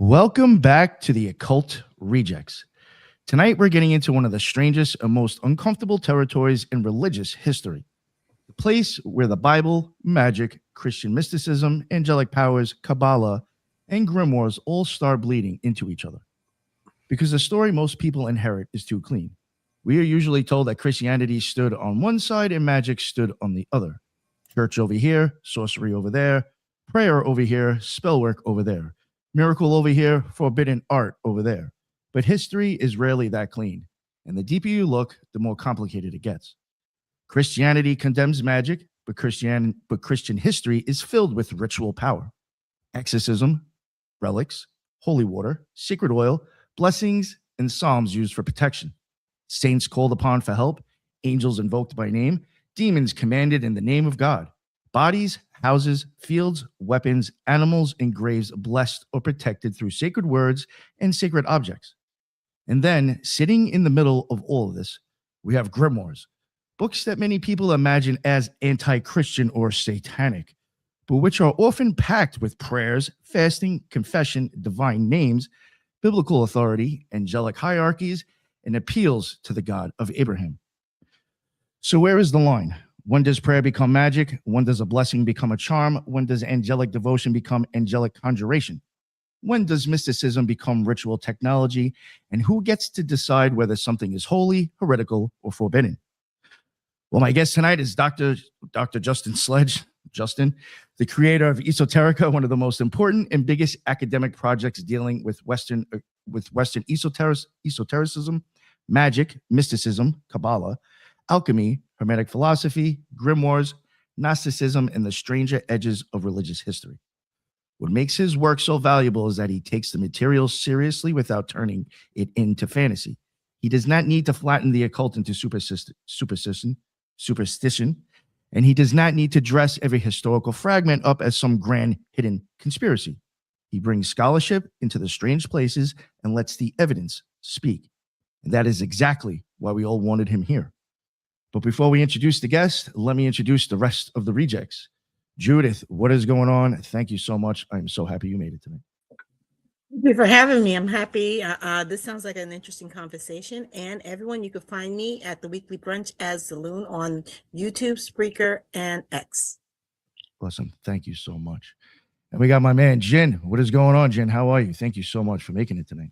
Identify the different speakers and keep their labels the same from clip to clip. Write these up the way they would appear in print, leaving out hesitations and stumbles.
Speaker 1: Welcome back to the Occult Rejects. Tonight, we're getting into one of the strangest and most uncomfortable territories in religious history. The place where the Bible, magic, Christian mysticism, angelic powers, Kabbalah, and grimoires all start bleeding into each other. Because the story most people inherit is too clean. We are usually told that Christianity stood on one side and magic stood on the other. Church over here, sorcery over there, prayer over here, spell work over there, miracle over here, forbidden art over there. But history is rarely that clean, and the deeper you look, the more complicated it gets. Christianity condemns magic, but Christian history is filled with ritual power. Exorcism, relics, holy water, sacred oil, blessings, and psalms used for protection. Saints called upon for help, angels invoked by name, demons commanded in the name of God. Bodies, houses, fields, weapons, animals, and graves blessed or protected through sacred words and sacred objects. And then, sitting in the middle of all of this, we have grimoires, books that many people imagine as anti-Christian or satanic, but which are often packed with prayers, fasting, confession, divine names, biblical authority, angelic hierarchies, and appeals to the God of Abraham. So where is the line? When does prayer become magic? When does a blessing become a charm? When does angelic devotion become angelic conjuration? When does mysticism become ritual technology? And who gets to decide whether something is holy, heretical, or forbidden? Well, my guest tonight is Dr. Justin Sledge. Justin, the creator of Esoterica, one of the most important and biggest academic projects dealing with Western esotericism, magic, mysticism, Kabbalah, alchemy, Hermetic philosophy, grimoires, Gnosticism, and the stranger edges of religious history. What makes his work so valuable is that he takes the material seriously without turning it into fantasy. He does not need to flatten the occult into superstition, and he does not need to dress every historical fragment up as some grand hidden conspiracy. He brings scholarship into the strange places and lets the evidence speak. And that is exactly why we all wanted him here. But before we introduce the guest, let me introduce the rest of the rejects. Judith, what is going on? Thank you so much. I'm so happy you made it tonight.
Speaker 2: Thank you for having me. I'm happy. This sounds like an interesting conversation. And everyone, you can find me at the Weekly Brunch as Zaloon on YouTube, Spreaker, and X.
Speaker 1: Awesome. Thank you so much. And we got my man, Jin. What is going on, Jin? How are you? Thank you so much for making it tonight.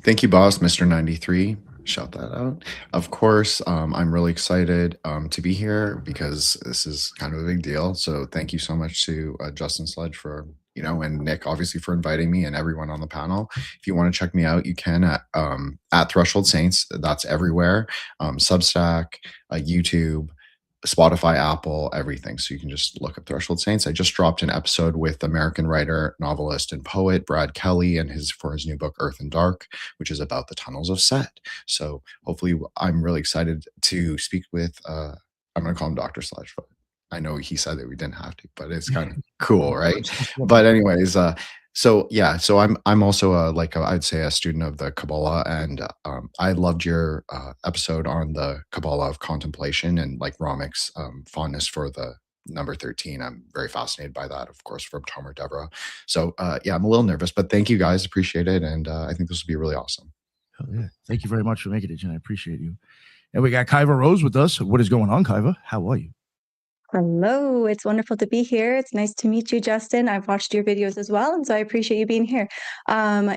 Speaker 3: Thank you, boss, Mr. 93. Shout that out. Of course, I'm really excited to be here because this is kind of a big deal. So thank you so much to Justin Sledge for, and Nick, obviously, for inviting me and everyone on the panel. If you want to check me out, you can at Threshold Saints. That's everywhere. Substack, YouTube, Spotify, Apple, everything. So you can just look up Threshold Saints. I just dropped an episode with American writer, novelist, and poet Brad Kelly and his new book Earth and Dark, which is about the tunnels of Set. So hopefully, I'm really excited to speak with. I'm going to call him Dr. Sledge, but I know he said that we didn't have to, but it's kind of cool, right? But anyways, so I'm also I'd say a student of the Kabbalah, and I loved your episode on the Kabbalah of contemplation and like Ramik's fondness for the number 13. I'm very fascinated by that, of course, from Tomer Deborah. So I'm a little nervous, but thank you guys, appreciate it, and I think this will be really awesome.
Speaker 1: Oh, yeah, thank you very much for making it, Jen. I appreciate you. And we got Kaiva Rose with us. What is going on, Kaiva? How are you?
Speaker 4: Hello, it's wonderful to be here. It's nice to meet you, Justin. I've watched your videos as well, and so I appreciate you being here.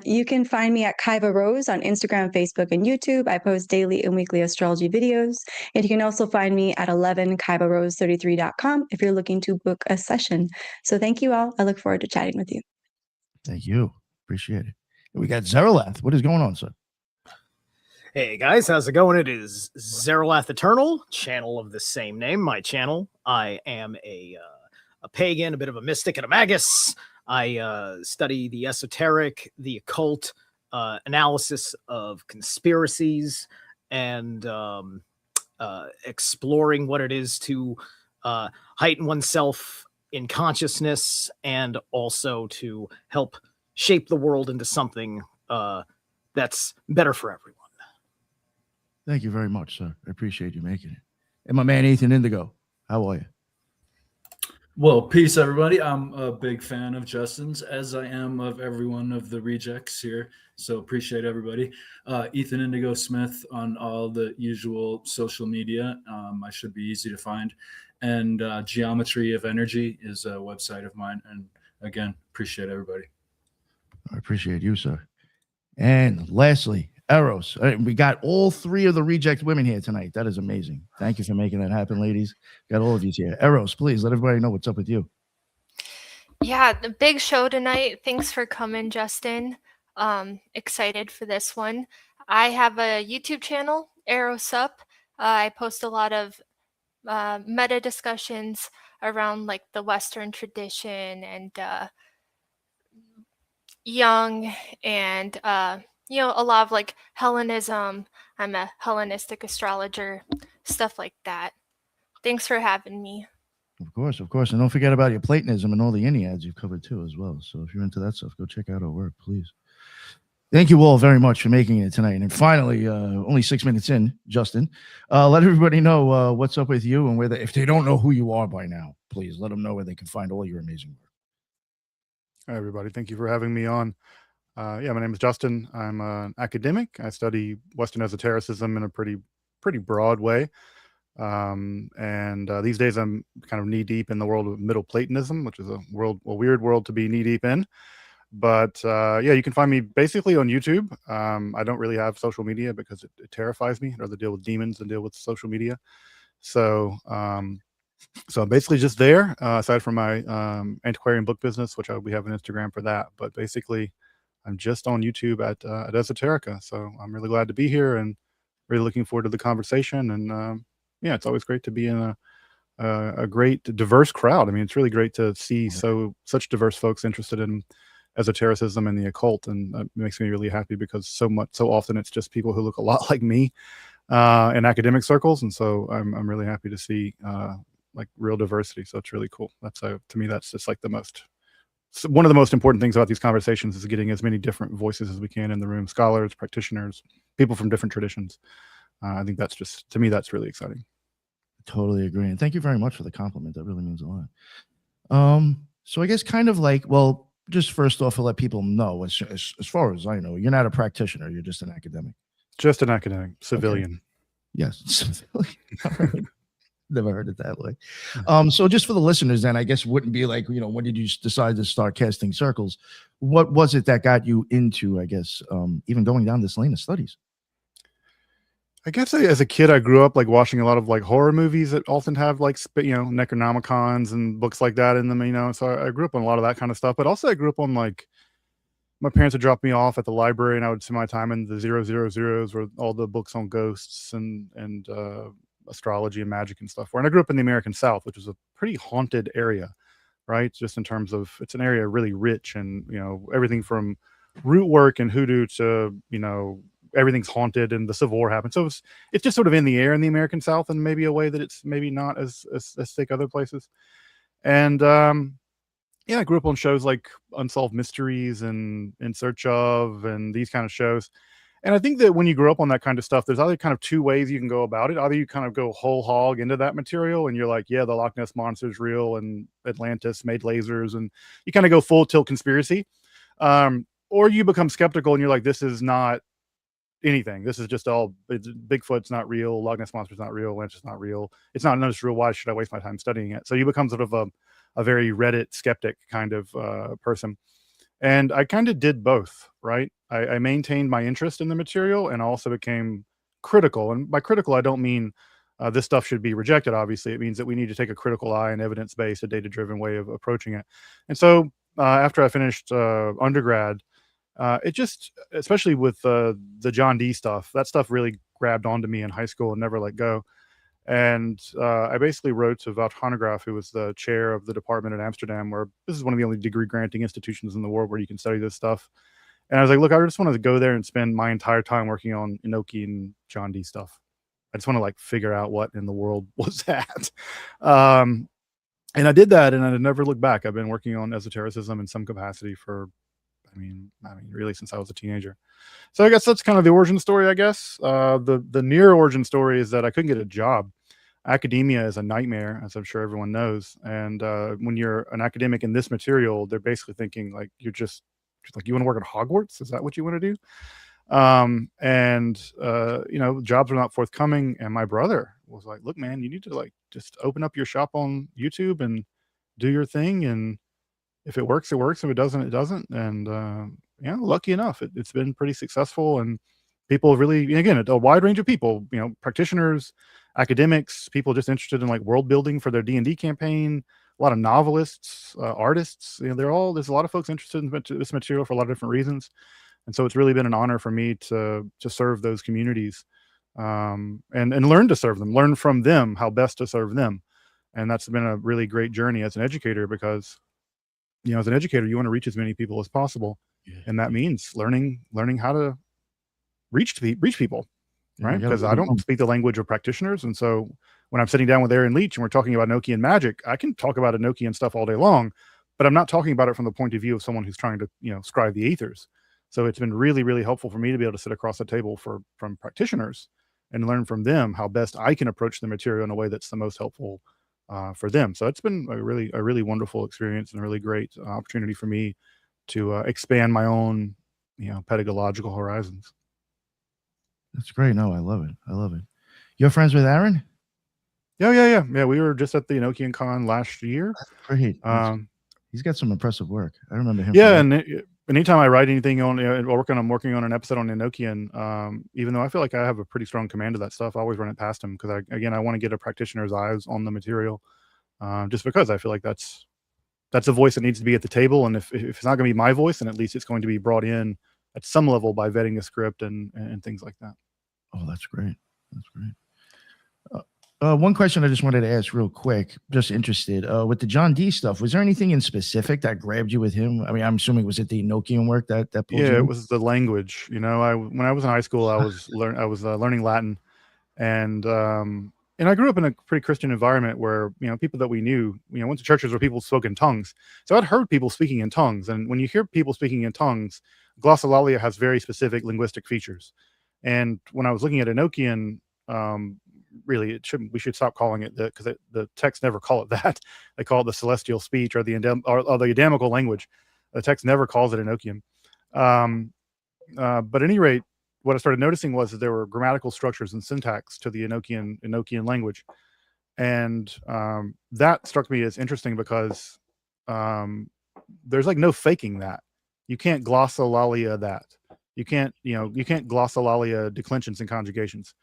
Speaker 4: You can find me at Kaiva Rose on Instagram, Facebook, and YouTube. I post daily and weekly astrology videos. And you can also find me at 11kaivarose33.com if you're looking to book a session. So thank you all. I look forward to chatting with you.
Speaker 1: Thank you. Appreciate it. And we got Zeralath. What is going on, sir?
Speaker 5: Hey guys, how's it going? It is Zeralath Eternal, channel of the same name, my channel. I am a pagan, a bit of a mystic, and a magus. I study the esoteric, the occult, analysis of conspiracies, and exploring what it is to heighten oneself in consciousness, and also to help shape the world into something that's better for everyone.
Speaker 1: Thank you very much, sir. I appreciate you making it. And my man, Ethan Indigo, how are you?
Speaker 6: Well, peace, everybody. I'm a big fan of Justin's, as I am of every one of the rejects here. So appreciate everybody. Ethan Indigo Smith on all the usual social media. I should be easy to find. And Geometry of Energy is a website of mine. And again, appreciate everybody.
Speaker 1: I appreciate you, sir. And lastly, Eros. We got all three of the reject women here tonight. That is amazing. Thank you for making that happen, ladies. Got all of you here. Eros, please let everybody know what's up with you.
Speaker 7: Yeah, the big show tonight. Thanks for coming, Justin. Excited for this one. I have a YouTube channel, Eros Up. I post a lot of meta discussions around like the Western tradition and Young and a lot of like Hellenism. I'm a Hellenistic astrologer, stuff like that. Thanks for having me.
Speaker 1: Of course, of course. And don't forget about your Platonism and all the Enneads you've covered too as well. So if you're into that stuff, go check out our work, please. Thank you all very much for making it tonight. And finally, only 6 minutes in, Justin, let everybody know what's up with you and where if they don't know who you are by now, please let them know where they can find all your amazing work.
Speaker 8: Hi, everybody. Thank you for having me on. My name is Justin. I'm an academic. I study Western esotericism in a pretty broad way. These days I'm kind of knee deep in the world of Middle Platonism, which is a weird world to be knee deep in. But you can find me basically on YouTube. I don't really have social media because it terrifies me. I'd rather deal with demons than deal with social media. So I'm basically just there, aside from my antiquarian book business, which we have an Instagram for that. But basically, I'm just on YouTube at Esoterica. So I'm really glad to be here and really looking forward to the conversation. And it's always great to be in a great diverse crowd. I mean, it's really great to see such diverse folks interested in esotericism and the occult, and that makes me really happy because so often it's just people who look a lot like me in academic circles, and so I'm really happy to see like real diversity. So it's really cool. That's to me that's just like one of the most important things about these conversations is getting as many different voices as we can in the room: scholars, practitioners, people from different traditions. I think that's just, to me, that's really exciting.
Speaker 1: Totally agree. And thank you very much for the compliment. That really means a lot. So I guess kind of like, well, just first off, I'll let people know, as far as I know, you're not a practitioner. You're just an academic.
Speaker 8: Just an academic, civilian.
Speaker 1: Okay. Yes, civilian. Never heard it that way. So just for the listeners, then I guess it wouldn't be like, when did you decide to start casting circles? What was it that got you into, I guess, even going down this lane of studies?
Speaker 8: I guess as a kid, I grew up like watching a lot of like horror movies that often have like, Necronomicons and books like that in them, so I grew up on a lot of that kind of stuff. But also I grew up on like, my parents would drop me off at the library and I would spend my time in the 000s where all the books on ghosts and astrology and magic and stuff were. And I grew up in the American South, which is a pretty haunted area, right? Just in terms of, it's an area really rich and, everything from root work and hoodoo to, everything's haunted and the Civil War happened. So it's just sort of in the air in the American South and maybe a way that it's maybe not as thick other places. And I grew up on shows like Unsolved Mysteries and In Search Of and these kind of shows. And I think that when you grow up on that kind of stuff, there's either kind of two ways you can go about it. Either you kind of go whole hog into that material and you're like, yeah, the Loch Ness Monster is real and Atlantis made lasers, and you kind of go full tilt conspiracy. Or you become skeptical and you're like, this is not anything. This is just Bigfoot's not real. Loch Ness Monster's not real. Atlantis is not real. It's not real. Why should I waste my time studying it? So you become sort of a very Reddit skeptic kind of person. And I kind of did both, right? I maintained my interest in the material and also became critical. And by critical, I don't mean this stuff should be rejected, obviously. It means that we need to take a critical eye and evidence-based, a data-driven way of approaching it. And so after I finished undergrad, it just, especially with the John Dee stuff, that stuff really grabbed onto me in high school and never let go. And I basically wrote to Wout Hanegraaff, who was the chair of the department at Amsterdam, where this is one of the only degree granting institutions in the world where you can study this stuff. And I was like, look, I just want to go there and spend my entire time working on Inoki and John Dee stuff. I just want to like figure out what in the world was that. And I did that, and I never looked back. I've been working on esotericism in some capacity for, really since I was a teenager. So I guess that's kind of the origin story, I guess. The near origin story is that I couldn't get a job. academia is a nightmare, as I'm sure everyone knows. And when you're an academic in this material, they're basically thinking like you're just like, you want to work at Hogwarts? Is that what you want to do? Jobs are not forthcoming. And my brother was like, look, man, you need to like just open up your shop on YouTube and do your thing. And if it works, it works. If it doesn't, it doesn't. And lucky enough, it's been pretty successful. And people really, again, a wide range of people, practitioners, academics, people just interested in like world building for their D&D campaign, a lot of novelists, artists, there's a lot of folks interested in this material for a lot of different reasons. And so it's really been an honor for me to serve those communities, and learn to serve them, learn from them how best to serve them. And that's been a really great journey as an educator, because as an educator, you want to reach as many people as possible. Yeah. And that means learning how to reach people, right? Because I don't speak the language of practitioners. And so when I'm sitting down with Aaron Leach and we're talking about Enochian magic, I can talk about Enochian stuff all day long, but I'm not talking about it from the point of view of someone who's trying to, scribe the ethers. So it's been really, really helpful for me to be able to sit across the table from practitioners and learn from them how best I can approach the material in a way that's the most helpful for them. So it's been a really wonderful experience and a really great opportunity for me to expand my own, pedagogical horizons.
Speaker 1: That's great. No, I love it. You're friends with Aaron?
Speaker 8: Yeah. We were just at the Enochian Con last year.
Speaker 1: That's great. He's got some impressive work. I remember him.
Speaker 8: Yeah, and anytime I write anything on, I'm working on an episode on Enochian, even though I feel like I have a pretty strong command of that stuff, I always run it past him, because I want to get a practitioner's eyes on the material, just because I feel like that's a voice that needs to be at the table. And if it's not going to be my voice, then at least it's going to be brought in at some level by vetting the script and things like that.
Speaker 1: Oh, that's great. One question I just wanted to ask real quick, just interested, with the John Dee stuff, was there anything in specific that grabbed you with him? I mean, I'm assuming, was it the Enochian work that pulled you in?
Speaker 8: It was the language. When I was in high school, I was learning Latin, and I grew up in a pretty Christian environment where, people that we knew, went to churches where people spoke in tongues. So I'd heard people speaking in tongues. And when you hear people speaking in tongues, glossolalia has very specific linguistic features. And when I was looking at Enochian, really, we should stop calling it that, because the texts never call it that. They call it the celestial speech or the Adamical language. The text never calls it Enochian. But at any rate, what I started noticing was that there were grammatical structures and syntax to the Enochian language. And that struck me as interesting, because there's like no faking that. You can't glossolalia that. You can't glossolalia declensions and conjugations.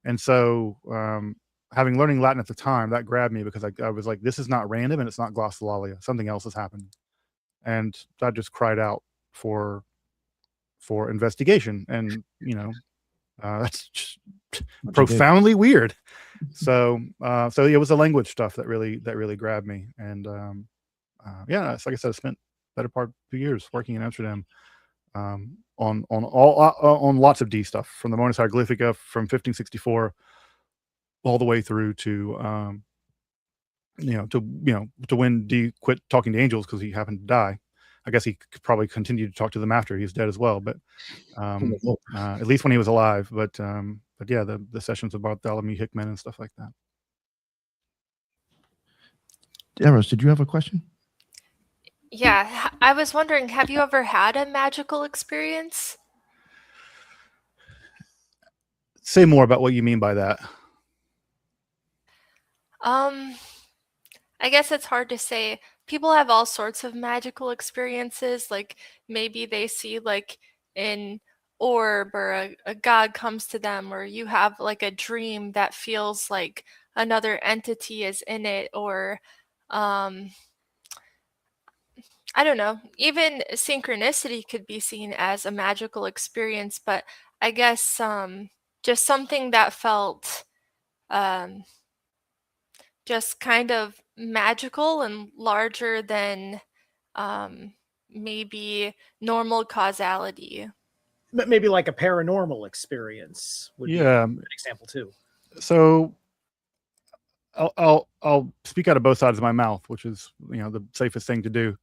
Speaker 8: And so learning Latin at the time, that grabbed me, because I was like, this is not random and it's not glossolalia. Something else is happening. And I just cried out for investigation. And, that's just profoundly weird. So it was the language stuff that really grabbed me. And it's like I said, I spent better part of 2 years working in Amsterdam on lots of D stuff, from the Monas Hieroglyphica from 1564 all the way through to when D quit talking to angels because he happened to die. I guess he could probably continue to talk to them after he's dead as well, but at least when he was alive. But yeah, the sessions about Bartholomew Hickman and stuff like that.
Speaker 1: Eros, did you have a question?
Speaker 7: Yeah, I was wondering, have you ever had a magical experience?
Speaker 8: Say more about what you mean by that.
Speaker 7: I guess it's hard to say. People have all sorts of magical experiences. Like maybe they see like an orb, or a god comes to them, or you have like a dream that feels like another entity is in it, or I don't know, even synchronicity could be seen as a magical experience, but I guess just something that felt just kind of magical and larger than maybe normal causality.
Speaker 5: But maybe like a paranormal experience would be an example too.
Speaker 8: So I'll speak out of both sides of my mouth, which is the safest thing to do.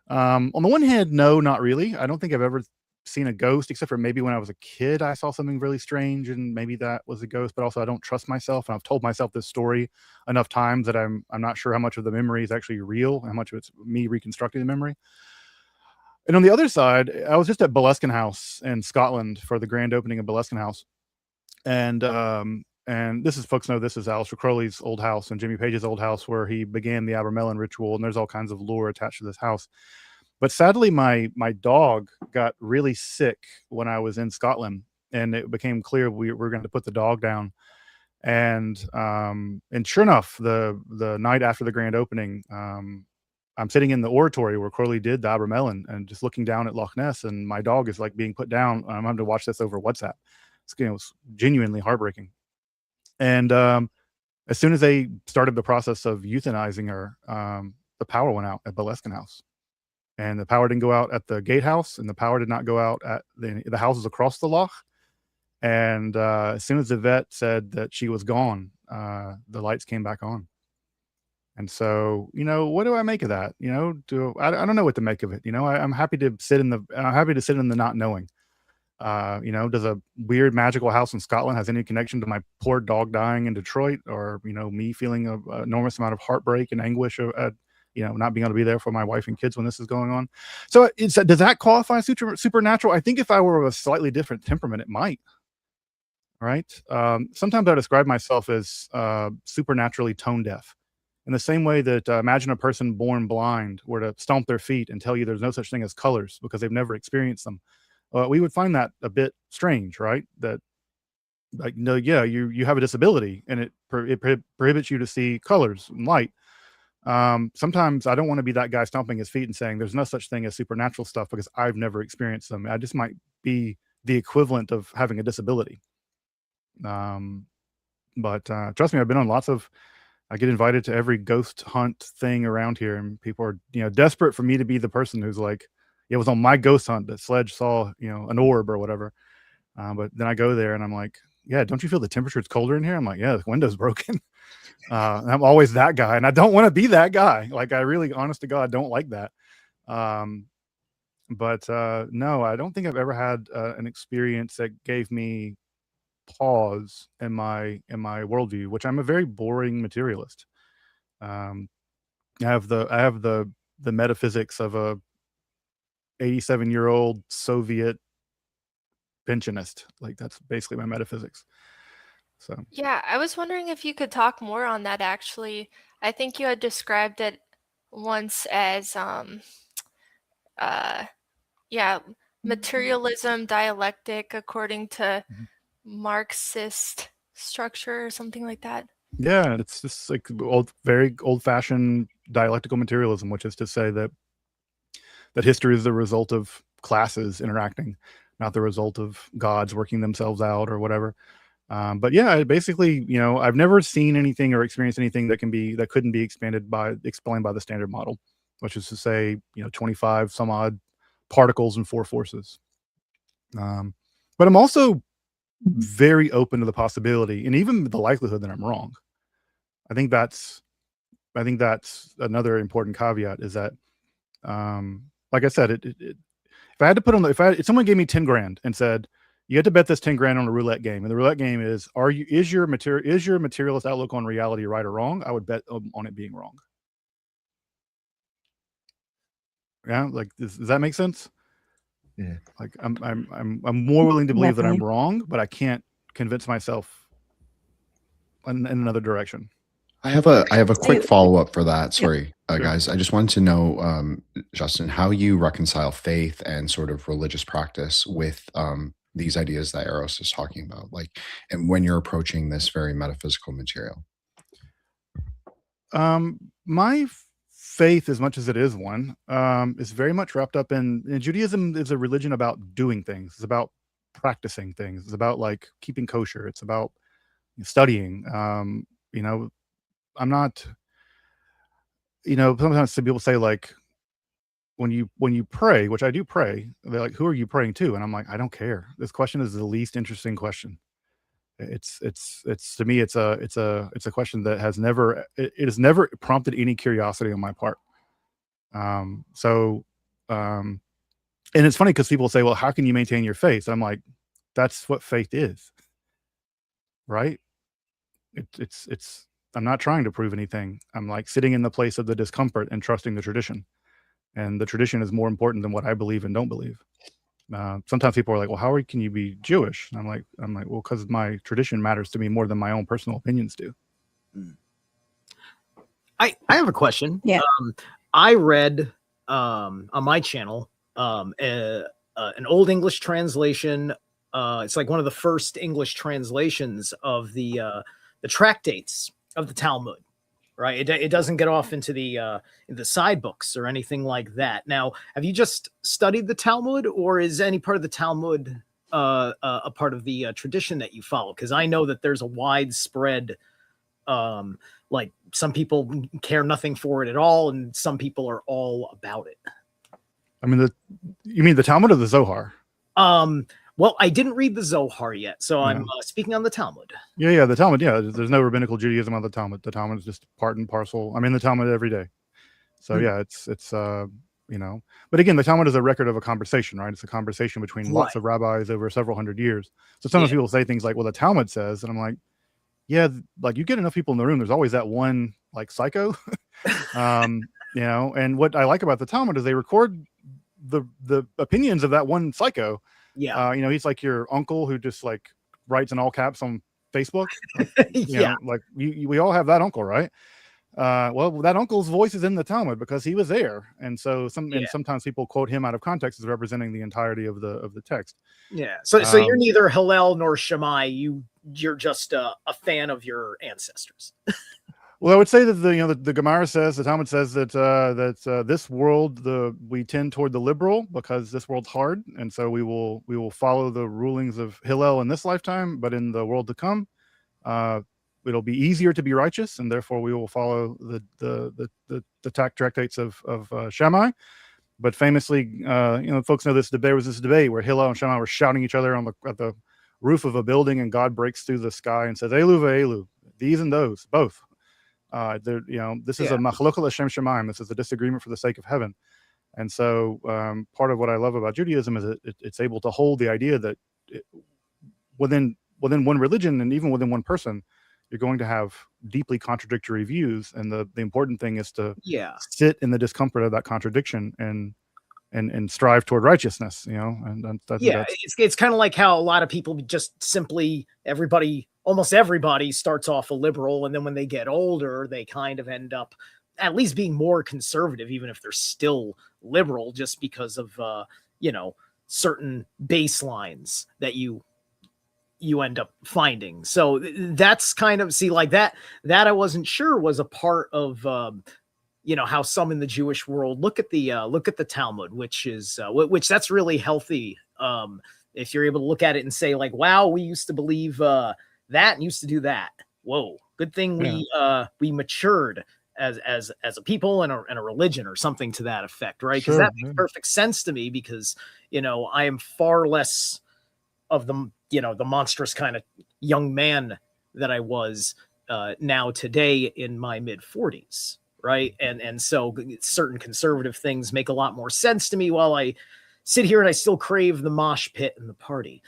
Speaker 8: On the one hand, no, not really. I don't think I've ever seen a ghost, except for maybe when I was a kid, I saw something really strange, and maybe that was a ghost. But also, I don't trust myself, and I've told myself this story enough times that I'm not sure how much of the memory is actually real, how much of it's me reconstructing the memory. And on the other side, I was just at Boleskine House in Scotland for the grand opening of Boleskine House, and this is, folks know, this is Aleister Crowley's old house and Jimmy Page's old house where he began the Abermelin ritual, and there's all kinds of lore attached to this house. But sadly, my dog got really sick when I was in Scotland, and it became clear we were going to put the dog down. And sure enough, the night after the grand opening, I'm sitting in the oratory where Crowley did the Abermelin, and just looking down at Loch Ness, and my dog is like being put down. I'm having to watch this over WhatsApp. It was genuinely heartbreaking. And as soon as they started the process of euthanizing her, the power went out at Boleskine House. And the power didn't go out at the gatehouse, and the power did not go out at the houses across the loch. And as soon as the vet said that she was gone, the lights came back on. And so, what do I make of that? I don't know what to make of it. I'm happy to sit in the not knowing. Does a weird magical house in Scotland has any connection to my poor dog dying in Detroit, or me feeling an enormous amount of heartbreak and anguish at not being able to be there for my wife and kids when this is going on? So does that qualify as supernatural? I think if I were of a slightly different temperament, it might. Right? Sometimes I describe myself as supernaturally tone deaf. In the same way that imagine a person born blind were to stomp their feet and tell you there's no such thing as colors because they've never experienced them. We would find that a bit strange, right? That, like, no, yeah, you have a disability, and it prohibits you to see colors and light. Sometimes I don't want to be that guy stomping his feet and saying there's no such thing as supernatural stuff because I've never experienced them. I just might be the equivalent of having a disability. But trust me, I've been on I get invited to every ghost hunt thing around here, and people are, desperate for me to be the person who's like, it was on my ghost hunt that Sledge saw, an orb or whatever. But then I go there and I'm like, yeah, don't you feel the temperature's colder in here? I'm like, yeah, the window's broken. I'm always that guy, and I don't want to be that guy. Like, I really, honest to God, don't like that. But no, I don't think I've ever had an experience that gave me pause in my worldview, which I'm a very boring materialist. I have the metaphysics of a 87-year-old Soviet pensionist. Like, that's basically my metaphysics. So
Speaker 7: Yeah, I was wondering if you could talk more on that actually. I think you had described it once as materialism dialectic according to Marxist structure or something like that.
Speaker 8: yeah, it's just like very old-fashioned dialectical materialism, which is to say that history is the result of classes interacting, not the result of gods working themselves out or whatever. But yeah, basically, I've never seen anything or experienced anything that couldn't be explained by the standard model, which is to say, 25 some odd particles and 4 forces. But I'm also very open to the possibility and even the likelihood that I'm wrong. I think that's another important caveat, is that, like I said, if I had to put on if someone gave me 10 grand and said, you have to bet this 10 grand on a roulette game, and the roulette game is your materialist outlook on reality right or wrong, I would bet on it being wrong. Yeah, like, does that make sense?
Speaker 1: Yeah.
Speaker 8: Like, I'm more willing to believe that I'm
Speaker 4: Definitely.
Speaker 8: wrong, but I can't convince myself in another direction.
Speaker 3: I have a quick
Speaker 4: So-
Speaker 3: follow-up for that. Sorry,
Speaker 8: sure.
Speaker 3: guys. I just wanted to know, Justin, how you reconcile faith and sort of religious practice with these ideas that Eros is talking about, like, and when you're approaching this very metaphysical material.
Speaker 8: My faith, as much as it is one, is very much wrapped up in Judaism. Is a religion about doing things. It's about practicing things. It's about, like, keeping kosher. It's about studying. I'm not, sometimes some people say, like, when you pray, which I do pray, they're like, who are you praying to? And I'm like, I don't care. This question is the least interesting question. It's to me, it's a question that has never prompted any curiosity on my part. And it's funny because people say, well, how can you maintain your faith? And I'm like, that's what faith is, right? It's I'm not trying to prove anything. I'm like sitting in the place of the discomfort and trusting the tradition. And the tradition is more important than what I believe and don't believe. Sometimes people are like, well, how can you be Jewish? And I'm like, well, because my tradition matters to me more than my own personal opinions do.
Speaker 5: I have a question.
Speaker 4: Yeah.
Speaker 5: I read on my channel an old English translation. It's like one of the first English translations of the tractates of the Talmud, right? It doesn't get off into the side books or anything like that. Now, have you just studied the Talmud, or is any part of the Talmud a part of the tradition that you follow? Because I know that there's a widespread, like some people care nothing for it at all, and some people are all about it.
Speaker 8: I mean, you mean the Talmud or the Zohar?
Speaker 5: Well, I didn't read the Zohar yet, so I'm speaking on the Talmud.
Speaker 8: Yeah, the Talmud. Yeah, there's no rabbinical Judaism on the Talmud. The Talmud is just part and parcel. I'm in the Talmud every day. So yeah, it's you know. But again, the Talmud is a record of a conversation, right? It's a conversation between lots of rabbis over several hundred years. So sometimes people say things like, "Well, the Talmud says," and I'm like, "Yeah, like you get enough people in the room, there's always that one like psycho." You know. And what I like about the Talmud is they record the opinions of that one psycho. Yeah. You know, he's like your uncle who just like writes in all caps on Facebook. Like, you know, like we all have that uncle, right? Well, that uncle's voice is in the Talmud because he was there. And so sometimes people quote him out of context as representing the entirety of the text.
Speaker 5: Yeah. So you're neither Hillel nor Shammai. You're just a fan of your ancestors.
Speaker 8: Well, I would say that the Gemara says, the Talmud says that this world we tend toward the liberal because this world's hard, and so we will follow the rulings of Hillel in this lifetime, but in the world to come, it'll be easier to be righteous, and therefore we will follow the tractates of Shammai. But famously, folks know there was this debate where Hillel and Shammai were shouting each other at the roof of a building, and God breaks through the sky and says, "Elu ve'elu, these and those, both." This is a machlokah l'shem shamayim. This is a disagreement for the sake of heaven. And so part of what I love about Judaism is it's able to hold the idea that within one religion and even within one person, you're going to have deeply contradictory views. And the important thing is to sit in the discomfort of that contradiction and strive toward righteousness, and
Speaker 5: it's kind of like how a lot of people just simply almost everybody starts off a liberal, and then when they get older, they kind of end up at least being more conservative, even if they're still liberal, just because of certain baselines that you end up finding. So that's kind of that I wasn't sure was a part of how some in the Jewish world look at the Talmud, which that's really healthy. If you're able to look at it and say like, wow, we used to believe that and used to do that. Whoa, good thing we matured as a people and a religion or something to that effect, right? Because that makes perfect sense to me, because I am far less of the monstrous kind of young man that I was now today in my mid 40s, right? And so certain conservative things make a lot more sense to me, while I sit here and I still crave the mosh pit and the party.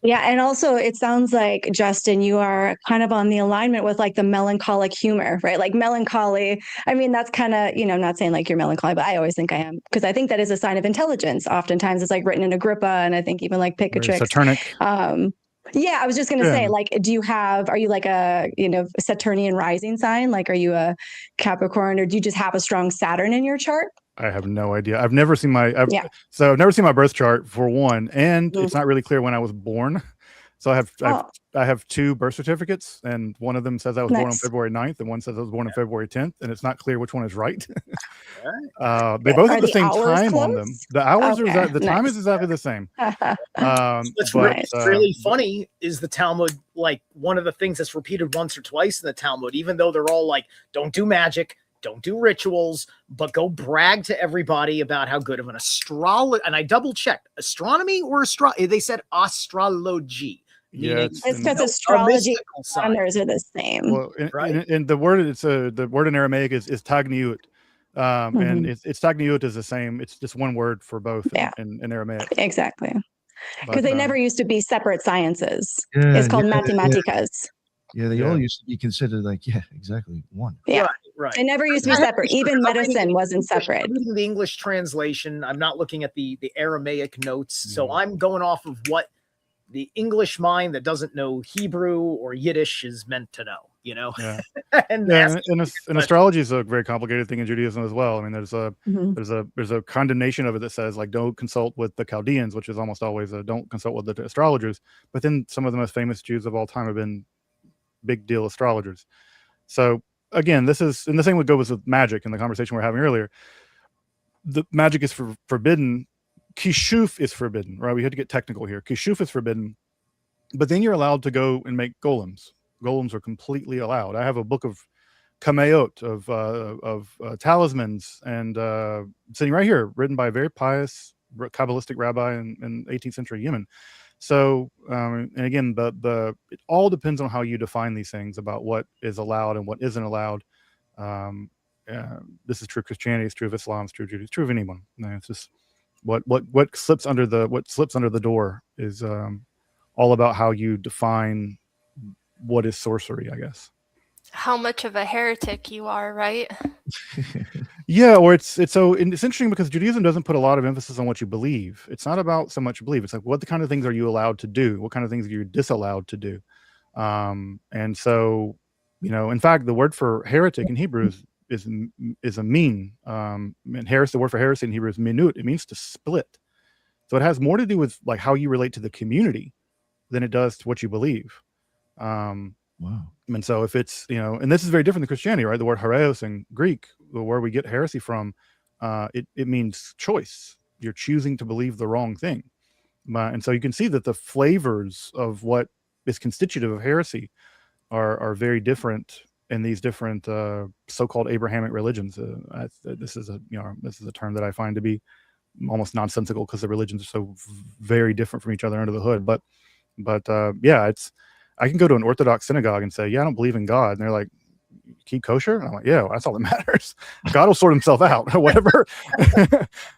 Speaker 4: Yeah. And also it sounds like, Justin, you are kind of on the alignment with like the melancholic humor, right? Like melancholy. I mean, that's kind of, not saying like you're melancholy, but I always think I am, because I think that is a sign of intelligence. Oftentimes it's like written in Agrippa, and I think even like Picatrix.
Speaker 8: Saturnic.
Speaker 4: Yeah, I was just going to say, like, are you like a, Saturnian rising sign? Like, are you a Capricorn, or do you just have a strong Saturn in your chart?
Speaker 8: I have no idea. I've never seen my birth chart, for one, and it's not really clear when I was born. So I have two birth certificates, and one of them says I was born on February 9th, and one says I was born on February 10th, and it's not clear which one is right. They both have the same time on them. The hours are the time is exactly the same.
Speaker 5: What's really funny is the Talmud, like one of the things that's repeated once or twice in the Talmud, even though they're all like, don't do magic, don't do rituals, but go brag to everybody about how good of an astrologer. And I double checked, astronomy or they said astrology.
Speaker 8: Yeah,
Speaker 4: it's because astrology and honors are the same.
Speaker 8: Well, and the word the word in Aramaic is tagniut, And it's Tagniut is the same. It's just one word for both
Speaker 4: Yeah.
Speaker 8: in Aramaic.
Speaker 4: Exactly.
Speaker 8: But,
Speaker 4: Because they never used to be separate sciences.
Speaker 1: Yeah,
Speaker 4: It's called
Speaker 1: yeah,
Speaker 4: mathematicas.
Speaker 1: Yeah, they
Speaker 8: Yeah.
Speaker 1: all used to be considered like, yeah, exactly, one.
Speaker 4: Yeah.
Speaker 5: Right.
Speaker 4: It never used to be
Speaker 5: I have
Speaker 4: separate.
Speaker 5: to be
Speaker 4: Even
Speaker 5: sure. I'm reading
Speaker 4: medicine
Speaker 5: the
Speaker 4: wasn't
Speaker 5: English-
Speaker 4: separate.
Speaker 5: I'm reading the English translation. I'm not looking at the Aramaic notes. So
Speaker 8: Mhm.
Speaker 5: I'm going off of what the English mind that doesn't know Hebrew or Yiddish is meant to know, you know?
Speaker 8: Yeah.
Speaker 5: and
Speaker 8: Yeah,
Speaker 5: ask-
Speaker 8: and astrology is a very complicated thing in Judaism as well. I mean, there's
Speaker 4: Mhm.
Speaker 8: a condemnation of it that says like don't consult with the Chaldeans, which is almost always a don't consult with the astrologers. But then some of the most famous Jews of all time have been big deal astrologers. So again, this is, and the same would go with magic in the conversation we we're having earlier. The magic is forbidden. Kishuf is forbidden, right? We had to get technical here. Kishuf is forbidden, but then you're allowed to go and make golems. Golems are completely allowed. I have a book of kameot, of talismans, and sitting right here, written by a very pious Kabbalistic rabbi in 18th century Yemen. So, and again, it all depends on how you define these things about what is allowed and what isn't allowed. This is true of Christianity, it's true of Islam, it's true of Judaism, it's true of anyone. It's just what slips under the door is all about how you define what is sorcery, I guess.
Speaker 7: How much of a heretic you are, right?
Speaker 8: Yeah, or it's interesting because Judaism doesn't put a lot of emphasis on what you believe. It's not about so much belief. It's like what kind of things are you allowed to do? What kind of things are you disallowed to do? And so, in fact, the word for heretic in Hebrew is a mean. And the word for heresy in Hebrew is minut. It means to split. So it has more to do with like how you relate to the community than it does to what you believe.
Speaker 1: Wow.
Speaker 8: And so if it's, and this is very different than Christianity, right? The word hareos in Greek, where we get heresy from, it means choice. You're choosing to believe the wrong thing. And so you can see that the flavors of what is constitutive of heresy are very different in these different so-called Abrahamic religions. This is a term that I find to be almost nonsensical because the religions are so very different from each other under the hood. But yeah, I can go to an Orthodox synagogue and say, yeah, I don't believe in God. And they're like, keep kosher? And I'm like, yeah, well, that's all that matters. God will sort himself out or whatever.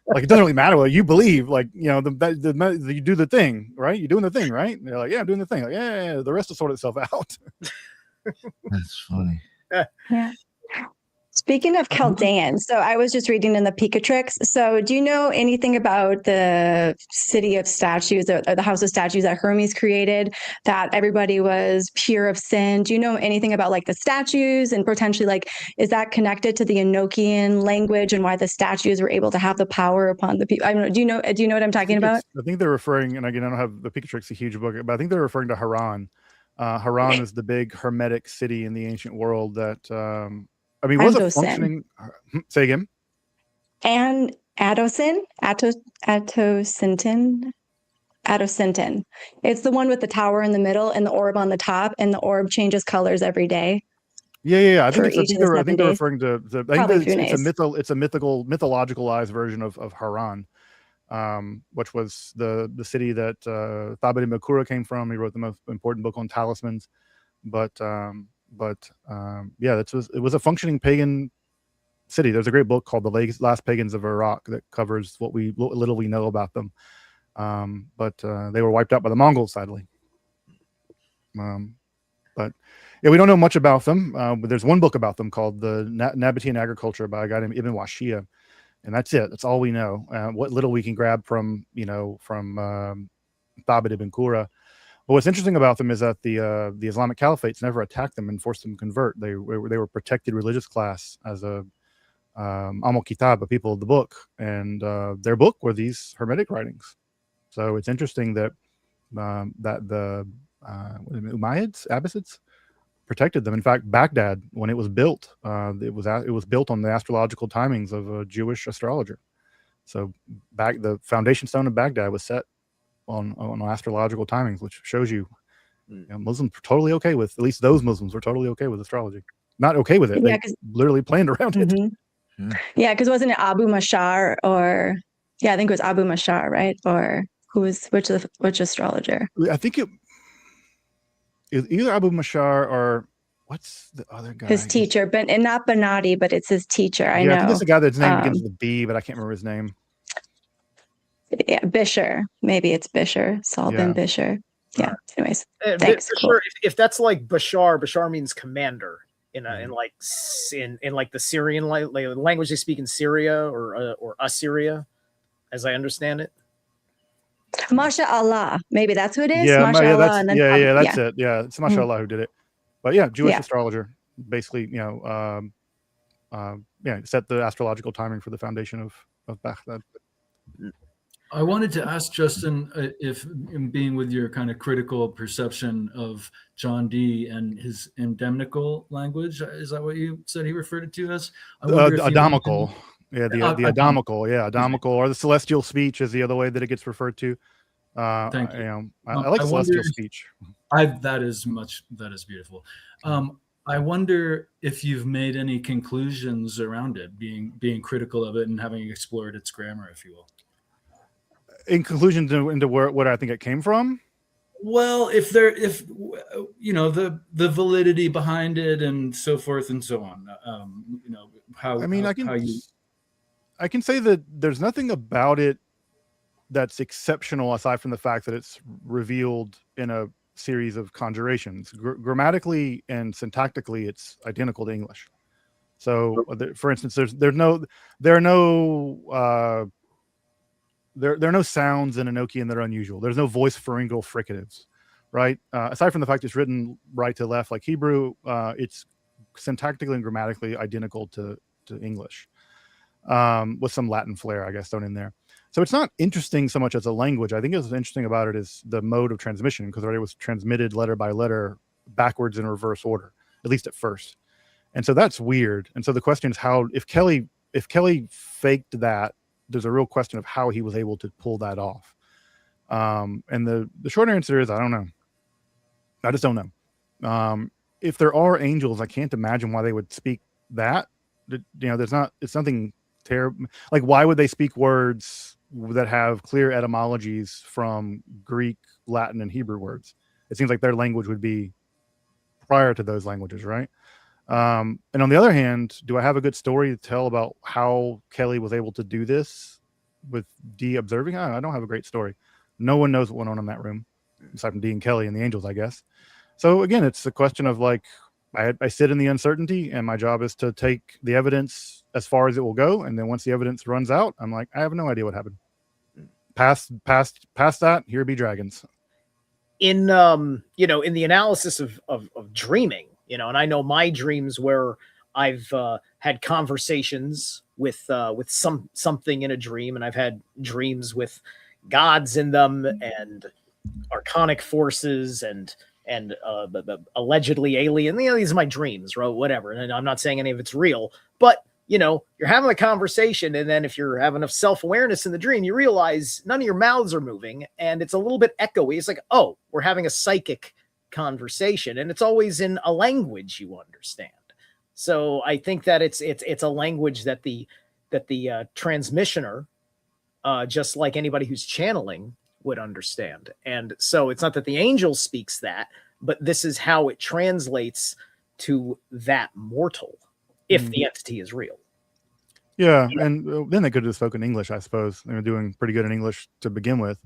Speaker 8: Like, it doesn't really matter what you believe. Like, you do the thing, right? You're doing the thing, right? And they're like, yeah, I'm doing the thing. Like, yeah, the rest will sort itself out.
Speaker 1: That's funny.
Speaker 4: Yeah. Speaking of Chaldean, so I was just reading in the Picatrix. So do you know anything about the city of statues or the house of statues that Hermes created, that everybody was pure of sin? Do you know anything about like the statues and potentially like, is that connected to the Enochian language and why the statues were able to have the power upon the people? I don't know. Do you know what I'm talking about?
Speaker 8: I think they're referring, and again, I don't have the Picatrix, a huge book, but I think they're referring to Haran. Haran is the big hermetic city in the ancient world that, was a functioning. Say again.
Speaker 4: And Atosintin. It's the one with the tower in the middle and the orb on the top, and the orb changes colors every day.
Speaker 8: Yeah. I think they're referring to. It's a mythologicalized version of Haran, which was the city that Thabit Makura came from. He wrote the most important book on talismans, but it was a functioning pagan city. There's a great book called The Last Pagans of Iraq that covers what little we know about them. But they were wiped out by the Mongols, sadly. But yeah, we don't know much about them. But there's one book about them called The Nabatean Agriculture by a guy named Ibn Washia, and that's it. That's all we know. What little we can grab from Thabit ibn Qura. But what's interesting about them is that the Islamic Caliphates never attacked them and forced them to convert. They were protected religious class as a Amal Kitab, a people of the book, and their book were these Hermetic writings. So it's interesting that the Umayyads, Abbasids, protected them. In fact, Baghdad, when it was built, it was built on the astrological timings of a Jewish astrologer. So the foundation stone of Baghdad was set on astrological timings, which shows Muslims were totally okay with, at least those Muslims were totally okay with astrology. Not okay with it. They literally planned around it.
Speaker 4: Yeah, because wasn't it Abu Mashar I think it was Abu Mashar, right? Or which astrologer?
Speaker 8: I think it was either Abu Mashar or what's the other guy?
Speaker 4: His teacher, but and not Benatti, but it's his teacher. I
Speaker 8: Yeah, I think
Speaker 4: know.
Speaker 8: it's the guy that's name begins with a B, but I can't remember his name.
Speaker 4: Yeah, Bisher. Maybe it's Bisher. Saul Ben Bisher. Yeah. Anyways, thanks.
Speaker 5: Bashar,
Speaker 4: Cool.
Speaker 5: if that's like Bashar means commander in like the Syrian language they speak in Syria or Assyria, as I understand it.
Speaker 4: Masha Allah. Maybe that's who it is.
Speaker 8: Yeah,
Speaker 4: Masha
Speaker 8: yeah,
Speaker 4: Allah.
Speaker 8: that's
Speaker 4: And then,
Speaker 8: that's it. Yeah, it's Masha Allah who did it. But yeah, Jewish astrologer, basically, set the astrological timing for the foundation of Baghdad.
Speaker 6: I wanted to ask Justin if, in being with your kind of critical perception of John Dee and his endemical language, is that what you said he referred it to as?
Speaker 8: Adamical. Yeah, the Adamical. Yeah, Adamical, or the celestial speech is the other way that it gets referred to.
Speaker 6: Thank you.
Speaker 8: I like celestial speech.
Speaker 6: That is beautiful. I wonder if you've made any conclusions around it, being critical of it and having explored its grammar, if you will.
Speaker 8: In conclusion into what I think it came from.
Speaker 6: Well, if you know the validity behind it and so forth and so on,
Speaker 8: I can say that there's nothing about it that's exceptional aside from the fact that it's revealed in a series of conjurations. Grammatically and syntactically, it's identical to English. So, for instance, there are no sounds in Enochian that are unusual. There's no voice pharyngeal fricatives, right? Aside from the fact it's written right to left like Hebrew, it's syntactically and grammatically identical to English, with some Latin flair, I guess, thrown in there. So it's not interesting so much as a language. I think what's interesting about it is the mode of transmission, because it was transmitted letter by letter backwards in reverse order, at least at first. And so that's weird. And so the question is if Kelly faked that, there's a real question of how he was able to pull that off. And the short answer is, I don't know. I just don't know. If there are angels, I can't imagine why they would speak that. It's nothing terrible. Like, why would they speak words that have clear etymologies from Greek, Latin, and Hebrew words? It seems like their language would be prior to those languages, right? And on the other hand, do I have a good story to tell about how Kelly was able to do this with Dee observing? I don't have a great story. No one knows what went on in that room, aside from Dee and Kelly and the angels, I guess. So again, it's a question of like, I sit in the uncertainty, and my job is to take the evidence as far as it will go. And then once the evidence runs out, I'm like, I have no idea what happened. Past that, here be dragons.
Speaker 5: In in the analysis of dreaming, and I know my dreams where I've had conversations with something in a dream, and I've had dreams with gods in them and archonic forces and allegedly alien. These are my dreams, right? Whatever. And I'm not saying any of it's real, but you're having a conversation, and then if you're having enough self-awareness in the dream, you realize none of your mouths are moving, and it's a little bit echoey. It's like, oh, we're having a psychic conversation, and it's always in a language you understand. So I think that it's a language that the transmissioner, just like anybody who's channeling, would understand. And so it's not that the angel speaks that, but this is how it translates to that mortal, if the entity is real.
Speaker 8: Yeah, and then they could have spoken English, I suppose. They were doing pretty good in English to begin with.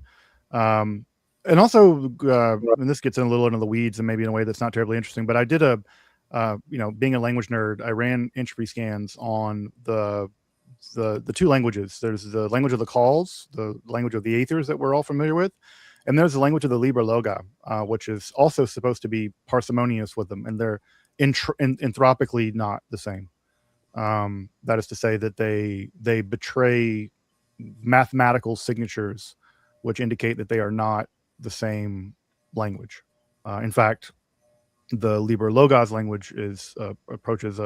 Speaker 8: And also, and this gets in a little into the weeds and maybe in a way that's not terribly interesting, but I did being a language nerd, I ran entropy scans on the two languages. There's the language of the calls, the language of the aethers that we're all familiar with, and there's the language of the Liber Loga, which is also supposed to be parsimonious with them, and they're anthropically not the same. That is to say that they betray mathematical signatures which indicate that they are not the same language. In fact, the Liber Logos language approaches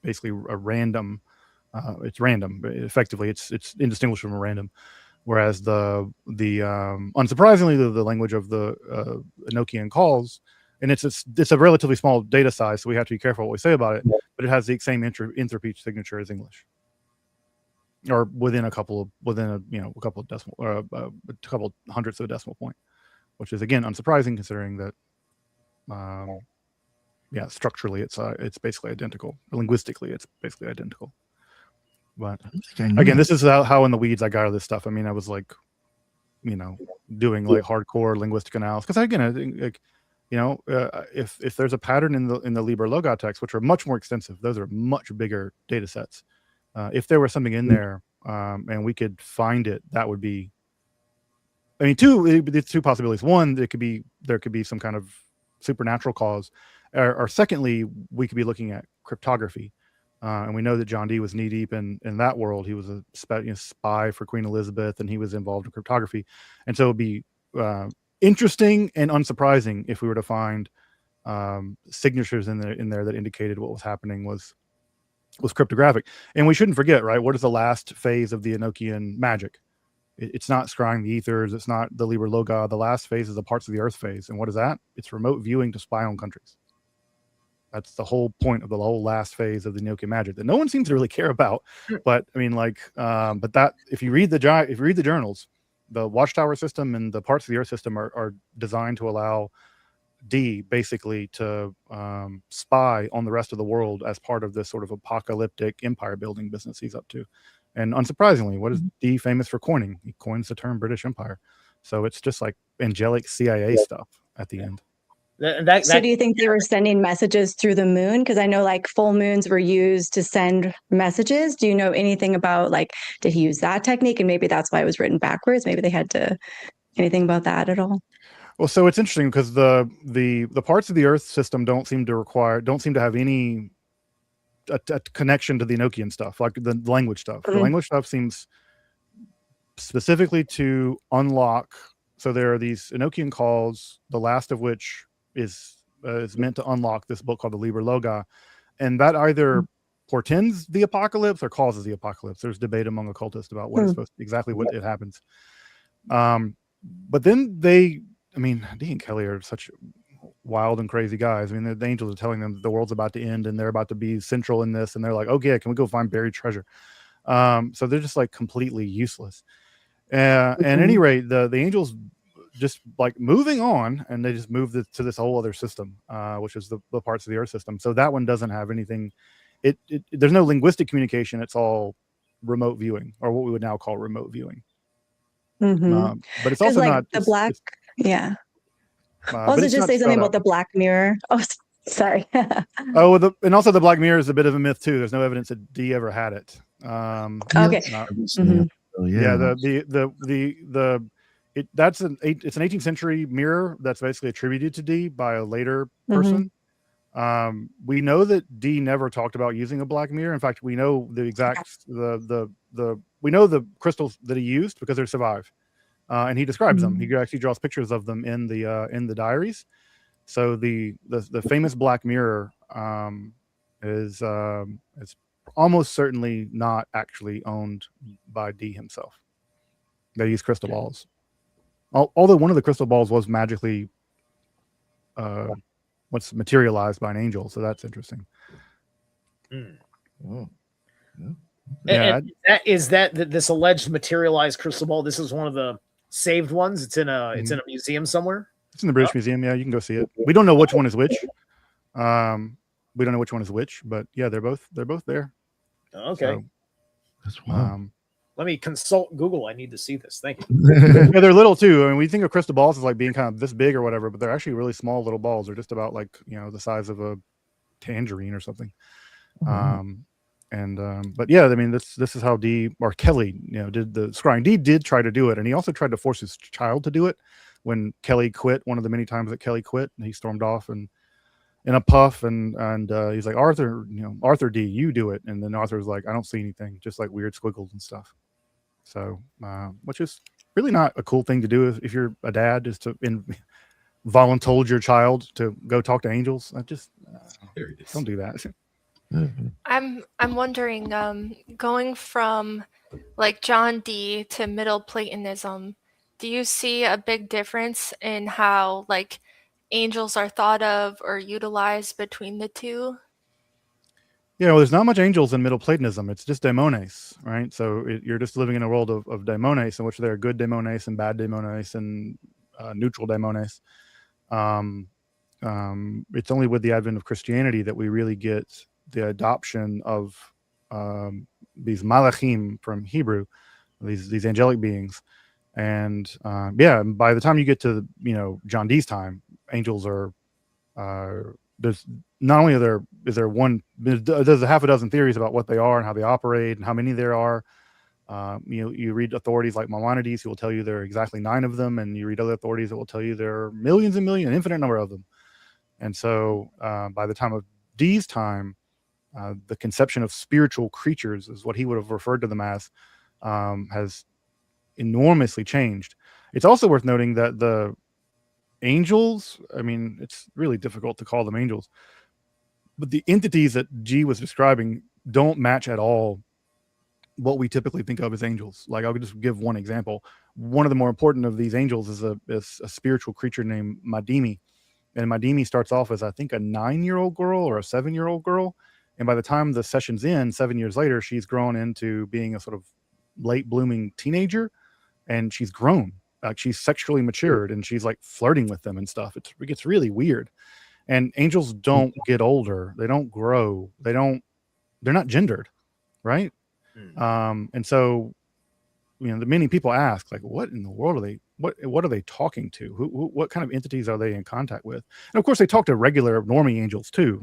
Speaker 8: basically a random. It's random. Effectively, it's indistinguishable from a random. Whereas unsurprisingly, the language of the Enochian calls, and it's a relatively small data size, so we have to be careful what we say about it. But it has the same entropy signature as English, or within a couple of decimal, a couple hundredths of a decimal point, which is again unsurprising considering that yeah, structurally it's basically identical. Linguistically, it's basically identical. But
Speaker 1: I don't think I knew
Speaker 8: again,
Speaker 1: that.
Speaker 8: this is how in the weeds I got all this stuff. I mean, I was like, doing like hardcore linguistic analysis, because again, I think like, if there's a pattern in the Liber Loga text, which are much more extensive, those are much bigger data sets. If there was something in there and we could find it, that would be, I mean, it's two possibilities. One, there could be some kind of supernatural cause, or secondly, we could be looking at cryptography. And we know that John Dee was knee deep in that world. He was a spy for Queen Elizabeth, and he was involved in cryptography. And so it'd be interesting and unsurprising if we were to find signatures in there that indicated what was happening was cryptographic. And we shouldn't forget, right? What is the last phase of the Enochian magic? It's not scrying the ethers. It's not the Liber Loga. The last phase is the parts of the earth phase. And what is that? It's remote viewing to spy on countries. That's the whole point of the whole last phase of the Enochian magic that no one seems to really care about. But I mean, but that if you read the journals, the Watchtower system and the parts of the earth system are designed to allow D basically to spy on the rest of the world as part of this sort of apocalyptic empire building business he's up to. And unsurprisingly, what is D famous for coining? He coins the term British Empire. So it's just like angelic CIA stuff at the end.
Speaker 4: So do you think they were sending messages through the moon? Because I know like full moons were used to send messages. Do you know anything about did he use that technique? And maybe that's why it was written backwards. Maybe they had to anything about that at all?
Speaker 8: Well, so it's interesting because the parts of the Earth system don't seem to have any a connection to the Enochian stuff, like the language stuff.
Speaker 4: Mm-hmm.
Speaker 8: The language stuff seems specifically to unlock. So there are these Enochian calls, the last of which is meant to unlock this book called the Liber Loga, and that either portends the apocalypse or causes the apocalypse. There's debate among occultists about what is supposed to, exactly what it happens. But then Dee and Kelly are such wild and crazy guys. I mean, the angels are telling them that the world's about to end and they're about to be central in this, and they're like, okay, can we go find buried treasure? So they're just like completely useless. At any rate, the angels just like moving on, and they just move to this whole other system, which is the parts of the earth system. So that one doesn't have anything. There's no linguistic communication. It's all remote viewing, or what we would now call remote viewing.
Speaker 4: Mm-hmm.
Speaker 8: But it's also not
Speaker 4: the black. Yeah. Also, just say something about the Black Mirror. Oh, sorry.
Speaker 8: And also the Black Mirror is a bit of a myth too. There's no evidence that Dee ever had it.
Speaker 4: Okay.
Speaker 8: It's an 18th century mirror that's basically attributed to Dee by a later person. We know that Dee never talked about using a black mirror. In fact, we know the exact we know the crystals that he used because they survive, and he describes them. He actually draws pictures of them in the diaries. So the famous black mirror is almost certainly not actually owned by Dee himself. They use crystal balls. Although one of the crystal balls was magically what's materialized by an angel, so that's interesting.
Speaker 1: Whoa.
Speaker 8: Yeah.
Speaker 5: And is that this alleged materialized crystal ball? This is one of the saved ones. It's in a museum somewhere.
Speaker 8: It's in the British Museum. Yeah, you can go see it. We don't know which one is which. We don't know which one is which, but yeah, they're both there.
Speaker 5: Okay,
Speaker 8: So,
Speaker 1: That's wild.
Speaker 5: let me consult Google. I need to see this. Thank you.
Speaker 8: Yeah, they're little too. I mean, we think of crystal balls as like being kind of this big or whatever, but they're actually really small little balls. They're just about like the size of a tangerine or something. But yeah, I mean, this is how Dee or Kelly, did the scrying. Dee did try to do it, and he also tried to force his child to do it when Kelly quit. One of the many times that Kelly quit, and he stormed off and in a puff, and he's like, Arthur Dee, you do it. And then Arthur's like, I don't see anything, just like weird squiggles and stuff. So, which is really not a cool thing to do if you're a dad, is to voluntold your child to go talk to angels. I just don't do that.
Speaker 7: I'm wondering, going from like John Dee to Middle Platonism, do you see a big difference in how like angels are thought of or utilized between the two?
Speaker 8: There's not much angels in Middle Platonism. It's just daimones, right? So you're just living in a world of daimones, in which there are good daimones and bad daimones and neutral daimones. it's only with the advent of Christianity that we really get the adoption of these malachim from Hebrew, these angelic beings. And yeah, by the time you get to John Dee's time, angels are there's not only is there there's a half a dozen theories about what they are and how they operate and how many there are. You read authorities like Maimonides who will tell you there are exactly 9 of them, and you read other authorities that will tell you there are millions and millions, an infinite number of them. And so by the time of Dee's time, the conception of spiritual creatures is what he would have referred to them as, has enormously changed. It's also worth noting that the angels, I mean, it's really difficult to call them angels, but the entities that G was describing don't match at all what we typically think of as angels. Like, I'll just give one example. One of the more important of these angels is a spiritual creature named Madimi. And Madimi starts off as, I think, a 9-year-old girl or a 7-year-old girl. And by the time the session's in, 7 years later, she's grown into being a sort of late blooming teenager. And she's grown, like she's sexually matured, and she's like flirting with them and stuff. It gets really weird. And angels don't get older. They don't grow. They're not gendered. Right. And so, the many people ask, like, what in the world are they, what are they talking to? What kind of entities are they in contact with? And of course they talk to regular normie angels too,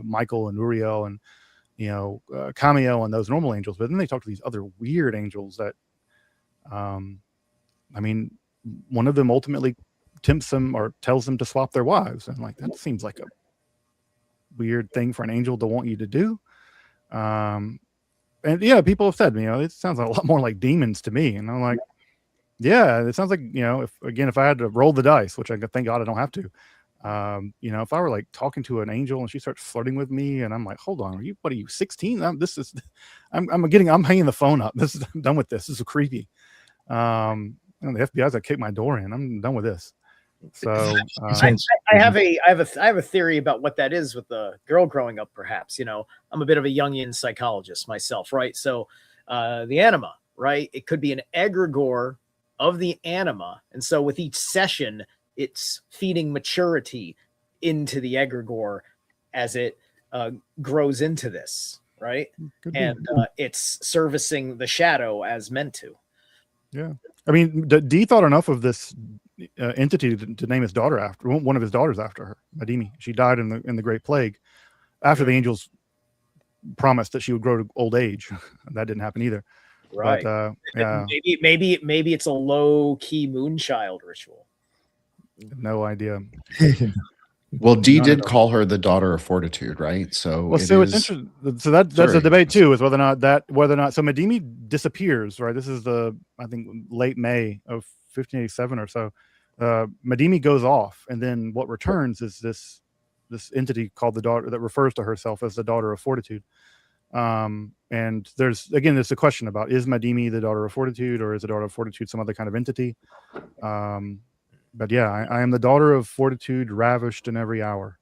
Speaker 8: Michael and Uriel and, Camiel and those normal angels, but then they talk to these other weird angels that, I mean, one of them ultimately tempts them or tells them to swap their wives. And like, that seems like a weird thing for an angel to want you to do. And yeah, people have said, it sounds a lot more like demons to me. And I'm like, yeah, it sounds like, if I had to roll the dice, which thank God I don't have to, if I were like talking to an angel and she starts flirting with me and I'm like, hold on, what are you 16? I'm hanging the phone up. I'm done with this. This is creepy. The FBI's gonna kick my door in. I'm done with this. So
Speaker 5: I have a theory about what that is with the girl growing up. Perhaps I'm a bit of a Jungian psychologist myself, right? So the anima, right? It could be an egregore of the anima, and so with each session, it's feeding maturity into the egregore as it grows into this, right? And it's servicing the shadow as meant to.
Speaker 8: Yeah, I mean, Dee thought enough of this entity to name his daughter after one of his daughters after her, Madimi. She died in the Great Plague after the angels promised that she would grow to old age. That didn't happen either.
Speaker 5: Right.
Speaker 8: But, yeah.
Speaker 5: Maybe it's a low key moonchild ritual.
Speaker 8: No idea.
Speaker 3: Well, Dee did call her the daughter of fortitude, right? So
Speaker 8: it's interesting. So that's a debate too, is whether or not so Madimi disappears, right? This is I think late May of 1587 or so. Madimi goes off, and then what returns is this entity called the daughter, that refers to herself as the daughter of fortitude. And there's a question about, is Madimi the daughter of fortitude, or is the daughter of fortitude some other kind of entity? But yeah, I am the daughter of fortitude, ravished in every hour.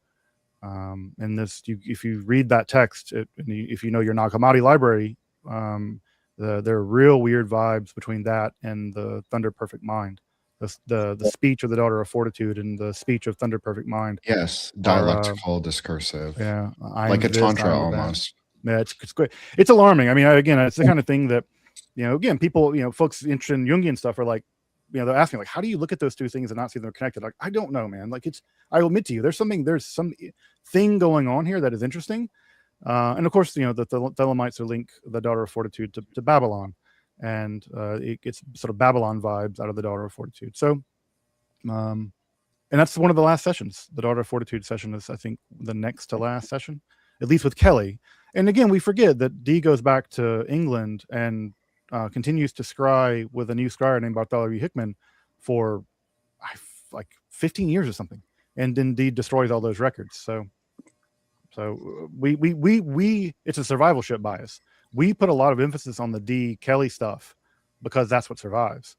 Speaker 8: And if you read that text, if you know your Nag Hammadi library, there are real weird vibes between that and the Thunder Perfect Mind. The speech of the daughter of fortitude and the speech of Thunder Perfect Mind.
Speaker 3: Yes, dialectical, discursive.
Speaker 8: Yeah,
Speaker 3: like a tantra almost.
Speaker 8: Yeah, it's great. It's alarming. I mean, again, it's the kind of thing that, people, folks interested in Jungian stuff are like, they're asking, like, how do you look at those two things and not see them connected? Like, I don't know, man. Like, I will admit to you, there's some thing going on here that is interesting. And of course, the Thelemites are link the daughter of fortitude to Babylon, and it gets sort of Babylon vibes out of the daughter of fortitude. So, and that's one of the last sessions. The daughter of fortitude session is, I think, the next to last session, at least with Kelly. And again, we forget that Dee goes back to England and continues to scry with a new scryer named Bartholomew Hickman for like 15 years or something, and indeed destroys all those records. So we it's a survivalship bias. We put a lot of emphasis on the Dee Kelly stuff because that's what survives.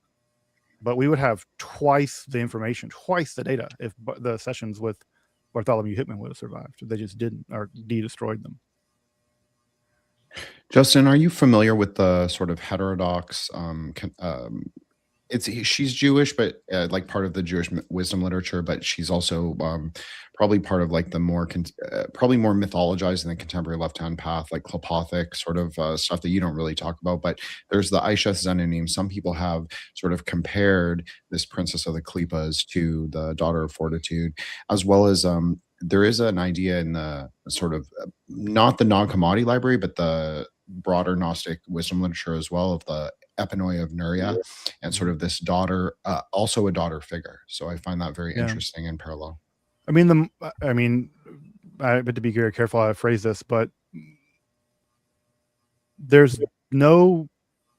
Speaker 8: But we would have twice the information, twice the data if the sessions with Bartholomew Hickman would have survived. They just didn't, or Dee destroyed them.
Speaker 3: Justin, are you familiar with the sort of heterodox she's Jewish, but like part of the Jewish wisdom literature, but she's also probably part of like the probably more mythologized in the contemporary left-hand path, like Klopothic sort of stuff that you don't really talk about. But there's the Aisheth Zenanim. Some people have sort of compared this princess of the Klippas to the daughter of fortitude, as well as there is an idea in the sort of not the non-commodity library, but the broader Gnostic wisdom literature as well, of the Epinoi of Nuria, and sort of this daughter, also a daughter figure. So I find that very interesting and parallel.
Speaker 8: I mean, I have to be very careful how I phrase this, but there's no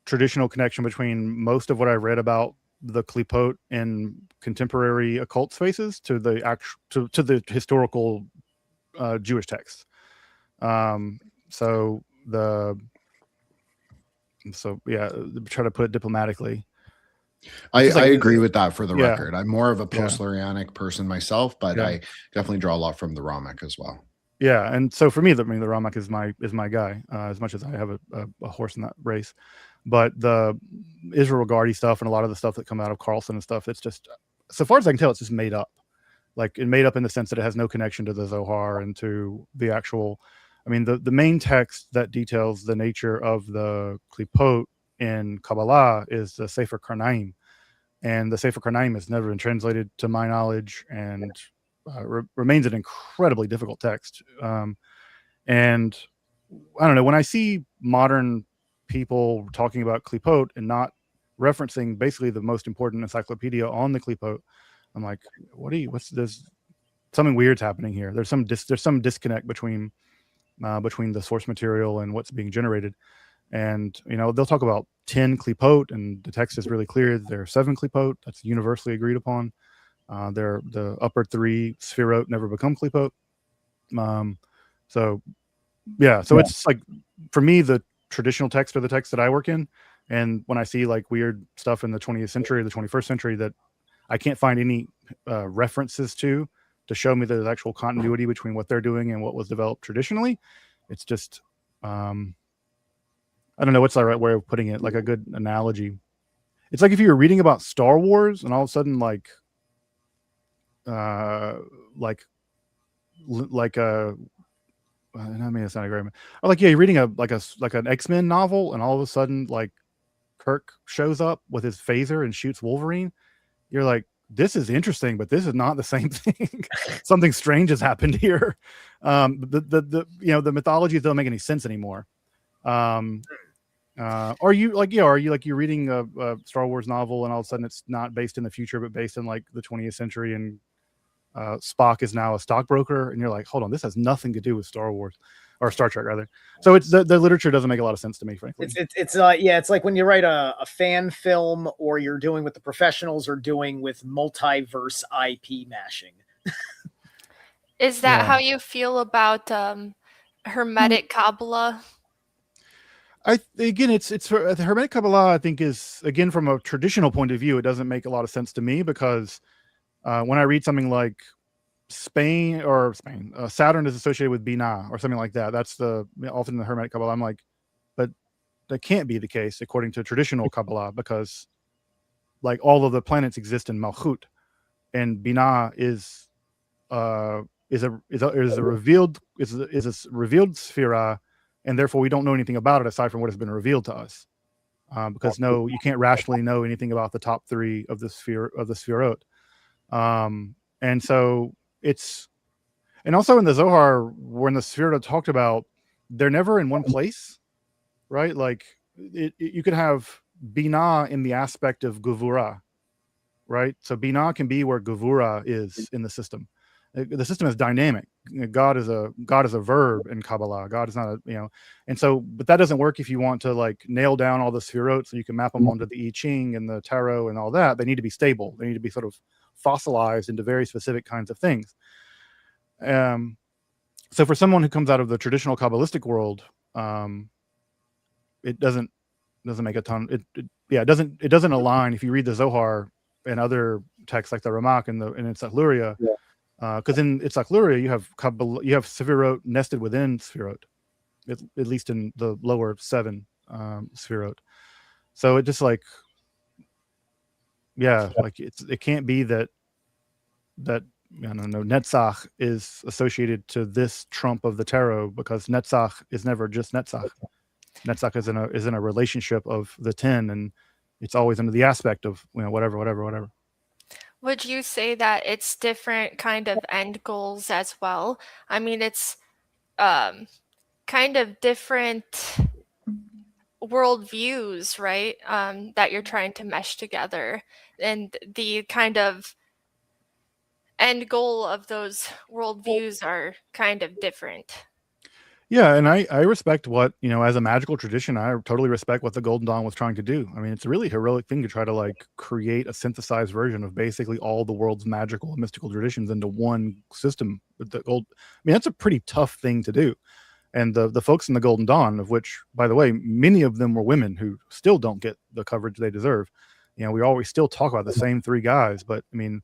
Speaker 8: traditional connection between most of what I read about the Klipot in contemporary occult spaces to the to the historical Jewish texts. So yeah, try to put it diplomatically.
Speaker 3: I agree with that for the record. I'm more of a post-Lurianic person myself, but I definitely draw a lot from the Ramak as well.
Speaker 8: Yeah, and so for me, the Ramak is my guy, as much as I have a horse in that race. But the Israel Gardi stuff and a lot of the stuff that come out of Carlson and stuff, it's just, so far as I can tell, it's just made up. Like, it made up in the sense that it has no connection to the Zohar and to the actual. I mean, the main text that details the nature of the Klipot in Kabbalah is the Sefer Karnaim, and the Sefer Karnaim has never been translated to my knowledge, and remains an incredibly difficult text. And I don't know, when I see modern people talking about Klipot and not referencing basically the most important encyclopedia on the Klipot, I'm like, what's this? Something weird's happening here. There's some disconnect between the source material and what's being generated. And, you know, they'll talk about 10 Klipot, and the text is really clear. There are 7 Klipot. That's universally agreed upon. The upper 3 Sphirot never become Klipot. So it's like, for me, the traditional texts are the texts that I work in. And when I see like weird stuff in the 20th century or the 21st century that I can't find any references to show me there's actual continuity between what they're doing and what was developed traditionally, it's just, I don't know what's the right way of putting it, like a good analogy. It's like if you were reading about Star Wars and all of a sudden I mean, it's not a great, or like, yeah, you're reading like an X-Men novel, and all of a sudden like Kirk shows up with his phaser and shoots Wolverine. You're like, this is interesting, but this is not the same thing. Something strange has happened here. The mythologies don't make any sense anymore. Are you you're reading a Star Wars novel, and all of a sudden it's not based in the future, but based in like the 20th century, and Spock is now a stockbroker, and you're like, hold on, this has nothing to do with Star Wars or Star Trek rather. So it's the literature doesn't make a lot of sense to me, frankly.
Speaker 5: It's like when you write a fan film, or you're doing what the professionals are doing with multiverse IP mashing.
Speaker 7: Is that how you feel about Hermetic Kabbalah?
Speaker 8: It's for the Hermetic Kabbalah, I think, is, again, from a traditional point of view, it doesn't make a lot of sense to me, because when I read something like Saturn is associated with Binah or something like that, that's often in the Hermetic Kabbalah, I'm like, but that can't be the case according to traditional Kabbalah, because like all of the planets exist in Malchut, and Binah is a revealed Sphira, and therefore we don't know anything about it aside from what has been revealed to us, because you can't rationally know anything about the top 3 of the Sphirot. And so and also in the Zohar, when the Sphirot talked about, they're never in one place, right? Like you could have Binah in the aspect of Gevurah, right? So Binah can be where Gevurah is in the system. The system is dynamic. God is a verb in Kabbalah. God is not and so, but that doesn't work if you want to like nail down all the Sphirot so you can map them onto the I Ching and the Tarot and all that. They need to be stable. They need to be sort of fossilized into very specific kinds of things. So for someone who comes out of the traditional Kabbalistic world, it doesn't make a ton. It doesn't align if you read the Zohar and other texts like the Ramak and Itzhak Luria. Because in Itzhak Luria you have Sefirot nested within Sefirot, at least in the lower 7 Sefirot. So it just like, yeah, like it can't be that I don't know, Netzach is associated to this trump of the tarot, because Netzach is never just Netzach. Netzach is in a relationship of the 10, and it's always under the aspect of, you know, whatever.
Speaker 7: Would you say that it's different kind of end goals as well? I mean, it's kind of different worldviews, right? That you're trying to mesh together, and the kind of end goal of those worldviews are kind of different.
Speaker 8: Yeah, and I respect what, you know, as a magical tradition, I totally respect what the Golden Dawn was trying to do. I mean, it's a really heroic thing to try to like create a synthesized version of basically all the world's magical and mystical traditions into one system. With the gold, I mean, that's a pretty tough thing to do. And the folks in the Golden Dawn, of which, by the way, many of them were women who still don't get the coverage they deserve. You know, we always still talk about the same three guys, but I mean,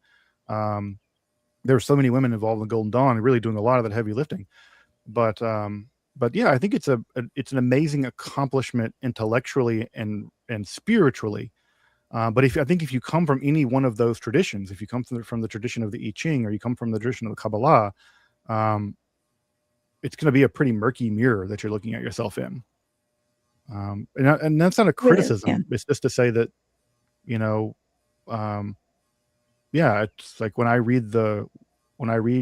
Speaker 8: there were so many women involved in the Golden Dawn, really doing a lot of that heavy lifting. But yeah, I think it's an amazing accomplishment intellectually and spiritually. But I think if you come from any one of those traditions, if you come from the tradition of the I Ching, or you come from the tradition of the Kabbalah, it's going to be a pretty murky mirror that you're looking at yourself in. And that's not a criticism.
Speaker 4: Yeah.
Speaker 8: It's just to say that, you know, yeah, it's like when I read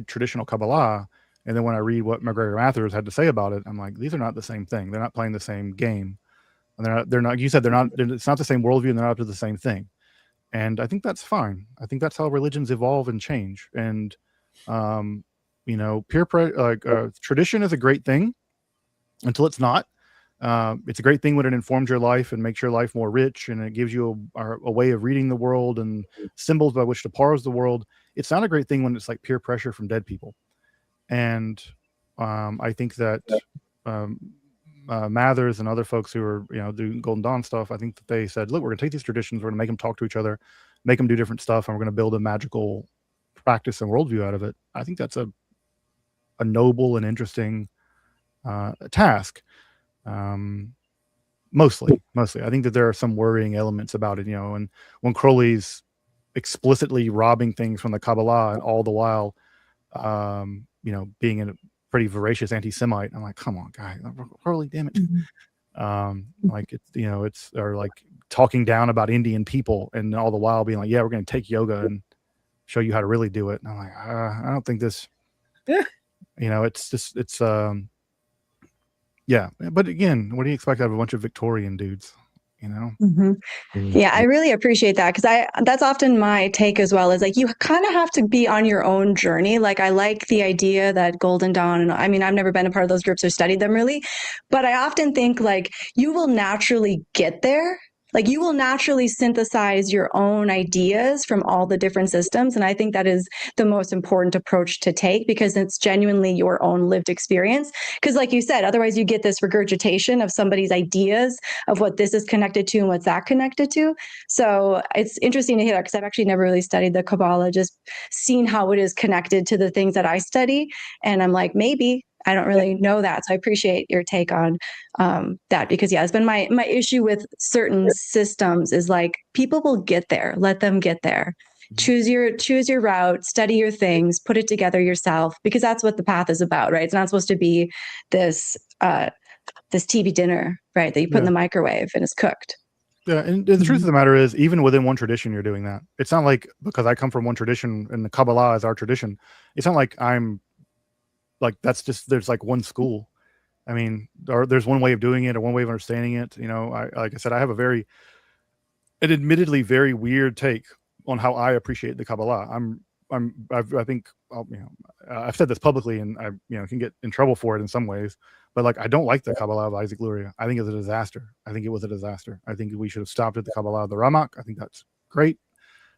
Speaker 8: traditional Kabbalah, and then when I read what McGregor Mathers had to say about it, I'm like, these are not the same thing. They're not playing the same game. And they're not, you said it's not the same worldview, and they're not up to the same thing. And I think that's fine. I think that's how religions evolve and change. And, you know, tradition is a great thing until it's not. It's a great thing when it informs your life and makes your life more rich, and it gives you a way of reading the world and symbols by which to parse the world. It's not a great thing when it's like peer pressure from dead people. And I think that Mathers and other folks who are, you know, doing Golden Dawn stuff, I think that they said, look, we're going to take these traditions, we're going to make them talk to each other, make them do different stuff, and we're going to build a magical practice and worldview out of it. I think that's a noble and interesting task. Mostly. I think that there are some worrying elements about it, you know, and when Crowley's explicitly robbing things from the Kabbalah, and all the while, you know, being a pretty voracious anti-Semite, I'm like, come on, guy, Crowley, damn it. Like, it's, you know, it's, or like talking down about Indian people, and all the while being like, yeah, we're going to take yoga and show you how to really do it. And I'm like, I don't think this, you know, it's just, it's, yeah. But again, what do you expect out of a bunch of Victorian dudes, you know?
Speaker 4: Yeah, I really appreciate that, because that's often my take as well, is like, you kind of have to be on your own journey. Like, I like the idea that Golden Dawn, and I mean, I've never been a part of those groups or studied them really, but I often think like you will naturally get there. Like, you will naturally synthesize your own ideas from all the different systems. And I think that is the most important approach to take, because it's genuinely your own lived experience. Because like you said, otherwise you get this regurgitation of somebody's ideas of what this is connected to and what's that connected to. So it's interesting to hear that, because I've actually never really studied the Kabbalah, just seen how it is connected to the things that I study. And I'm like, maybe I don't really know that. So I appreciate your take on that, because yeah, it's been my issue with certain systems is like, people will get there, let them get there. Choose your route, study your things, put it together yourself, because that's what the path is about, right? It's not supposed to be this TV dinner, right, that you put in the microwave and it's cooked.
Speaker 8: Yeah, and the truth of the matter is, even within one tradition, you're doing that. It's not like, because I come from one tradition and the Kabbalah is our tradition, it's not like I'm like, that's just, there's like one school. I mean, there's one way of doing it, or one way of understanding it. You know, like I said, I have an admittedly very weird take on how I appreciate the Kabbalah. I think, you know, I've said this publicly, and I, you know, can get in trouble for it in some ways, but like, I don't like the Kabbalah of Isaac Luria. I think it's a disaster. I think it was a disaster. I think we should have stopped at the Kabbalah of the Ramak. I think that's great.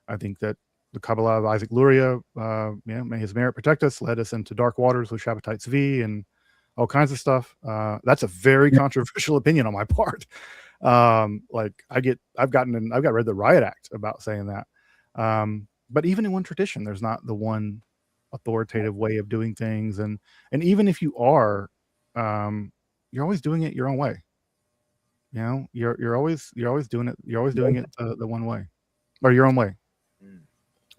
Speaker 8: I think that the Kabbalah of Isaac Luria, may his merit protect us, led us into dark waters with Shabbatai Tzvi and all kinds of stuff. That's a very controversial opinion on my part. Like, I've read the Riot Act about saying that. But even in one tradition, there's not the one authoritative way of doing things. And even if you are, you're always doing it your own way. You know, you're always doing it. You're always doing it the one way, or your own way.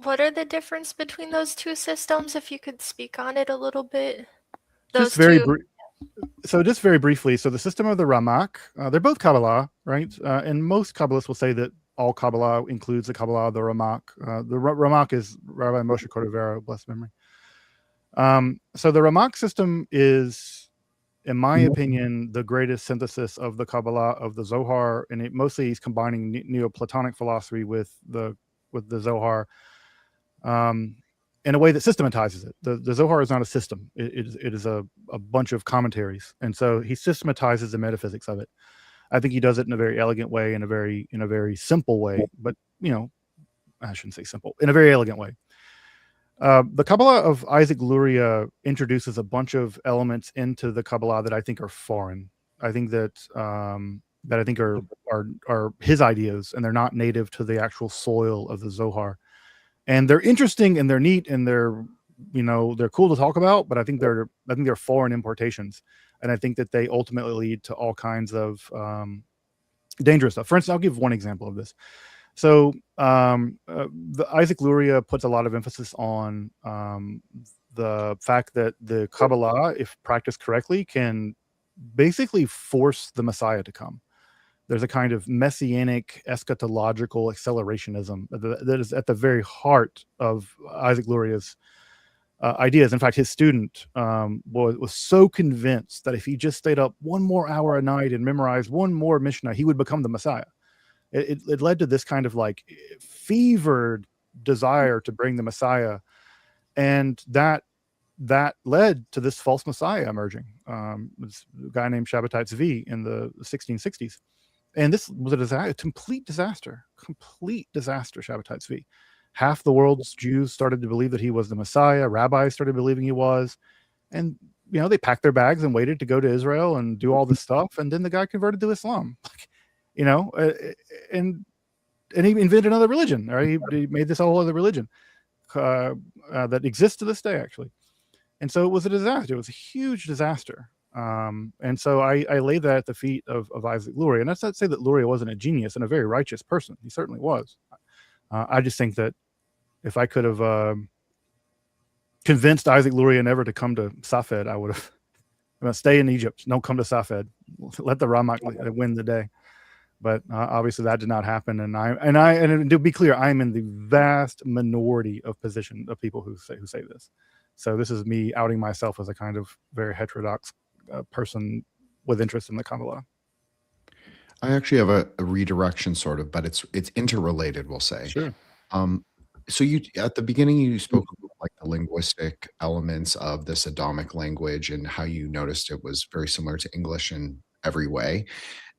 Speaker 7: What are the difference between those two systems? If you could speak on it a little bit.
Speaker 8: Just
Speaker 7: Those
Speaker 8: very
Speaker 7: two.
Speaker 8: just very briefly. So the system of the Ramak, they're both Kabbalah, right? And most Kabbalists will say that all Kabbalah includes the Kabbalah of the Ramak. The Ramak is Rabbi Moshe Cordovero, blessed memory. So the Ramak system is, in my opinion, the greatest synthesis of the Kabbalah of the Zohar, and mostly he's combining Neoplatonic philosophy with the Zohar, in a way that systematizes it. The Zohar is not a system; it is a bunch of commentaries, and so he systematizes the metaphysics of it. I think he does it in a very elegant way, in a very simple way, but I shouldn't say simple, in a very elegant way. The Kabbalah of Isaac Luria introduces a bunch of elements into the Kabbalah that I think are foreign. I think that I think are his ideas, and they're not native to the actual soil of the Zohar. And they're interesting and they're neat and they're cool to talk about, but I think they're foreign importations, and I think that they ultimately lead to all kinds of dangerous stuff. For instance, I'll give one example of this. So the Isaac Luria puts a lot of emphasis on the fact that the Kabbalah, if practiced correctly, can basically force the Messiah to come. There's a kind of messianic eschatological accelerationism that is at the very heart of Isaac Luria's ideas. In fact, his student was so convinced that if he just stayed up one more hour a night and memorized one more Mishnah, he would become the Messiah. It led to this kind of like fevered desire to bring the Messiah, and that led to this false Messiah emerging. This guy named Shabbatai Tzvi in the 1660s. And this was a complete disaster, Shabbatai Tzvi. Half the world's Jews started to believe that he was the Messiah. Rabbis started believing he was. And, they packed their bags and waited to go to Israel and do all this stuff. And then the guy converted to Islam, and he invented another religion. Right? He made this whole other religion that exists to this day, actually. And so it was a disaster. It was a huge disaster. And so I lay that at the feet of Isaac Luria. And that's not to say that Luria wasn't a genius and a very righteous person. He certainly was. I just think that if I could have convinced Isaac Luria never to come to Safed, I would have stay in Egypt. Don't come to Safed. Let the Ramak win the day. But obviously that did not happen. And to be clear, I'm in the vast minority of people who say this. So this is me outing myself as a kind of very heterodox person with interest in the Kabbalah.
Speaker 3: I actually have a redirection sort of, but it's interrelated, we'll say.
Speaker 8: Sure.
Speaker 3: So you at the beginning you spoke about like the linguistic elements of this Adamic language and how you noticed it was very similar to English in every way.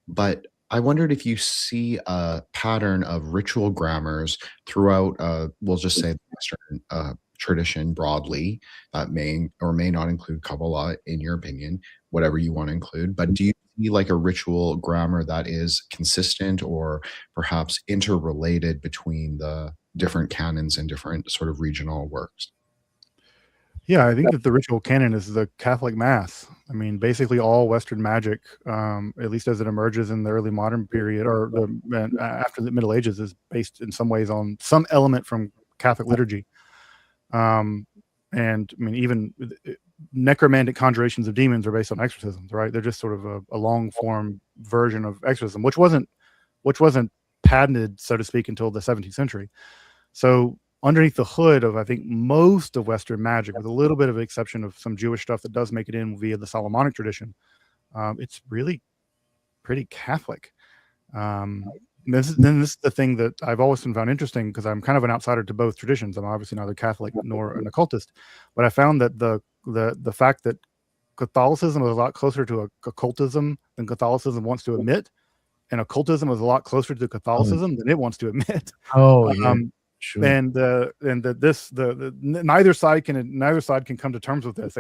Speaker 3: But I wondered if you see a pattern of ritual grammars throughout, we'll just say the Western tradition broadly, that may or may not include Kabbalah, in your opinion, whatever you want to include. But do you see like a ritual grammar that is consistent or perhaps interrelated between the different canons and different sort of regional works?
Speaker 8: Yeah, I think that the ritual canon is the Catholic Mass. I mean, basically all Western magic, at least as it emerges in the early modern period or after the Middle Ages, is based in some ways on some element from Catholic liturgy. And I mean, even necromantic conjurations of demons are based on exorcisms, right? They're just sort of a long form version of exorcism, which wasn't patented, so to speak, until the 17th century. So underneath the hood of, I think, most of Western magic, with a little bit of exception of some Jewish stuff that does make it in via the Solomonic tradition, it's really pretty Catholic. This is the thing that I've always found interesting, because I'm kind of an outsider to both traditions. I'm obviously neither Catholic nor an occultist, but I found that the fact that Catholicism is a lot closer to occultism than Catholicism wants to admit, and occultism is a lot closer to Catholicism than it wants to admit.
Speaker 1: Oh, yeah. Sure.
Speaker 8: And neither side can come to terms with this.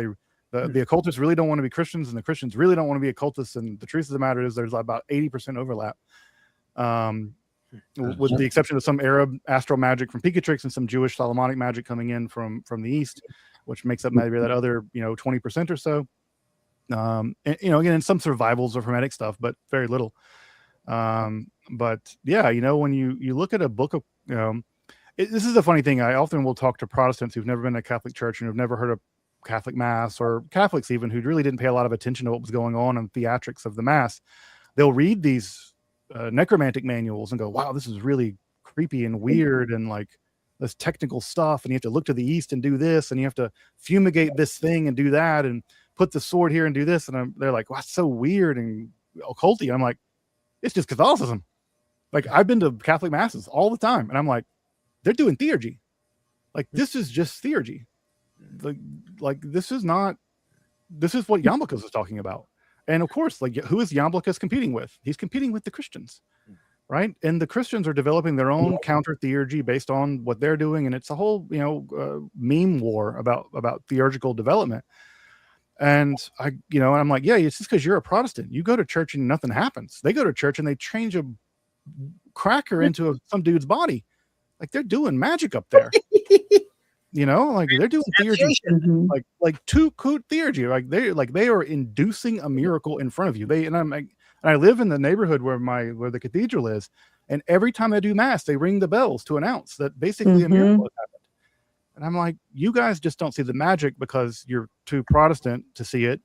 Speaker 8: The occultists really don't want to be Christians, and the Christians really don't want to be occultists. And the truth of the matter is, there's about 80% overlap, with the exception of some Arab astral magic from Picatrix and some Jewish Solomonic magic coming in from the East, which makes up maybe that other 20% or so. And again, some survivals of Hermetic stuff, but very little. But yeah, when you look at a book of this is a funny thing. I often will talk to Protestants who've never been to a Catholic church and who've never heard of Catholic Mass, or Catholics even who really didn't pay a lot of attention to what was going on in theatrics of the Mass. They'll read these necromantic manuals and go, wow, this is really creepy and weird and like this technical stuff. And you have to look to the east and do this, and you have to fumigate this thing and do that, and put the sword here and do this. And they're like, wow, it's so weird and occulty. I'm like, it's just Catholicism. Like, I've been to Catholic Masses all the time, and I'm like, they're doing theurgy. Like, this is just theurgy. Like this is what Iamblichus is talking about. And of course, like, who is Iamblichus competing with? He's competing with the Christians, right? And the Christians are developing their own counter theurgy based on what they're doing, and it's a whole meme war about theurgical development. And I'm like, yeah, it's just because you're a Protestant. You go to church and nothing happens. They go to church and they change a cracker into some dude's body. Like, they're doing magic up there. Like, they're doing theurgy, like too cool theurgy. Like they are inducing a miracle in front of you. I live in the neighborhood where the cathedral is, and every time they do Mass, they ring the bells to announce that basically a miracle has happened. And I'm like, you guys just don't see the magic because you're too Protestant to see it.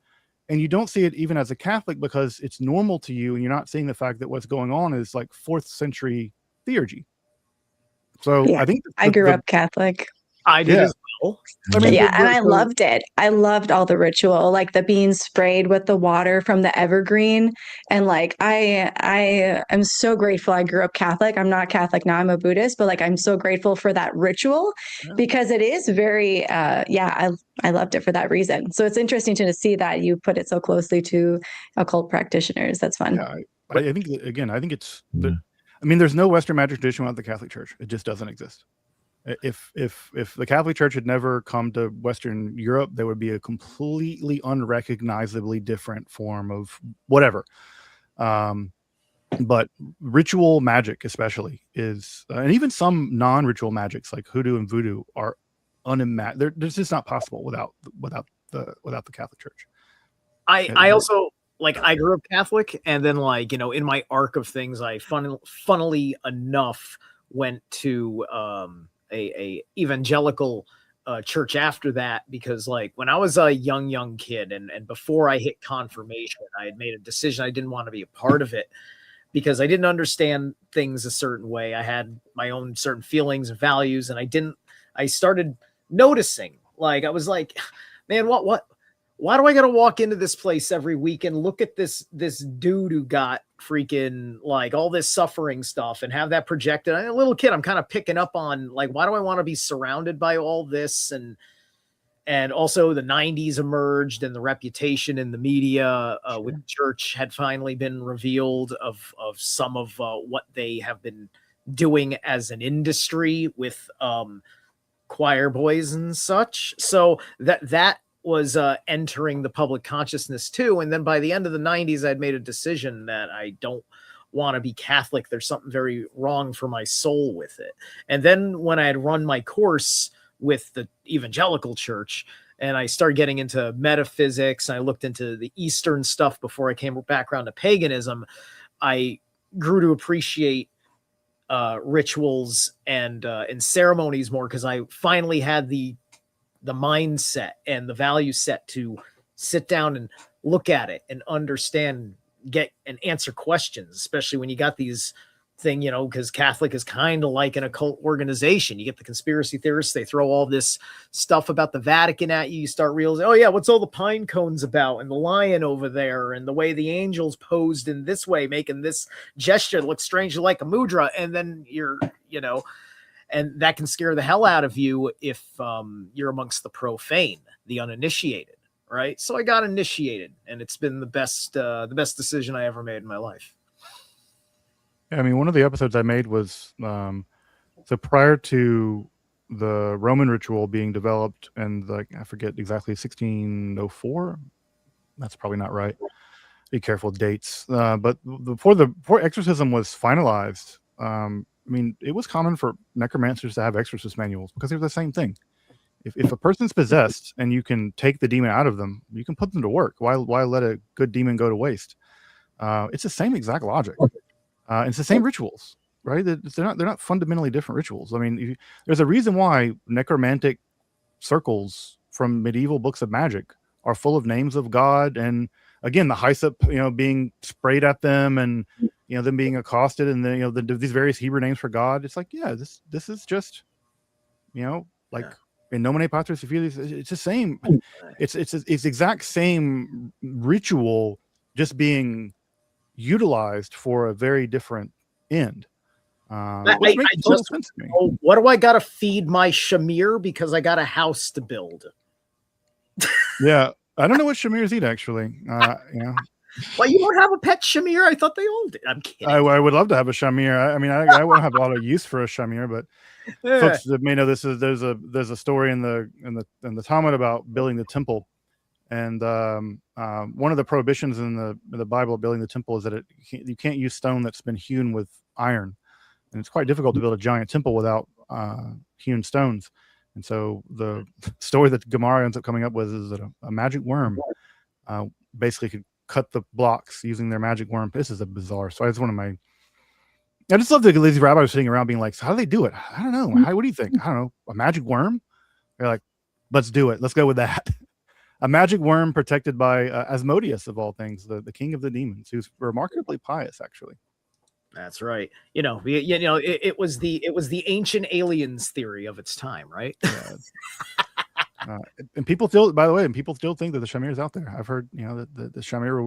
Speaker 8: And you don't see it even as a Catholic because it's normal to you, and you're not seeing the fact that what's going on is like 4th century theurgy. So yeah, I think
Speaker 4: I grew up Catholic.
Speaker 5: I did as well.
Speaker 4: And I loved it. I loved all the ritual, like the being sprayed with the water from the evergreen. And like, I am so grateful I grew up Catholic. I'm not Catholic now, I'm a Buddhist, but like, I'm so grateful for that ritual because it is very, I loved it for that reason. So it's interesting to see that you put it so closely to occult practitioners. That's fun.
Speaker 8: Yeah, I think, again, it's, there's no Western magic tradition without the Catholic Church. It just doesn't exist. If the Catholic Church had never come to Western Europe, there would be a completely unrecognizably different form of whatever. But ritual magic, especially, is, and even some non-ritual magics like hoodoo and voodoo are unimaginable. They're just not possible without the Catholic Church.
Speaker 5: I also, like, I grew up Catholic, and then, like, in my arc of things, I funnily enough went to a evangelical church after that, because like when I was a young kid and before I hit confirmation, I had made a decision I didn't want to be a part of it because I didn't understand things a certain way. I had my own certain feelings and values, and I started noticing, like, I was like, man, why do I got to walk into this place every week and look at this dude who got freaking like all this suffering stuff and have that projected? I'm a little kid. I'm kind of picking up on, like, why do I want to be surrounded by all this? And also the 90s emerged, and the reputation in the media with the church had finally been revealed of some of what they have been doing as an industry with choir boys and such. So that was entering the public consciousness too. And then by the end of the 90s, I'd made a decision that I don't want to be Catholic. There's something very wrong for my soul with it. And then when I had run my course with the evangelical church and I started getting into metaphysics, and I looked into the Eastern stuff before I came back around to paganism, I grew to appreciate rituals and ceremonies more, because I finally had the mindset and the value set to sit down and look at it and understand, get and answer questions, especially when you got these thing, because Catholic is kind of like an occult organization. You get the conspiracy theorists, they throw all this stuff about the Vatican at you. You start realizing, oh yeah, what's all the pine cones about, and the lion over there, and the way the angels posed in this way, making this gesture that looks strangely like a mudra. And then you're, and that can scare the hell out of you if you're amongst the profane, the uninitiated, right? So I got initiated, and it's been the best decision I ever made in my life.
Speaker 8: Yeah, I mean, one of the episodes I made was so prior to the Roman ritual being developed, and like, I forget exactly, 1604. That's probably not right. Be careful with dates. But before exorcism was finalized, I mean, it was common for necromancers to have exorcist manuals because they're the same thing. If a person's possessed and you can take the demon out of them, you can put them to work. Why let a good demon go to waste? It's the same exact logic. It's the same rituals. right? They're not fundamentally different rituals. I mean, there's a reason why necromantic circles from medieval books of magic are full of names of God, and again, the hyssop, being sprayed at them, and them being accosted, and then these various Hebrew names for God. It's like, yeah, this is just, like in nomine patris filius, it's the same. It's exact same ritual, just being utilized for a very different end. Which makes total sense to me.
Speaker 5: Oh, what do I gotta feed my shamir because I got a house to build?
Speaker 8: Yeah, I don't know what shamirs eat actually.
Speaker 5: Well, you don't have a pet shamir? I thought they all did. I'm kidding.
Speaker 8: I would love to have a shamir. I mean, I won't have a lot of use for a shamir, but folks that may know this is there's a story in the Talmud about building the temple, and one of the prohibitions in the Bible of building the temple is that you can't use stone that's been hewn with iron, and it's quite difficult to build a giant temple without hewn stones. And so the story that Gemara ends up coming up with is that a magic worm basically could cut the blocks using their magic worm. This is a bizarre. So I just love the lazy rabbis sitting around being like, so how do they do it? I don't know. What do you think? I don't know. A magic worm? They're like, let's do it. Let's go with that. A magic worm protected by Asmodeus, of all things, the king of the demons, who's remarkably pious, actually.
Speaker 5: That's right. It was the ancient aliens theory of its time, right?
Speaker 8: Yeah. And people still, by the way, people still think that the shamir is out there. I've heard, that the shamir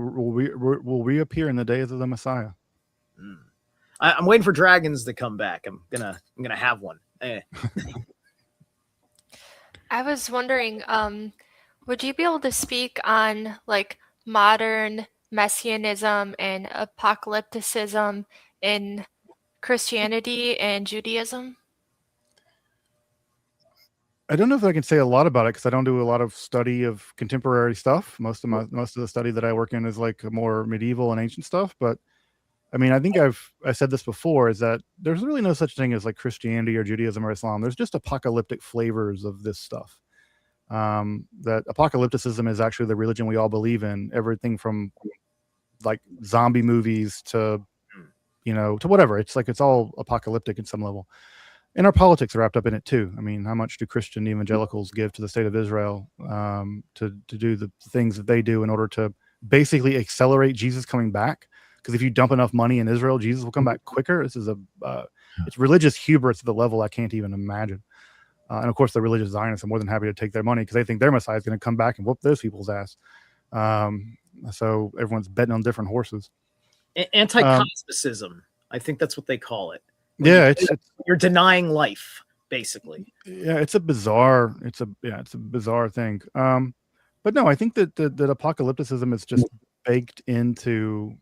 Speaker 8: will reappear in the days of the Messiah.
Speaker 5: I'm waiting for dragons to come back. I'm gonna have one.
Speaker 7: I was wondering, would you be able to speak on like modern messianism and apocalypticism in Christianity and Judaism?
Speaker 8: I don't know if I can say a lot about it because I don't do a lot of study of contemporary stuff. Most of the study that I work in is like more medieval and ancient stuff. But I mean, I think I said this before, is that there's really no such thing as like Christianity or Judaism or Islam. There's just apocalyptic flavors of this stuff. That apocalypticism is actually the religion we all believe in. Everything from like zombie movies to to whatever. It's like it's all apocalyptic at some level. And our politics are wrapped up in it too. I mean, how much do Christian evangelicals give to the state of Israel to do the things that they do in order to basically accelerate Jesus coming back? Because if you dump enough money in Israel, Jesus will come back quicker. This is it's religious hubris to the level I can't even imagine. And of course, the religious Zionists are more than happy to take their money because they think their Messiah is going to come back and whoop those people's ass. So everyone's betting on different horses.
Speaker 5: Anti-cosmicism. I think that's what they call it.
Speaker 8: Yeah,
Speaker 5: you're denying life, basically.
Speaker 8: Yeah, it's a bizarre thing. But no, I think that apocalypticism is just baked into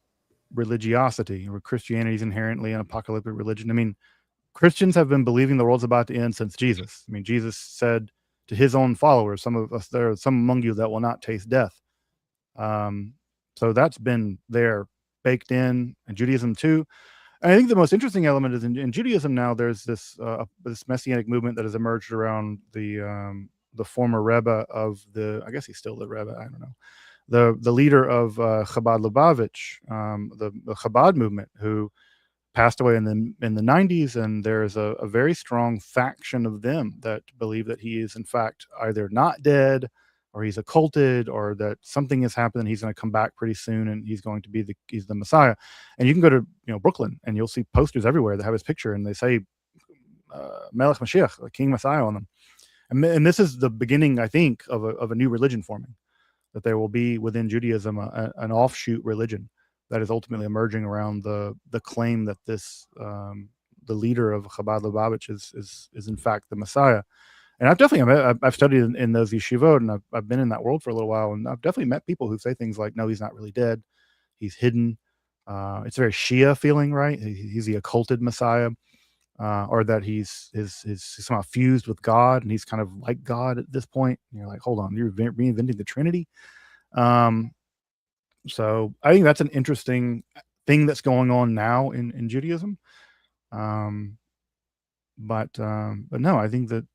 Speaker 8: religiosity, or Christianity is inherently an apocalyptic religion. I mean, Christians have been believing the world's about to end since Jesus. I mean, Jesus said to his own followers, "Some of us, there are some among you that will not taste death." So that's been there, baked in Judaism too. And I think the most interesting element is in Judaism now. There's this messianic movement that has emerged around the former Rebbe of I guess he's still the Rebbe. I don't know, the leader of Chabad Lubavitch, the Chabad movement, who passed away in the 90s, and there's a very strong faction of them that believe that he is in fact either not dead, or he's occulted, or that something has happened and he's going to come back pretty soon and he's going to be he's the Messiah. And you can go to Brooklyn and you'll see posters everywhere that have his picture and they say Melech Mashiach, King Messiah, on them. And this is the beginning, I think, of a new religion forming, that there will be within Judaism an offshoot religion that is ultimately emerging around the claim that this the leader of Chabad Lubavitch is in fact the Messiah. And I've studied in those yeshivot, and I've been in that world for a little while, and I've definitely met people who say things like, "No, he's not really dead; he's hidden." It's a very Shia feeling, right? He's the occulted Messiah, or that he's somehow fused with God, and he's kind of like God at this point. And you're like, "Hold on, you're reinventing the Trinity." So I think that's an interesting thing that's going on now in Judaism. But no, I think that.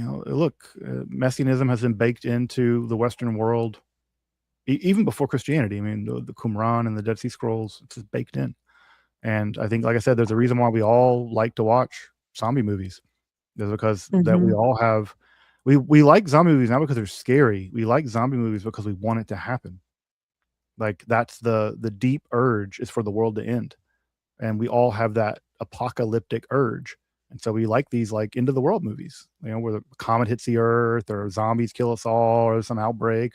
Speaker 8: Look, messianism has been baked into the Western world even before Christianity. I mean, the Qumran and the Dead Sea Scrolls, it's just baked in. And I think, like I said, there's a reason why we all like to watch zombie movies. Is because that we all have, we like zombie movies not because they're scary. We like zombie movies because we want it to happen. Like that's the deep urge is for the world to end, and we all have that apocalyptic urge. And so we like these like end of the world movies, you know, where the comet hits the earth or zombies kill us all or some outbreak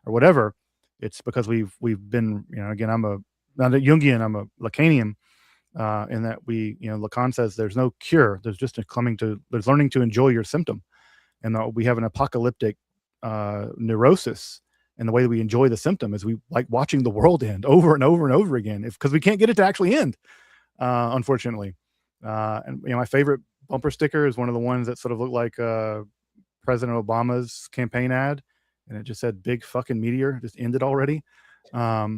Speaker 8: or whatever. It's because we've been, you know, again, I'm not a Jungian, I'm a Lacanian, in that we, you know, Lacan says there's no cure. There's just there's learning to enjoy your symptom. And we have an apocalyptic neurosis. And the way that we enjoy the symptom is we like watching the world end over and over and over again, because we can't get it to actually end, unfortunately. And you know, my favorite bumper sticker is one of the ones that sort of looked like President Obama's campaign ad, and it just said "Big fucking meteor just ended already." I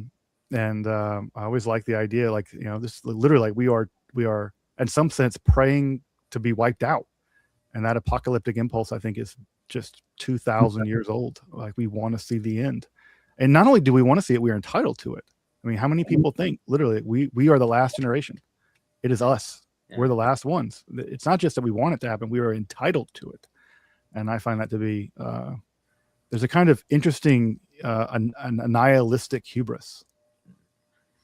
Speaker 8: always like the idea, like, you know, this literally, like we are in some sense praying to be wiped out, and that apocalyptic impulse, I think, is just 2,000 years old. Like we want to see the end, and not only do we want to see it, we are entitled to it. I mean, how many people think literally we are the last generation? It is us. Yeah. We're the last ones. It's not just that we want it to happen; we are entitled to it, and I find that to be there's a kind of interesting a nihilistic hubris.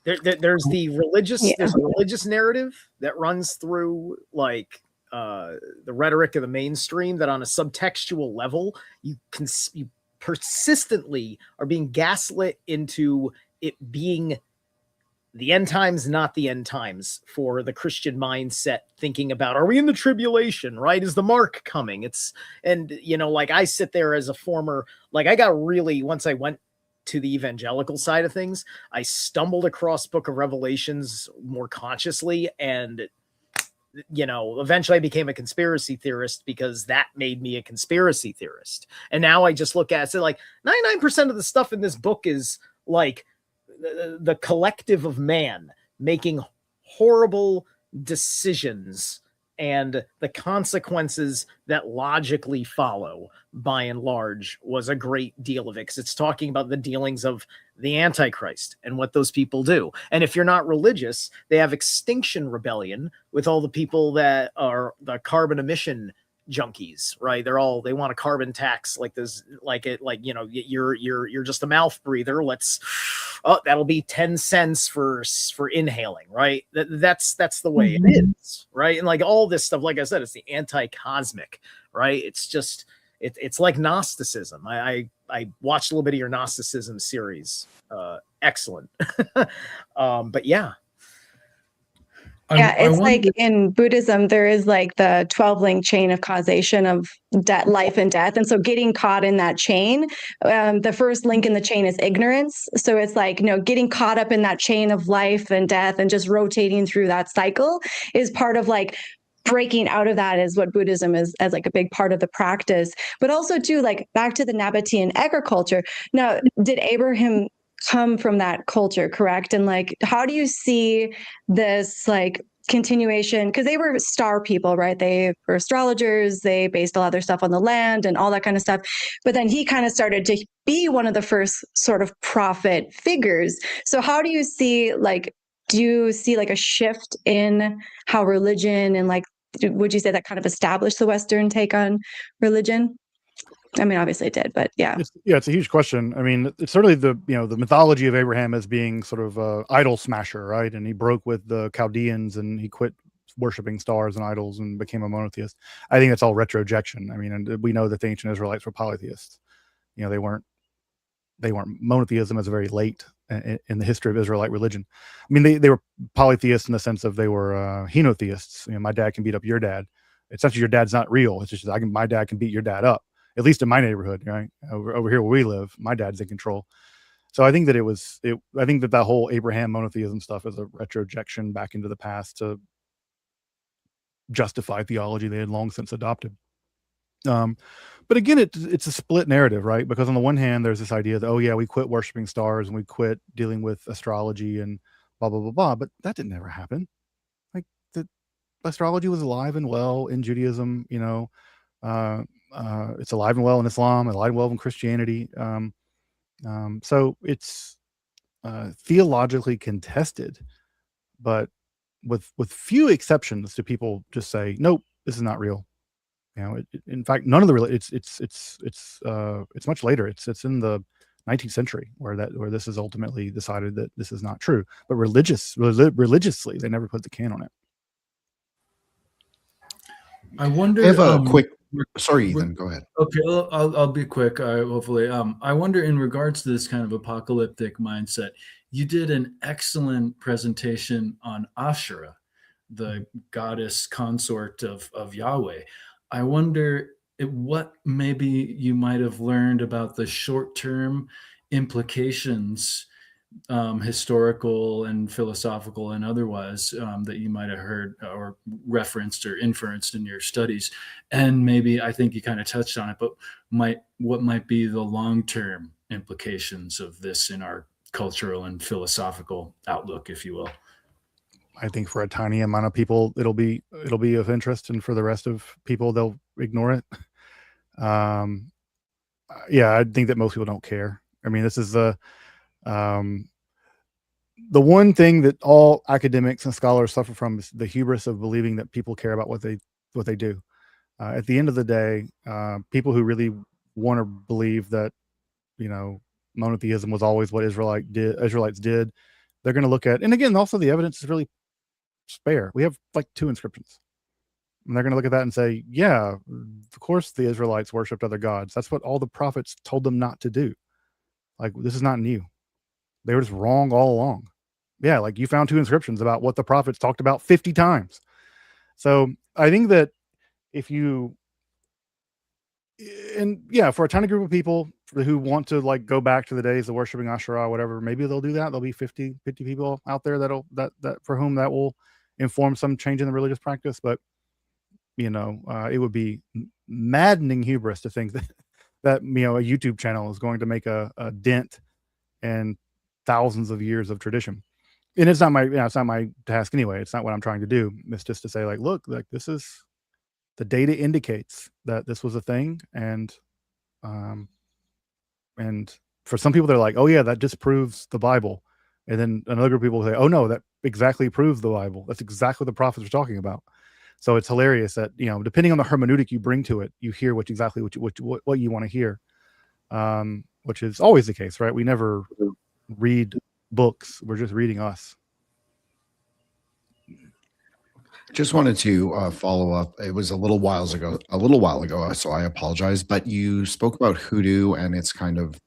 Speaker 5: There's the religious there's a religious narrative that runs through like the rhetoric of the mainstream, that on a subtextual level you persistently are being gaslit into it being the end times, not the end times, for the Christian mindset, thinking about, are we in the tribulation, right? Is the mark coming? And you know, like I sit there as a former, like I got really, once I went to the evangelical side of things, I stumbled across Book of Revelations more consciously, and you know, eventually I became a conspiracy theorist because that made me a conspiracy theorist. And now I just look at it, like 99% of the stuff in this book is like the collective of man making horrible decisions and the consequences that logically follow, by and large, was a great deal of it, because it's talking about the dealings of the Antichrist and what those people do. And if you're not religious, they have Extinction Rebellion with all the people that are the carbon emission junkies, right? They want a carbon tax, like this, like it, like, you know, you're just a mouth breather. That'll be 10 cents for inhaling, right? That's the way it is, right? And like all this stuff, like I said, it's the anti-cosmic, right? It's just it's like Gnosticism. I watched a little bit of your Gnosticism series. Excellent. But yeah.
Speaker 4: Yeah, it's like in Buddhism, there is like the 12-link chain of causation of life and death. And so getting caught in that chain, the first link in the chain is ignorance. So it's like, you know, getting caught up in that chain of life and death and just rotating through that cycle is part of like breaking out of that, is what Buddhism is, as like a big part of the practice. But also too, like back to the Nabatean agriculture. Now, did Abraham come from that culture, correct? And like, how do you see this like continuation? Because they were star people, right? They were astrologers. They based a lot of their stuff on the land and all that kind of stuff. But then he kind of started to be one of the first sort of prophet figures. So how do you see, like, do you see like a shift in how religion and like, would you say that kind of established the Western take on religion? I mean, obviously it did, but yeah.
Speaker 8: It's a huge question. I mean, it's certainly the mythology of Abraham as being sort of a idol smasher, right? And he broke with the Chaldeans and he quit worshiping stars and idols and became a monotheist. I think it's all retrojection. I mean, and we know that the ancient Israelites were polytheists. You know, they weren't monotheism is very late in the history of Israelite religion. I mean, they were polytheists in the sense of they were henotheists. You know, my dad can beat up your dad. It's not that your dad's not real. It's just my dad can beat your dad up. At least in my neighborhood, right? Over here where we live, my dad's in control. So I think that I think that whole Abraham monotheism stuff is a retrojection back into the past to justify theology they had long since adopted. But again, it's a split narrative, right? Because on the one hand, there's this idea that, oh yeah, we quit worshiping stars and we quit dealing with astrology and blah, blah, blah, blah. But that didn't ever happen. Like the astrology was alive and well in Judaism, you know, it's alive and well in Islam, alive and well in Christianity. So it's theologically contested, but with few exceptions, do people just say, nope, this is not real. You know, in fact, none of the it's much later. It's in the 19th century where this is ultimately decided that this is not true. But religiously, they never put the can on it.
Speaker 6: I wonder.
Speaker 3: I have a quick. Sorry, Ethan. Go ahead.
Speaker 6: Okay, I'll be quick. Hopefully, I wonder in regards to this kind of apocalyptic mindset. You did an excellent presentation on Ashera, the goddess consort of Yahweh. I wonder what maybe you might have learned about the short-term implications, historical and philosophical and otherwise, that you might have heard or referenced or inferenced in your studies. And maybe, I think you kind of touched on it, but what might be the long-term implications of this in our cultural and philosophical outlook, if you will?
Speaker 8: I think for a tiny amount of people, it'll be of interest, and for the rest of people, they'll ignore it. Yeah, I think that most people don't care. I mean, this is the one thing that all academics and scholars suffer from is the hubris of believing that people care about what they do. At the end of the day, people who really want to believe that, you know, monotheism was always what Israelites did, they're going to look at, and again, also the evidence is really spare. We have like 2 inscriptions, and they're going to look at that and say, yeah, of course the Israelites worshipped other gods. That's what all the prophets told them not to do. Like, this is not new. They were just wrong all along. Yeah, like you found 2 inscriptions about what the prophets talked about 50 times. So I think that for a tiny group of people who want to like go back to the days of worshiping Asherah, whatever, maybe they'll do that. There'll be 50 people out there that for whom that will inform some change in the religious practice. But you know, it would be maddening hubris to think that you know, a YouTube channel is going to make a dent in thousands of years of tradition. And it's not my task anyway. It's not what I'm trying to do. It's just to say, like, look, like this is the data indicates that this was a thing, and for some people they're like, oh yeah, that disproves the Bible, and then another group of people say, oh no, that exactly proves the Bible. That's exactly what the prophets were talking about. So it's hilarious that, you know, depending on the hermeneutic you bring to it, you hear what you want to hear, which is always the case, right? We never read books; we're just reading us.
Speaker 3: Just wanted to follow up. It was a little while ago, so I apologize. But you spoke about hoodoo, and it's kind of,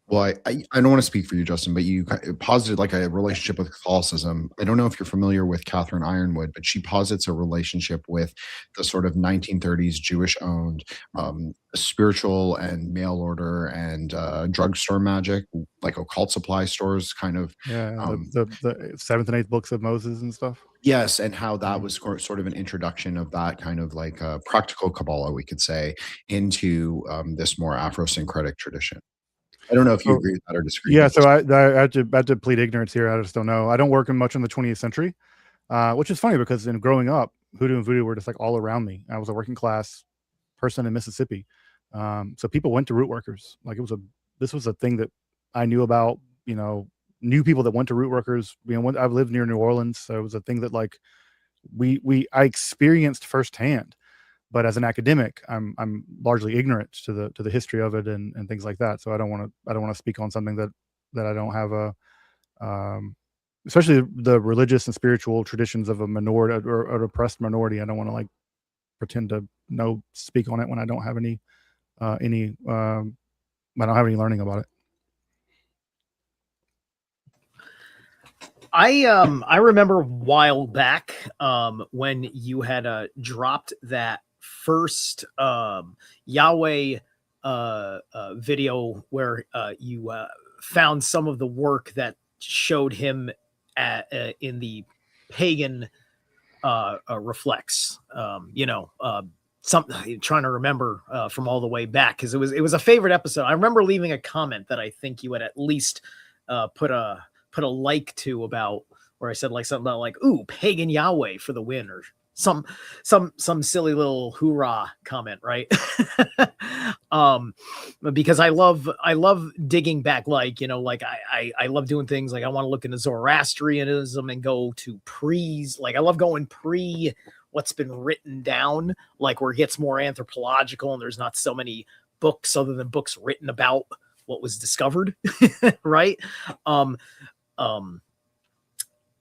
Speaker 3: well, I don't want to speak for you, Justin, but you posited like a relationship with Catholicism. I don't know if you're familiar with Catherine Ironwood, but she posits a relationship with the sort of 1930s Jewish-owned spiritual and mail order and drugstore magic, like occult supply stores, kind of.
Speaker 8: Yeah, the 7th and 8th books of Moses and stuff.
Speaker 3: Yes, and how that was sort of an introduction of that kind of like practical Kabbalah, we could say, into this more Afrosyncretic tradition. I don't know if you agree with that or disagree.
Speaker 8: Yeah, so I had to plead ignorance here. I just don't know. I don't work in much in the 20th century, which is funny because in growing up, hoodoo and voodoo were just like all around me. I was a working class person in Mississippi, so people went to root workers. Like this was a thing that I knew about. You know, knew people that went to root workers. You know, I've lived near New Orleans, so it was a thing that like I experienced firsthand. But as an academic, I'm largely ignorant to the history of it and things like that. So I don't want to speak on something that I don't have especially the religious and spiritual traditions of a minority or an oppressed minority. I don't want to like pretend to speak on it when I don't have any learning about it.
Speaker 5: I remember a while back when you had dropped that first Yahweh video where you found some of the work that showed him in the pagan reflex. Something trying to remember from all the way back because it was a favorite episode. I remember leaving a comment that I think you had at least put a like to about where I said like something about like, ooh, pagan Yahweh for the win or some silly little hoorah comment, right? Because I love digging back, like, you know, like I love doing things like I want to look into Zoroastrianism and go to I love going pre what's been written down, like where it gets more anthropological and there's not so many books other than books written about what was discovered, right?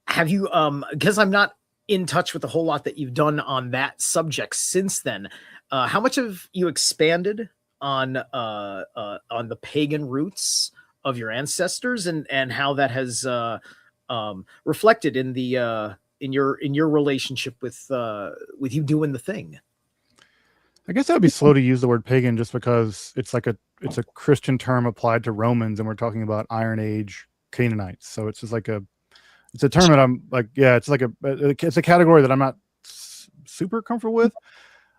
Speaker 5: Have you because I'm not in touch with a whole lot that you've done on that subject since then, how much have you expanded on the pagan roots of your ancestors, and how that has reflected in the in your relationship with you doing the thing?
Speaker 8: I guess I would be slow to use the word pagan just because it's a Christian term applied to Romans, and we're talking about Iron Age Canaanites. So it's just it's a term that I'm like, yeah, it's it's a category that I'm not super comfortable with.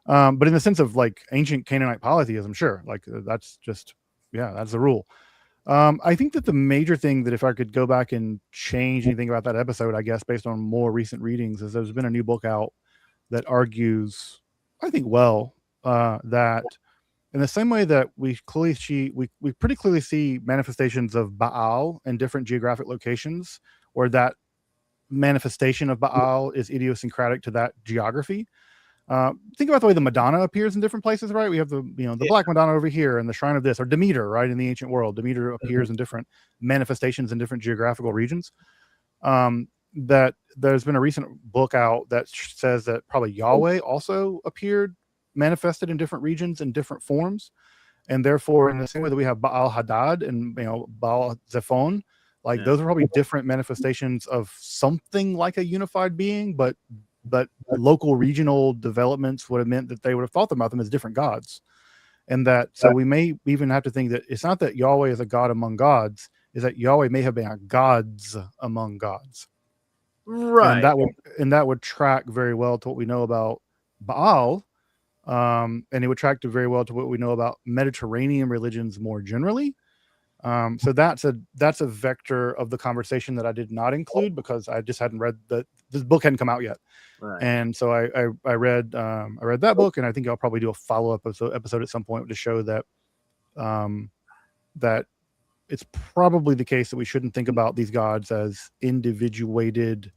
Speaker 8: But in the sense of like ancient Canaanite polytheism, sure, like that's just, yeah, that's the rule. I think that the major thing that if I could go back and change anything about that episode, I guess, based on more recent readings, is there's been a new book out that argues, I think, well, that in the same way that we pretty clearly see manifestations of Baal in different geographic locations, or that manifestation of Baal is idiosyncratic to that geography. Think about the way the Madonna appears in different places, right? We have the Black Madonna over here and the shrine of this, or Demeter, right? In the ancient world, Demeter appears in different manifestations in different geographical regions. That there's been a recent book out that says that probably Yahweh also appeared manifested in different regions in different forms. And therefore, in the same way that we have Baal Hadad and Baal Zephon, like those are probably different manifestations of something like a unified being, but local regional developments would have meant that they would have thought about them as different gods. And that, so we may even have to think that it's not that Yahweh is a god among gods, is that Yahweh may have been a gods among gods.
Speaker 5: Right.
Speaker 8: And that would track very well to what we know about Baal. And it would track very well to what we know about Mediterranean religions more generally. So that's a vector of the conversation that I did not include because I just hadn't read this book hadn't come out yet.
Speaker 5: Right.
Speaker 8: And so I read that book, and I think I'll probably do a follow-up episode at some point to show that that it's probably the case that we shouldn't think about these gods as individuated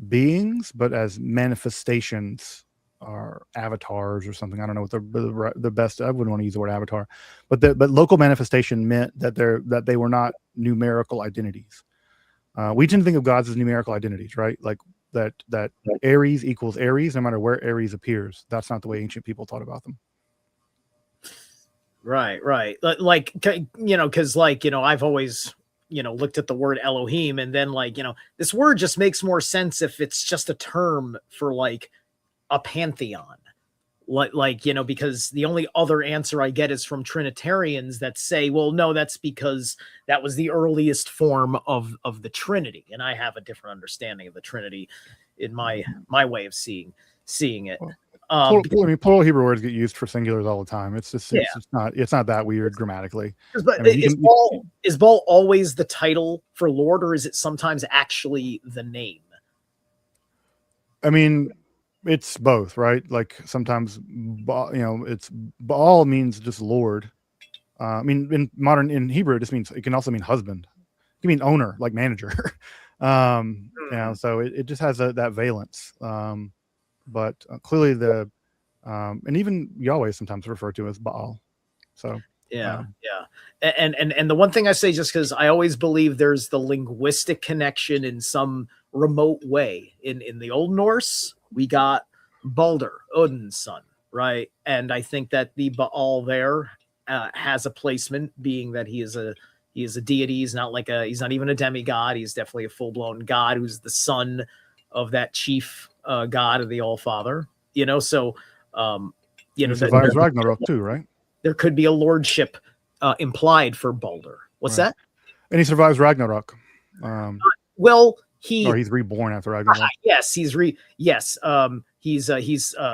Speaker 8: beings, but as manifestations or avatars or something. I don't know what the best, I wouldn't want to use the word avatar, but local manifestation meant that they were not numerical identities. We tend to think of gods as numerical identities, right? Like that Aries equals Aries, no matter where Aries appears. That's not the way ancient people thought about them.
Speaker 5: Right. Like, because I've always, looked at the word Elohim, and then this word just makes more sense if it's just a term for like a pantheon, because the only other answer I get is from Trinitarians that say, well, no, that's because that was the earliest form of the Trinity. And I have a different understanding of the Trinity in my way of seeing it.
Speaker 8: Plural Hebrew words get used for singulars all the time. It's just, it's not that weird grammatically.
Speaker 5: But is Baal always the title for Lord, or is it sometimes actually the name?
Speaker 8: I mean, it's both, right? Like sometimes, it's Baal means just Lord. I mean, in Hebrew, it can also mean husband. It can mean owner, like manager. So it just has that valence. But clearly and even Yahweh is sometimes referred to as Baal. So
Speaker 5: yeah. And the one thing I say, just because I always believe there's the linguistic connection in some remote way. In the Old Norse, we got Balder, Odin's son, right? And I think that the Baal there has a placement, being that he is a deity. He's not even a demigod. He's definitely a full-blown god who's the son of that chief god of the All-Father. So
Speaker 8: he survives Ragnarok too, right?
Speaker 5: There could be a lordship implied for Balder. What's that?
Speaker 8: And he survives Ragnarok. He's reborn after Ragnarok.
Speaker 5: Yes, he's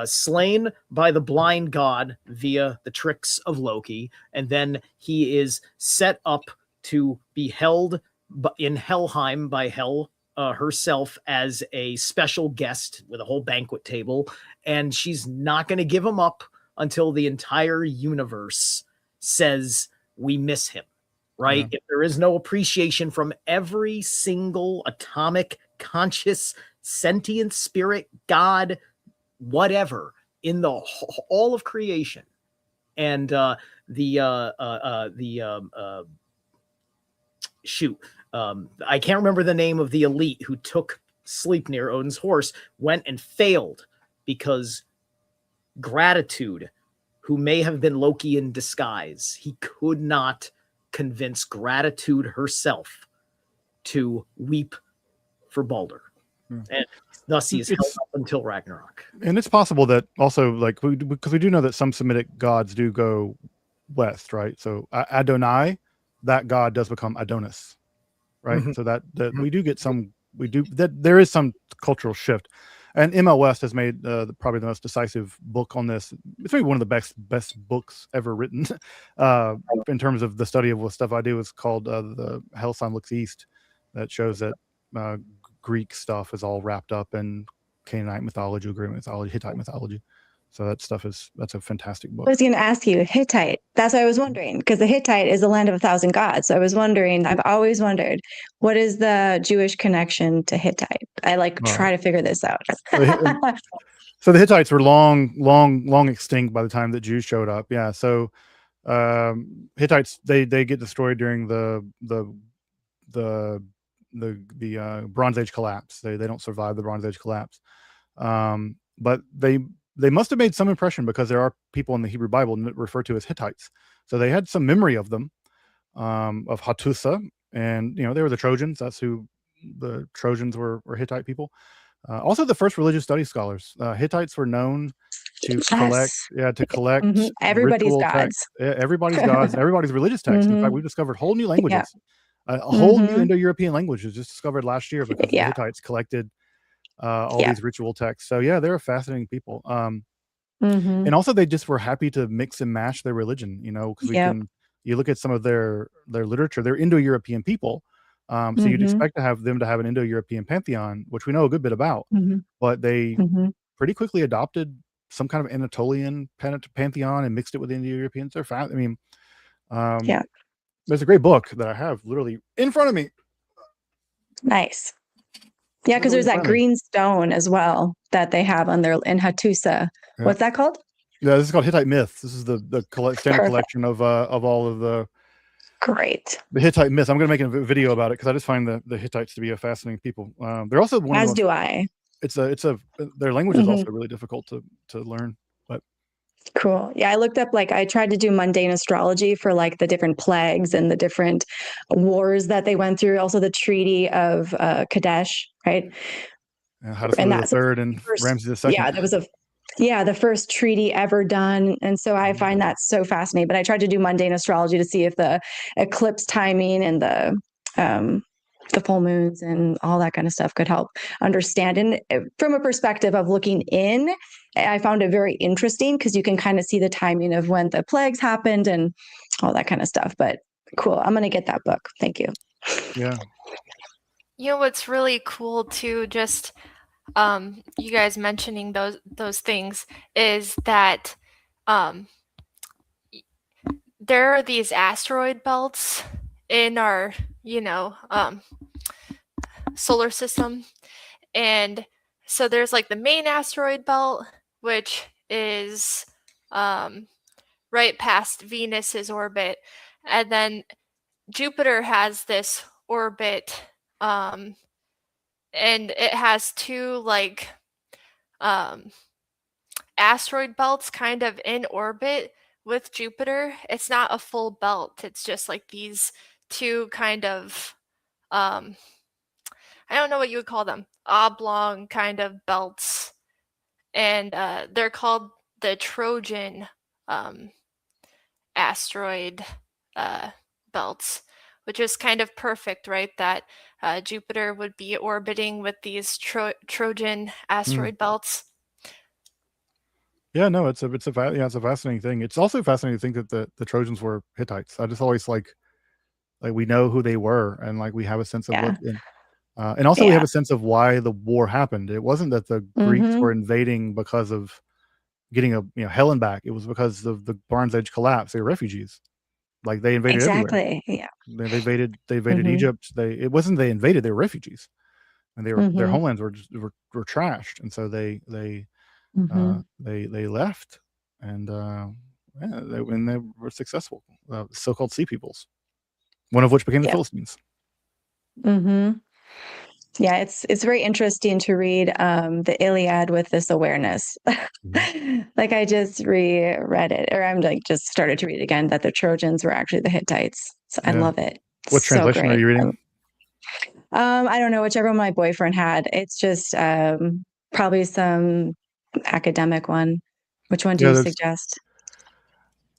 Speaker 5: slain by the blind god via the tricks of Loki, and then he is set up to be held in Helheim by Hel, herself as a special guest with a whole banquet table, and she's not going to give him up until the entire universe says we miss him, right?
Speaker 8: Yeah.
Speaker 5: If there is no appreciation from every single atomic, conscious, sentient spirit, God, whatever, in the all of creation, and I can't remember the name of the elite who took Sleipnir, Odin's horse, went and failed because Gratitude, who may have been Loki in disguise, he could not convince Gratitude herself to weep for Balder. And thus he is held up until Ragnarok.
Speaker 8: And it's possible that also, like, because we do know that some Semitic gods do go west, right? So Adonai, that god does become Adonis, right?
Speaker 5: Mhm.
Speaker 8: So that we do get some, that there is some cultural shift. And M.L. West has made probably the most decisive book on this. It's maybe one of the best books ever written in terms of the study of what stuff I do. Is called The Hell Sun Looks East. That shows that Greek stuff is all wrapped up in Canaanite mythology, Greek mythology, Hittite mythology. So that's a fantastic book.
Speaker 4: I was going to ask you, Hittite. That's what I was wondering, because the Hittite is the land of 1,000 gods. So I was wondering, I've always wondered, what is the Jewish connection to Hittite? I try to figure this out.
Speaker 8: So the Hittites were long extinct by the time that Jews showed up. Yeah. So Hittites, they get destroyed during the Bronze Age collapse. They don't survive the Bronze Age collapse. But they must have made some impression, because there are people in the Hebrew Bible referred to as Hittites. So they had some memory of them, of Hattusa, and they were the Trojans. That's who the Trojans were Hittite people. Also, the first religious studies scholars. Hittites were known to collect
Speaker 4: everybody's
Speaker 8: ritual
Speaker 4: gods.
Speaker 8: texts. Everybody's gods, everybody's religious texts. In fact, we discovered whole new languages. A whole new Indo-European language was just discovered last year because the Hittites collected all these ritual texts. So yeah, they're fascinating people. And also they just were happy to mix and match their religion, because you look at some of their literature, they're Indo-European people. So you'd expect to have them to have an Indo-European pantheon, which we know a good bit about, but they pretty quickly adopted some kind of Anatolian pantheon and mixed it with Indo-Europeans. There's a great book that I have literally in front of me.
Speaker 4: Nice. Yeah, because there's that green stone as well that they have in Hattusa. Yeah. What's that called?
Speaker 8: Yeah, this is called Hittite Myths. This is the standard collection of all of the Hittite myths. I'm going to make a video about it because I just find the Hittites to be a fascinating people. They're also one
Speaker 4: as do I.
Speaker 8: Their language is also really difficult to learn. But
Speaker 4: cool. Yeah, I looked up, I tried to do mundane astrology for the different plagues and the different wars that they went through. Also the Treaty of Kadesh, right?
Speaker 8: Yeah, Hattusili III and Ramses II.
Speaker 4: Yeah, that was the first treaty ever done. And so I find that so fascinating. But I tried to do mundane astrology to see if the eclipse timing and the full moons and all that kind of stuff could help understand. And from a perspective of looking in, I found it very interesting because you can kind of see the timing of when the plagues happened and all that kind of stuff. But cool. I'm going to get that book. Thank you.
Speaker 8: Yeah.
Speaker 7: What's really cool too, just you guys mentioning those things, is that there are these asteroid belts in our solar system, and so there's the main asteroid belt, which is right past Venus's orbit, and then Jupiter has this orbit, and it has two asteroid belts kind of in orbit with Jupiter. It's not a full belt, it's just these two kind of I don't know what you would call them, oblong kind of belts, and they're called the Trojan asteroid belts, which is kind of perfect, right? That Jupiter would be orbiting with these Trojan asteroid belts.
Speaker 8: Yeah, no, it's a fascinating thing. It's also fascinating to think that the Trojans were Hittites. I just always we know who they were, and we have a sense of what. And also we have
Speaker 4: Yeah.
Speaker 8: a sense of why the war happened. It wasn't that the Greeks were invading because of getting Helen back. It was because of the Bronze Age collapse. They were refugees. Like they invaded everywhere.
Speaker 4: Exactly. Yeah.
Speaker 8: They invaded Egypt. It wasn't they invaded, they were refugees. And their homelands were trashed. And so they left, and they were successful. So-called sea peoples, one of which became the
Speaker 4: Yeah.
Speaker 8: Philistines.
Speaker 4: Yeah, it's very interesting to read the Iliad with this awareness. Like I just reread it, or I'm like just started to read it again, that the Trojans were actually the Hittites. So I
Speaker 8: Yeah.
Speaker 4: love it.
Speaker 8: What
Speaker 4: So
Speaker 8: translation are
Speaker 4: great.
Speaker 8: you reading?
Speaker 4: I don't know, whichever one my boyfriend had. It's just probably some academic one. Which one do
Speaker 8: Yeah,
Speaker 4: you
Speaker 8: there's
Speaker 4: suggest?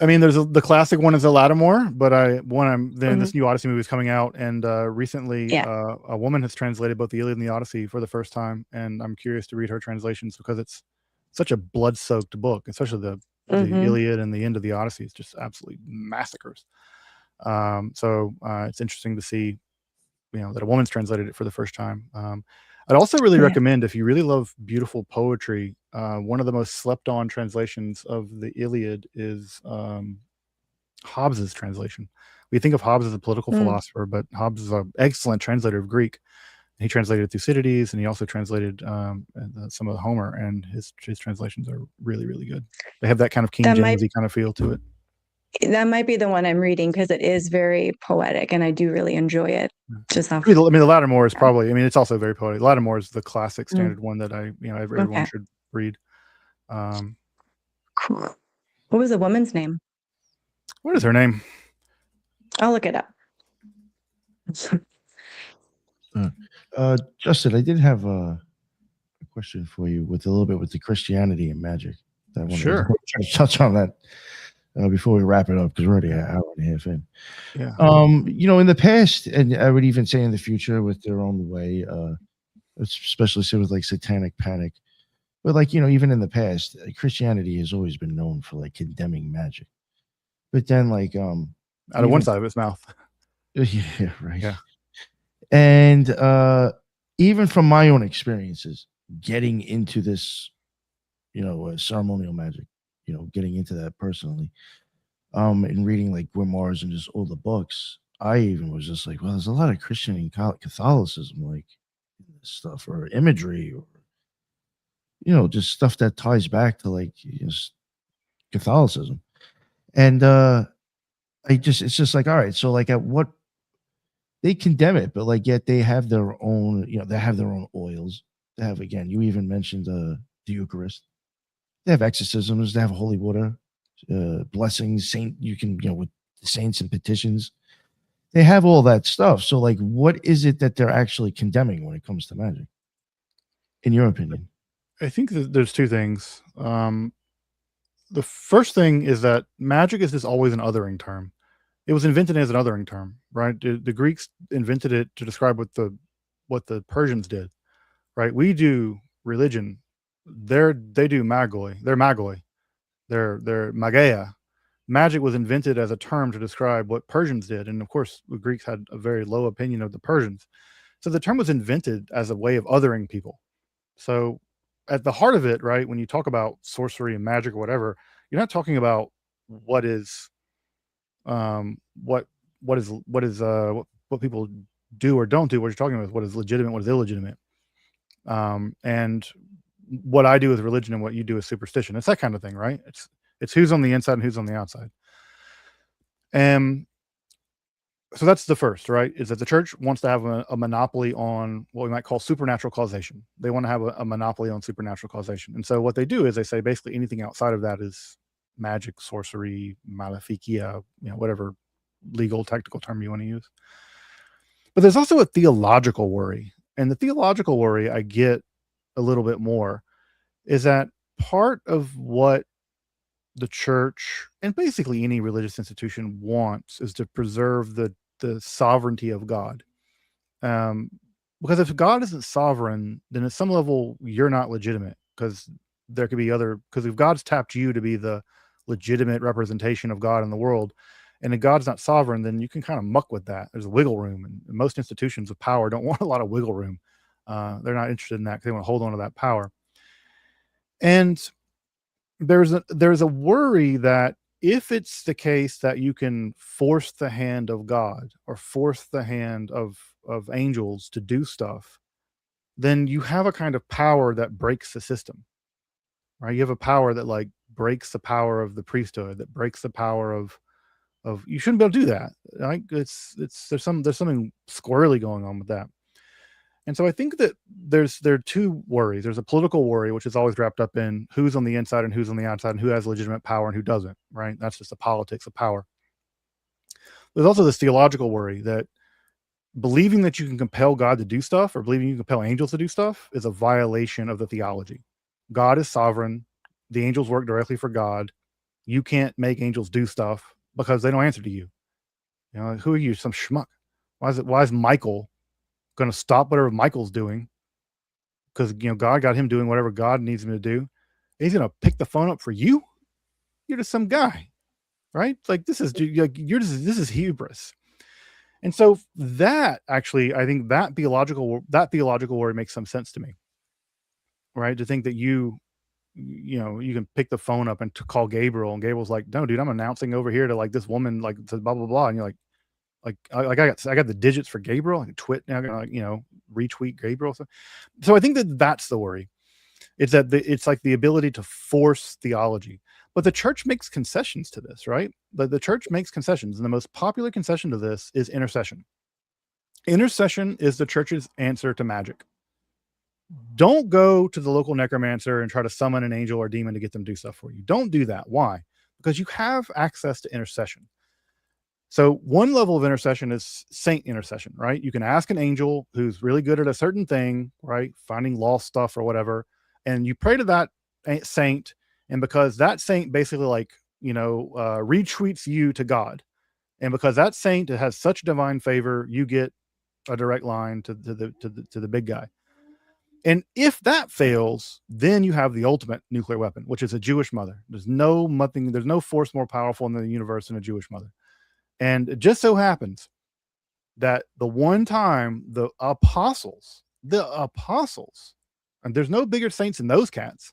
Speaker 8: I mean, the classic one is the Lattimore, but then this new Odyssey movie is coming out, and recently
Speaker 4: Yeah.
Speaker 8: a woman has translated both the Iliad and the Odyssey for the first time, and I'm curious to read her translations because it's such a blood-soaked book, especially the Iliad and the end of the Odyssey is just absolutely massacres. So it's interesting to see, that a woman's translated it for the first time. I'd also really recommend, if you really love beautiful poetry, one of the most slept on translations of the Iliad is Hobbes's translation. We think of Hobbes as a political philosopher, but Hobbes is an excellent translator of Greek. He translated Thucydides, and he also translated some of Homer, and his translations are really, really good. They have that kind of King Jamesy kind of feel to it.
Speaker 4: That might be the one I'm reading because it is very poetic, and I do really enjoy it. Just off.
Speaker 8: I mean, the Lattimore is probably. I mean, it's also very poetic. Lattimore is the classic standard one that everyone should read.
Speaker 4: Cool. What was the woman's name?
Speaker 8: What is her name?
Speaker 4: I'll look it up.
Speaker 1: Justin, I did have a question for you with a little bit with the Christianity and magic.
Speaker 8: Sure.
Speaker 1: Try to touch on that before we wrap it up, because we're already an hour and a half in.
Speaker 8: Yeah.
Speaker 1: In the past, and I would even say in the future, with their own way, especially say with like Satanic Panic, but like even in the past, Christianity has always been known for like condemning magic. But then, like,
Speaker 8: out of one side of its mouth.
Speaker 1: Yeah, right.
Speaker 8: Yeah.
Speaker 1: And even from my own experiences, getting into this, ceremonial magic, getting into that personally, and reading like grimoires and just all the books, I even was just like, well, there's a lot of Christian and Catholicism, like stuff or imagery, or just stuff that ties back to like Catholicism. And it's just like, all right, so like at what they condemn it, but like yet they have their own, they have their own oils. They have, again, you even mentioned the Eucharist. They have exorcisms, they have holy water, blessings, you can, with the saints and petitions. They have all that stuff. So like, what is it that they're actually condemning when it comes to magic, in your opinion?
Speaker 8: I think that there's two things. The first thing is that magic is just always an othering term. It was invented as an othering term, right? The Greeks invented it to describe what the Persians did, right? We do religion. They do magoi. They're magoi. They're magia. Magic was invented as a term to describe what Persians did. And of course, the Greeks had a very low opinion of the Persians. So the term was invented as a way of othering people. So at the heart of it, right, when you talk about sorcery and magic or whatever, you're not talking about what people do or don't do. What you're talking about is what is legitimate, what is illegitimate. And what I do with religion and what you do with superstition. It's that kind of thing, right? It's who's on the inside and who's on the outside. And so that's the first, right? Is that the church wants to have a monopoly on what we might call supernatural causation. They want to have a monopoly on supernatural causation. And so what they do is they say basically anything outside of that is magic, sorcery, maleficia, whatever legal technical term you want to use. But there's also a theological worry. And the theological worry I get a little bit more is that part of what the church and basically any religious institution wants is to preserve the sovereignty of God. Because if God isn't sovereign, then at some level you're not legitimate, because there could be because if God's tapped you to be the legitimate representation of God in the world, and if God's not sovereign, then you can kind of muck with that. There's wiggle room, and most institutions of power don't want a lot of wiggle room. They're not interested in that because they want to hold on to that power. And there's a worry that if it's the case that you can force the hand of God or force the hand of angels to do stuff, then you have a kind of power that breaks the system, right? You have a power that like breaks the power of the priesthood, that breaks the power of you shouldn't be able to do that. Right? There's something squirrely going on with that. And so I think that there are two worries. There's a political worry, which is always wrapped up in who's on the inside and who's on the outside and who has legitimate power and who doesn't, right? That's just the politics of power. There's also this theological worry that believing that you can compel God to do stuff or believing you can compel angels to do stuff is a violation of the theology. God is sovereign. The angels work directly for God. You can't make angels do stuff because they don't answer to you. You know, who are you? Some schmuck. Why is Michael going to stop whatever Michael's doing? Because, you know, God got him doing whatever God needs him to do. He's going to pick the phone up for you. You're just some guy, right? Like this is hubris. And so that actually, I think that theological worry makes some sense to me, right? To think that you can pick the phone up and to call Gabriel, and Gabriel's like, no, dude, I'm announcing over here to like this woman, like to blah blah blah, and you're like I got the digits for Gabriel. I can retweet Gabriel. So I think that's the worry. It's that it's like the ability to force theology, but the church makes concessions to this, right? The church makes concessions, and the most popular concession to this is intercession. Intercession is the church's answer to magic. Don't go to the local necromancer and try to summon an angel or demon to get them to do stuff for you. Don't do that. Why? Because you have access to intercession. So one level of intercession is saint intercession, right? You can ask an angel who's really good at a certain thing, right? Finding lost stuff or whatever. And you pray to that saint. And because that saint basically retweets you to God. And because that saint has such divine favor, you get a direct line to the big guy. And if that fails, then you have the ultimate nuclear weapon, which is a Jewish mother. There's no force more powerful in the universe than a Jewish mother. And it just so happens that the one time the apostles, and there's no bigger saints than those cats,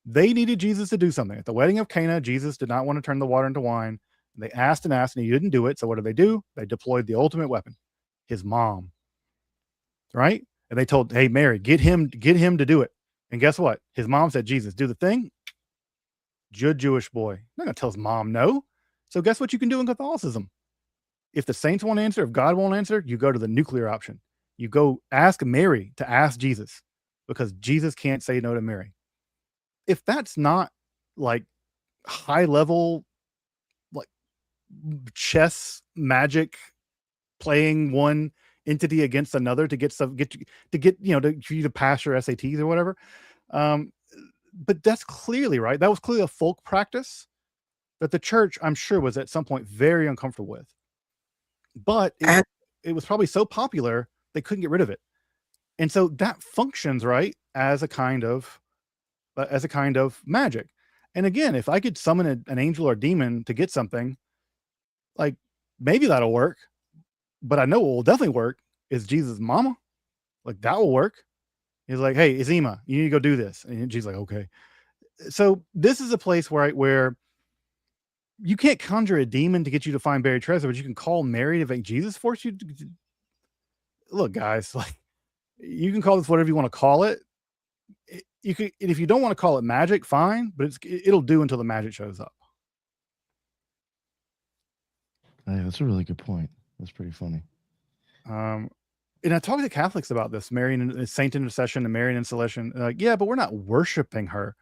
Speaker 8: they needed Jesus to do something. At the wedding of Cana, Jesus did not want to turn the water into wine. They asked, and he didn't do it. So what do? They deployed the ultimate weapon, his mom. Right? And they told, hey, Mary, get him to do it. And guess what? His mom said, Jesus, do the thing. Good Jewish boy. I'm not going to tell his mom no. So guess what you can do in Catholicism? If the saints won't answer, if God won't answer, you go to the nuclear option. You go ask Mary to ask Jesus, because Jesus can't say no to Mary. If that's not like high level, like chess magic, playing one entity against another to get for you to pass your SATs or whatever. But that's clearly right. That was clearly a folk practice that the church, I'm sure, was at some point very uncomfortable with. But it was probably so popular they couldn't get rid of it, and so that functions right as a kind of magic. And again, if I could summon an angel or demon to get something, like maybe that'll work. But I know what will definitely work is Jesus' mama. Like that will work. He's like, hey, Izima, you need to go do this, and she's like, okay. So this is a place where you can't conjure a demon to get you to find buried treasure, but you can call Mary to make Jesus force you to. Look, guys, like you can call this whatever you want to call it. You can, if you don't want to call it magic, fine, but it'll do until the magic shows up.
Speaker 1: Yeah, that's a really good point. That's pretty funny.
Speaker 8: And I talk to Catholics about this, Marian saint intercession and Marian installation. Like, yeah, but we're not worshiping her.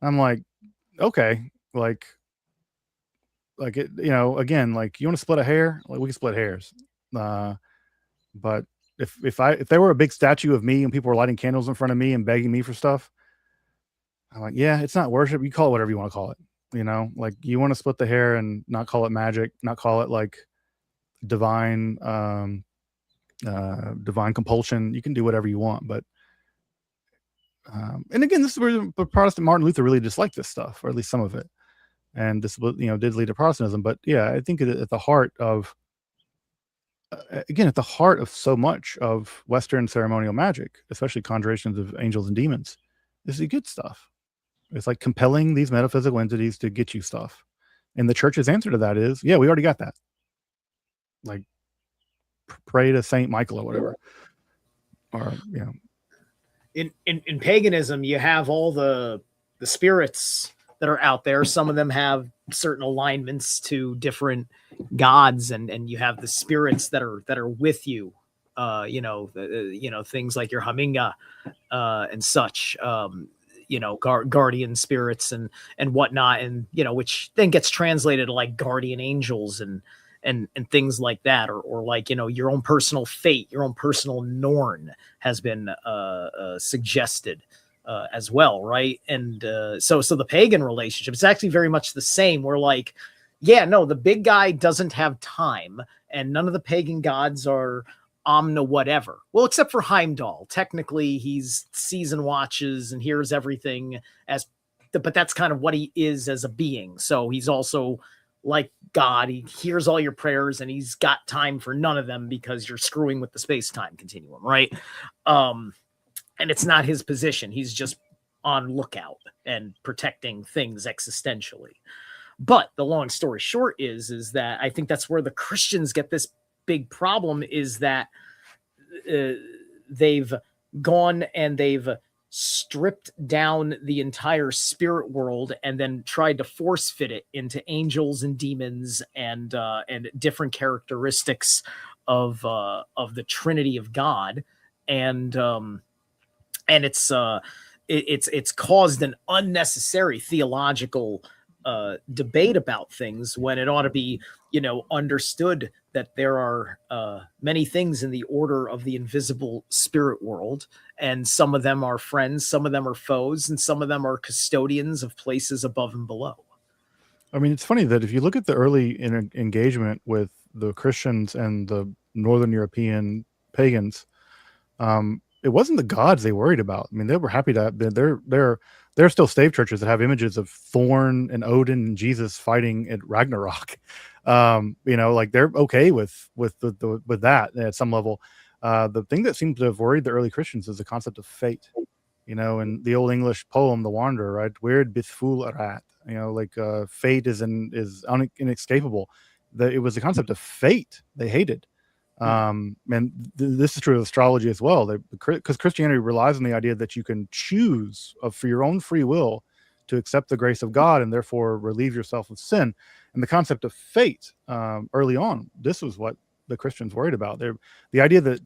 Speaker 8: I'm like, okay, like it, again, like you want to split a hair, like we can split hairs. But if there were a big statue of me and people were lighting candles in front of me and begging me for stuff, I'm like, yeah, it's not worship. You call it whatever you want to call it. Like you want to split the hair and not call it magic, not call it like divine compulsion. You can do whatever you want, but and again, this is where the Protestant Martin Luther really disliked this stuff, or at least some of it. and this did lead to Protestantism. But yeah, I think at the heart of again, at the heart of so much of Western ceremonial magic, especially conjurations of angels and demons, is the good stuff. It's like compelling these metaphysical entities to get you stuff. And the church's answer to that is, yeah, we already got that. Like, pray to Saint Michael or whatever. Or,
Speaker 5: In paganism, you have all the spirits that are out there. Some of them have certain alignments to different gods, and you have the spirits that are with you. Things like your Haminga and such. Guardian spirits and whatnot, and which then gets translated to like guardian angels and things like that, or like your own personal fate, your own personal Norn has been suggested as well, right? And so the pagan relationship, it's actually very much the same. We're like, yeah, no, the big guy doesn't have time, and none of the pagan gods are omna whatever. Well, except for Heimdall. Technically, he's sees and watches and hears everything but that's kind of what he is as a being. So he's also like God. He hears all your prayers, and he's got time for none of them because you're screwing with the space-time continuum, right? And it's not his position. He's just on lookout and protecting things existentially. But the long story short is that I think that's where the Christians get this big problem, is that they've gone and they've stripped down the entire spirit world and then tried to force fit it into angels and demons and different characteristics of the Trinity of God, and it's caused an unnecessary theological debate about things, when it ought to be understood that there are many things in the order of the invisible spirit world, and some of them are friends, some of them are foes, and some of them are custodians of places above and below.
Speaker 8: I mean, it's funny that if you look at the early engagement with the Christians and the Northern European pagans, it wasn't the gods they worried about. I mean, they were happy to have been there. There are still stave churches that have images of Thorn and Odin and Jesus fighting at Ragnarok. Like they're okay with that at some level. The thing that seems to have worried the early Christians is the concept of fate. In the old English poem, The Wanderer, right? Weird bithful rat. Fate is inescapable. It was the concept of fate they hated. This is true of astrology as well, because Christianity relies on the idea that you can choose for your own free will to accept the grace of God and therefore relieve yourself of sin. And the concept of fate, early on, this was what the Christians worried about. The idea that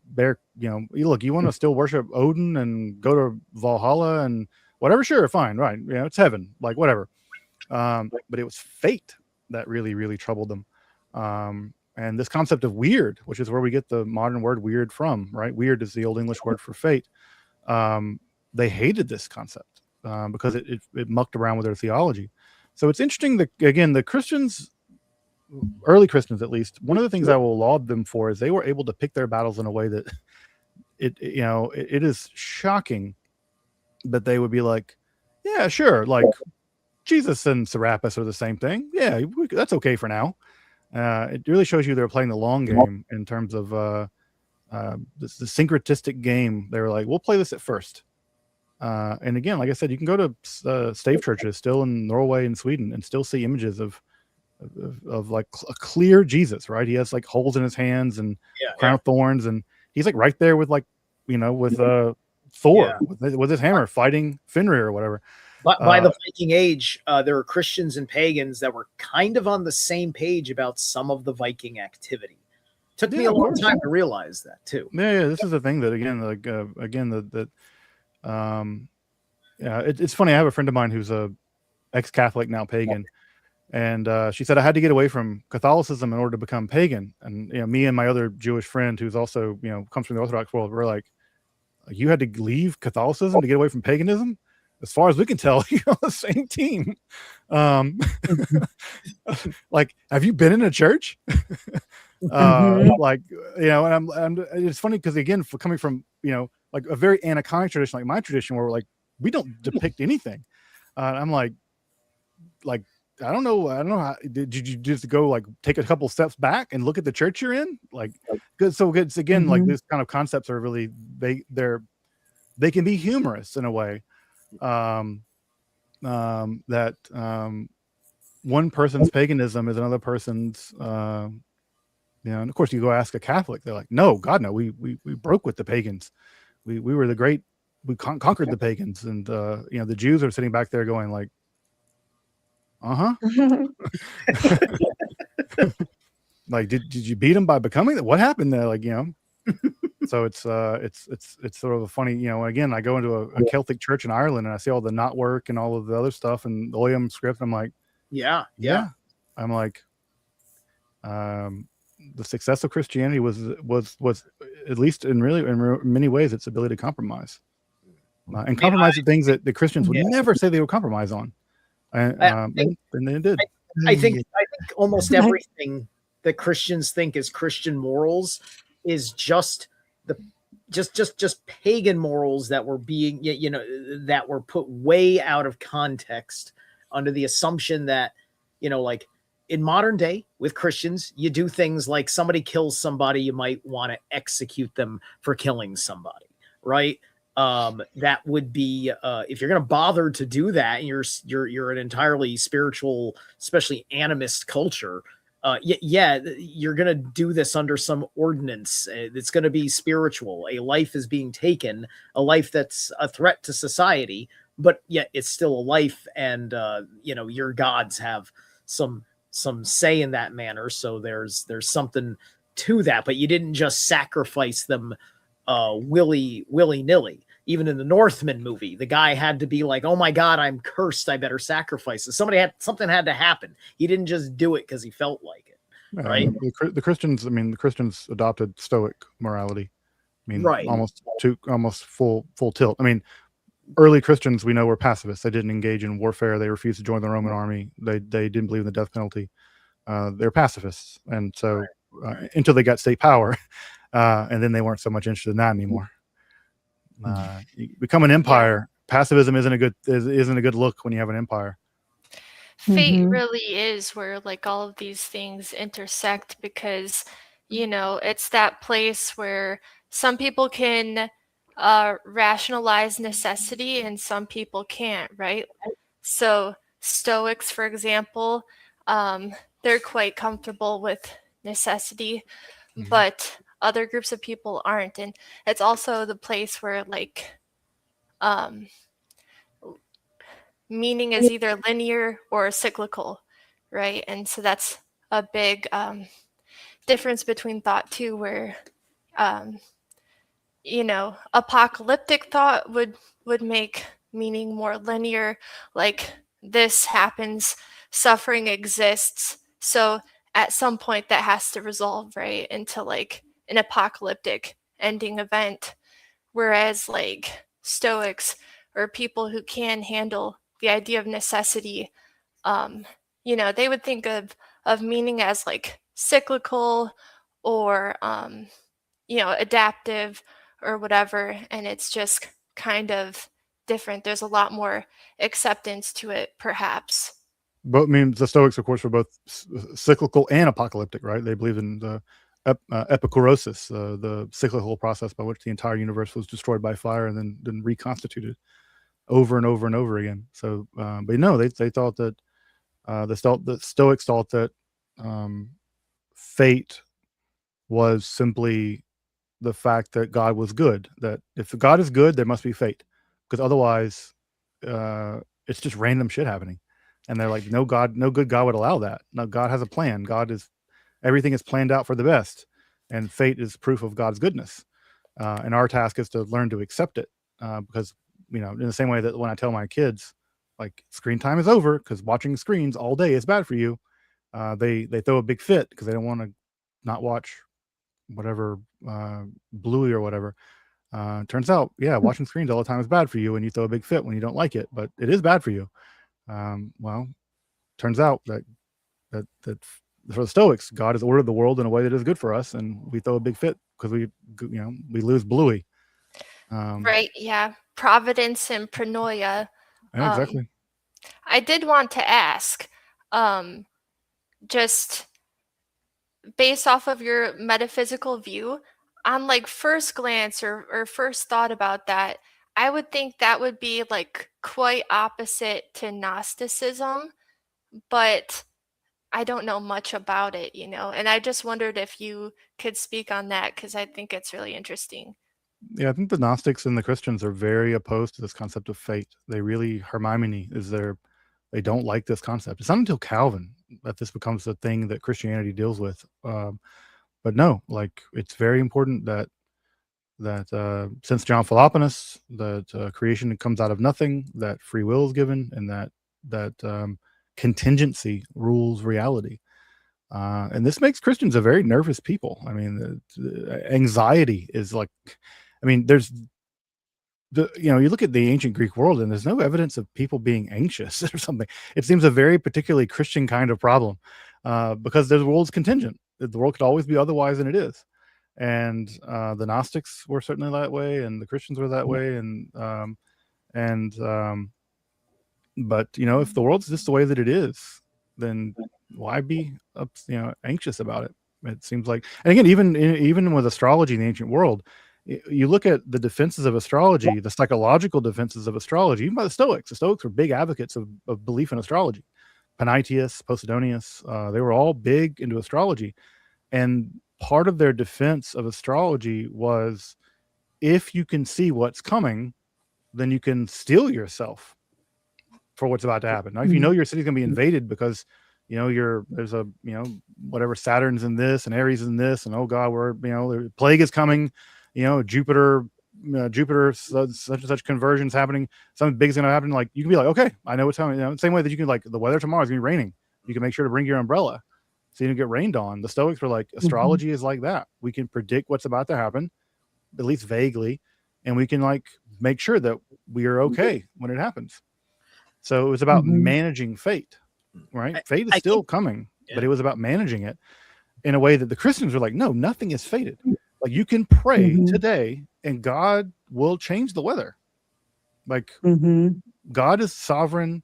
Speaker 8: you want to still worship Odin and go to Valhalla and whatever, sure, fine, right, it's heaven, like whatever. But it was fate that really, really troubled them. And this concept of weird, which is where we get the modern word weird from, right? Weird is the old English word for fate. They hated this concept because it mucked around with their theology. So it's interesting that, again, the Christians, early Christians at least, one of the things I will laud them for is they were able to pick their battles in a way that it is shocking that they would be like, yeah, sure, like Jesus and Serapis are the same thing. Yeah, that's okay for now. It really shows you they're playing the long game in terms of the syncretistic game. They were like, we'll play this at first. And again, like I said, you can go to stave churches still in Norway and Sweden and still see images of like a clear Jesus, right? He has like holes in his hands and crown of thorns, and he's like right there with Thor with his hammer fighting Fenrir or whatever.
Speaker 5: But by the Viking Age, there were Christians and pagans that were kind of on the same page about some of the Viking activity. Took me a long time to realize that too.
Speaker 8: Yeah, this is the thing that it's funny. I have a friend of mine who's a ex-Catholic, now pagan, and she said I had to get away from Catholicism in order to become pagan. And me and my other Jewish friend, who's also comes from the Orthodox world, we're like, you had to leave Catholicism to get away from paganism? As far as we can tell, you're on the same team. Like, have you been in a church? And I'm it's funny because, again, for coming from like a very aniconic tradition, like my tradition, where we're like, we don't depict anything. I'm like I don't know. I don't know. Did you just go like take a couple steps back and look at the church you're in? Like, good. So it's again, like this kind of concepts are really, they can be humorous in a way. That one person's paganism is another person's, and of course you go ask a Catholic, they're like, no, God, no, we broke with the pagans. We were the great, we conquered the pagans. And, the Jews are sitting back there going like, like, did you beat them by becoming that? What happened there? Like, so it's sort of a funny, again, I go into a Celtic church in Ireland and I see all the knot work and all of the other stuff and the Ogham script. I'm like, yeah. I'm like, the success of Christianity was at least in many ways its ability to compromise and compromise the things that the Christians would never say they would compromise on. And they did.
Speaker 5: I think almost everything that Christians think is Christian morals is just pagan morals that were being, that were put way out of context under the assumption that, like in modern day with Christians, you do things like somebody kills somebody, you might want to execute them for killing somebody, right? That would be, if you're going to bother to do that, and you're an entirely spiritual, especially animist culture, you're going to do this under some ordinance. It's going to be spiritual. A life is being taken, a life that's a threat to society, but yet it's still a life. And, your gods have some say in that manner. So there's something to that, but you didn't just sacrifice them, willy-nilly. Even in the Northman movie, the guy had to be like, oh my God, I'm cursed, I better sacrifice it. Something had to happen. He didn't just do it because he felt like it. Right.
Speaker 8: The Christians adopted Stoic morality.
Speaker 5: Right.
Speaker 8: Almost full tilt. Early Christians we know were pacifists. They didn't engage in warfare. They refused to join the Roman army. They didn't believe in the death penalty. They're pacifists. And so until they got state power, and then they weren't so much interested in that anymore. You become an empire. Pacifism isn't a good look when you have an empire.
Speaker 7: Fate really is where like all of these things intersect, because it's that place where some people can rationalize necessity and some people can't, right? So Stoics, for example, they're quite comfortable with necessity, but other groups of people aren't. And it's also the place where like meaning is either linear or cyclical, right? And so that's a big difference between thought too, where apocalyptic thought would make meaning more linear, like this happens, suffering exists, so at some point that has to resolve, right, into like an apocalyptic ending event. Whereas like Stoics or people who can handle the idea of necessity, they would think of meaning as like cyclical or adaptive or whatever, and it's just kind of different. There's a lot more acceptance to it, perhaps.
Speaker 8: But the Stoics, of course, were both cyclical and apocalyptic, right? They believed in the epikurosis, the cyclical process by which the entire universe was destroyed by fire and then reconstituted over and over and over again. So, but no, they thought that the Stoics thought that fate was simply the fact that God was good. That if God is good, there must be fate, because otherwise, it's just random shit happening. And they're like, no good God would allow that. No, God has a plan. Everything is planned out for the best, and fate is proof of God's goodness. And our task is to learn to accept it, because in the same way that when I tell my kids, like, screen time is over because watching screens all day is bad for you, they throw a big fit because they don't want to not watch whatever Bluey or whatever. Turns out, watching screens all the time is bad for you, and you throw a big fit when you don't like it, but it is bad for you. Well, turns out that for the Stoics, God has ordered the world in a way that is good for us, and we throw a big fit because we lose Bluey.
Speaker 7: Right? Yeah, providence and pronoia.
Speaker 8: Yeah, exactly.
Speaker 7: I did want to ask, Just based off of your metaphysical view, on like first glance or first thought about that, I would think that would be like quite opposite to Gnosticism, but I don't know much about it, you know, and I just wondered if you could speak on that because I think it's really interesting.
Speaker 8: Yeah, I think the Gnostics and the Christians are very opposed to this concept of fate. They really, Hermione is they don't like this concept. It's not until Calvin that this becomes the thing that Christianity deals with. But no, like it's very important that since John Philoponus, that creation comes out of nothing, that free will is given, and that contingency rules reality. And this makes Christians a very nervous people. I mean, anxiety is like, I mean, there's you look at the ancient Greek world and there's no evidence of people being anxious or something. It seems a very particularly Christian kind of problem, because the world's contingent. The world could always be otherwise than it is. And the Gnostics were certainly that way, and the Christians were that way. But if the world's just the way that it is, then why be anxious about it? It seems like, and again, even with astrology in the ancient world, you look at the defenses of astrology, the psychological defenses of astrology, even by the Stoics. The Stoics were big advocates of belief in astrology. Panaetius, Posidonius, they were all big into astrology. And part of their defense of astrology was, if you can see what's coming, then you can steel yourself for what's about to happen. Now, if you know your city's going to be invaded because there's a whatever, Saturn's in this and Aries in this, and oh god, the plague is coming, Jupiter such and such conversions happening, something big is going to happen. Like, you can be like, okay, I know what's coming. Same way that you can, like, the weather tomorrow is going to be raining, you can make sure to bring your umbrella so you don't get rained on. The Stoics were like, astrology is like that. We can predict what's about to happen, at least vaguely, and we can like make sure that we are okay when it happens. So it was about managing fate, right? Fate is still coming, but it was about managing it in a way that the Christians were like, no, nothing is fated. Like, you can pray today and God will change the weather. Like, God is sovereign.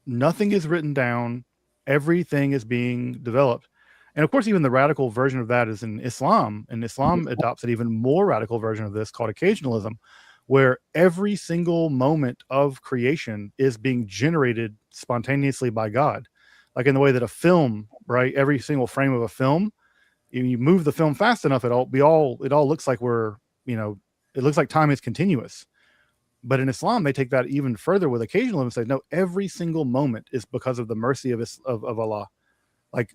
Speaker 8: Nothing is written down. Everything is being developed. And of course, even the radical version of that is in Islam, and Islam adopts an even more radical version of this called occasionalism, where every single moment of creation is being generated spontaneously by God. Like in the way that a film, right? Every single frame of a film, you move the film fast enough, it all looks like it looks like time is continuous. But in Islam, they take that even further with occasionalism and say, no, every single moment is because of the mercy of Allah. Like,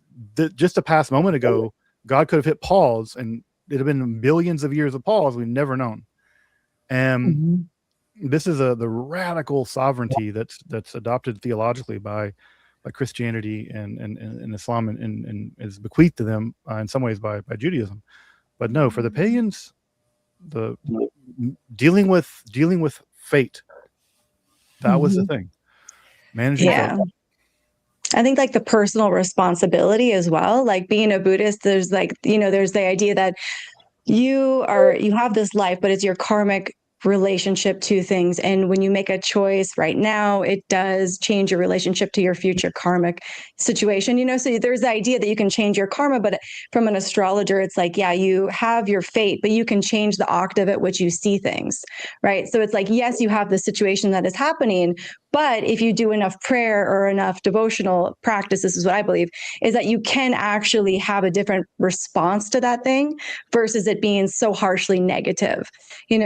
Speaker 8: just a past moment ago, God could have hit pause and it'd have been billions of years of pause we've never known. And this is the radical sovereignty that's adopted theologically by Christianity and Islam, and is bequeathed to them in some ways by Judaism. But no, for the pagans, the dealing with fate, that was the thing. Managing fate.
Speaker 4: I think like the personal responsibility as well, like being a Buddhist, there's there's the idea that you have this life, but it's your karmic relationship to things. And when you make a choice right now, it does change your relationship to your future karmic situation, so there's the idea that you can change your karma. But from an astrologer, it's like, yeah, you have your fate, but you can change the octave at which you see things, right? So it's like, yes, you have the situation that is happening, but if you do enough prayer or enough devotional practice, this is what I believe, is that you can actually have a different response to that thing versus it being so harshly negative.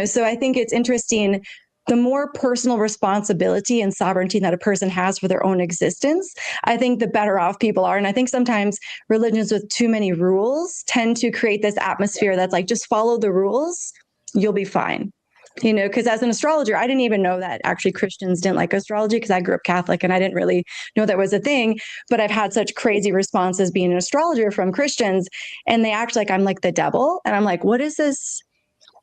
Speaker 4: So I think it's interesting, the more personal responsibility and sovereignty that a person has for their own existence, I think the better off people are. And I think sometimes religions with too many rules tend to create this atmosphere that's like, just follow the rules, you'll be fine. Because as an astrologer, I didn't even know that actually Christians didn't like astrology, because I grew up Catholic and I didn't really know that was a thing. But I've had such crazy responses being an astrologer from Christians, and they act like I'm like the devil. And I'm like, what is this?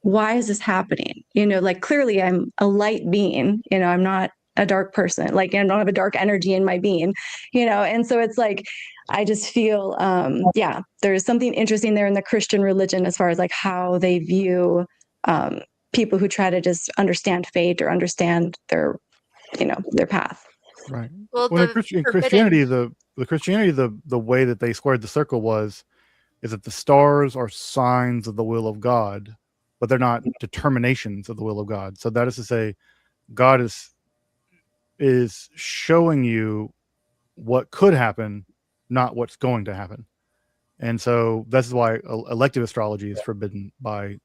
Speaker 4: Why is this happening? Like, clearly I'm a light being, I'm not a dark person. Like, I don't have a dark energy in my being, and so it's like, I just feel, there's something interesting there in the Christian religion as far as like how they view people who try to just understand fate or understand their path.
Speaker 8: Right.
Speaker 7: Well,
Speaker 8: in Christianity, the Christianity, the way that they squared the circle is that the stars are signs of the will of God, but they're not determinations of the will of God. So that is to say, God is showing you what could happen, not what's going to happen. And so this is why elective astrology is forbidden by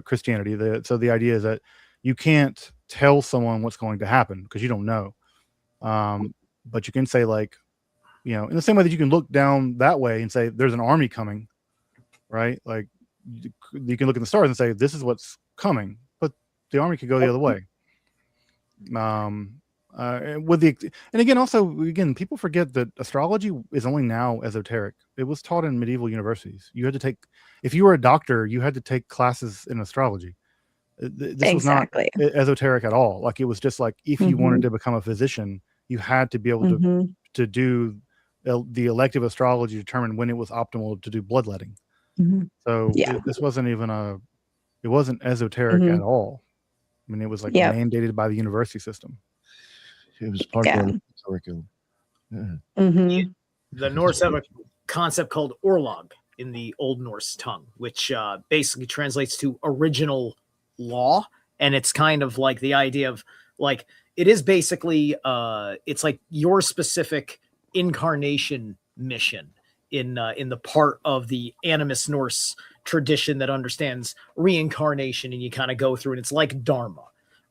Speaker 8: Christianity. So the idea is that you can't tell someone what's going to happen because you don't know. But you can say, like, you know, in the same way that you can look down that way and say there's an army coming, right? Like you can look at the stars and say this is what's coming, but the army could go the other way. And again, people forget that astrology is only now esoteric. It was taught in medieval universities. You had to take, if you were a doctor, you had to take classes in astrology. This was not esoteric at all. Like, it was just like, if you wanted to become a physician, you had to be able to do the elective astrology to determine when it was optimal to do bloodletting. So this wasn't even it wasn't esoteric at all. I mean, it was like mandated by the university system.
Speaker 1: It was part of the curriculum.
Speaker 5: The Norse have a concept called orlog in the Old Norse tongue, which basically translates to original law. And it's kind of like the idea of, like, it is basically, it's like your specific incarnation mission in the part of the animist Norse tradition that understands reincarnation, and you kind of go through, and it's like Dharma,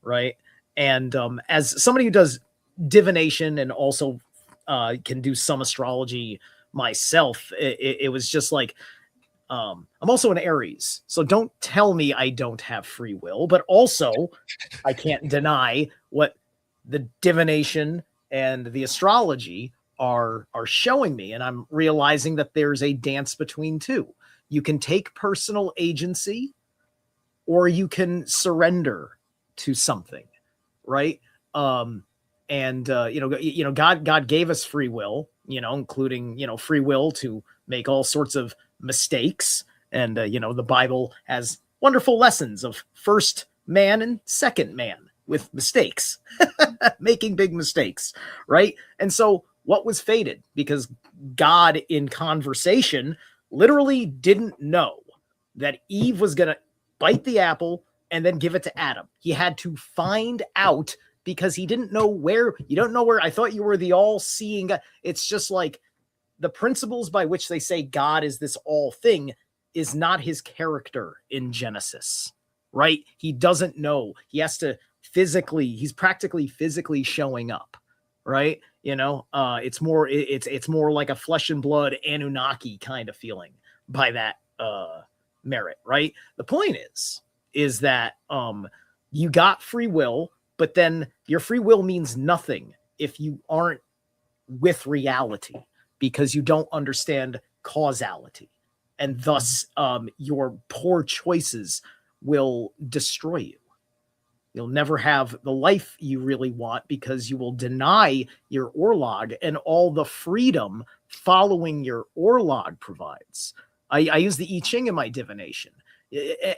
Speaker 5: right? And as somebody who does divination and also can do some astrology myself, it was just like, I'm also an Aries, so don't tell me I don't have free will, but also I can't deny what the divination and the astrology are showing me. And I'm realizing that there's a dance between two. You can take personal agency, or you can surrender to something, right? God gave us free will, including, free will to make all sorts of mistakes. And, the Bible has wonderful lessons of first man and second man with mistakes, making big mistakes, right? And so what was fated? Because God, in conversation, literally didn't know that Eve was going to bite the apple and then give it to Adam. He had to find out, because he didn't know where. You don't know where. I thought you were the all-seeing God. It's just like the principles by which they say God is this all thing is not his character in Genesis, right? He doesn't know. He has to he's practically physically showing up, right? It's more like a flesh and blood Anunnaki kind of feeling by that merit, right? The point is that you got free will, but then your free will means nothing if you aren't with reality, because you don't understand causality. And thus, your poor choices will destroy you. You'll never have the life you really want, because you will deny your orlog and all the freedom following your orlog provides. I use the I Ching in my divination.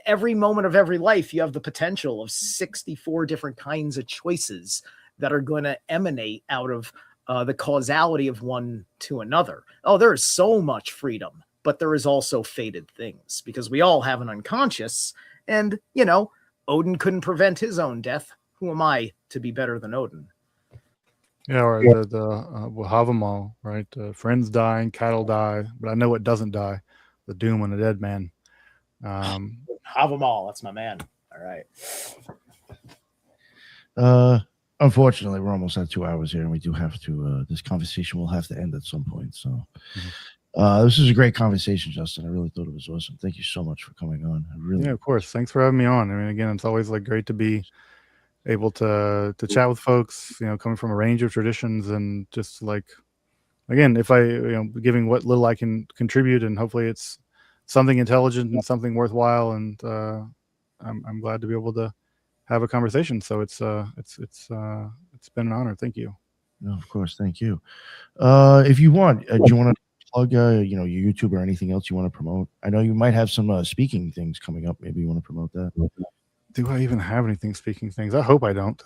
Speaker 5: Every moment of every life, you have the potential of 64 different kinds of choices that are going to emanate out of the causality of one to another. Oh, there is so much freedom, but there is also fated things, because we all have an unconscious, and, Odin couldn't prevent his own death. Who am I to be better than Odin?
Speaker 8: Yeah, or we'll have them all, right? Friends die and cattle die, but I know what doesn't die: the doom on a dead man.
Speaker 5: Have them all. That's my man. All
Speaker 1: right. Unfortunately, we're almost at 2 hours here, and we do have to. This conversation will have to end at some point. So, this is a great conversation, Justin. I really thought it was awesome. Thank you so much for coming on.
Speaker 8: Yeah, of course. Thanks for having me on. I mean, again, it's always like great to be able to chat with folks, coming from a range of traditions, and just like, again, if I, giving what little I can contribute, and hopefully it's something intelligent and something worthwhile. And I'm glad to be able to have a conversation. So it's been an honor. Thank you.
Speaker 1: No, of course. Thank you. If you want, do you want to plug, your YouTube or anything else you want to promote? I know you might have some speaking things coming up. Maybe you want to promote that.
Speaker 8: Do I even have anything speaking things? I hope I don't.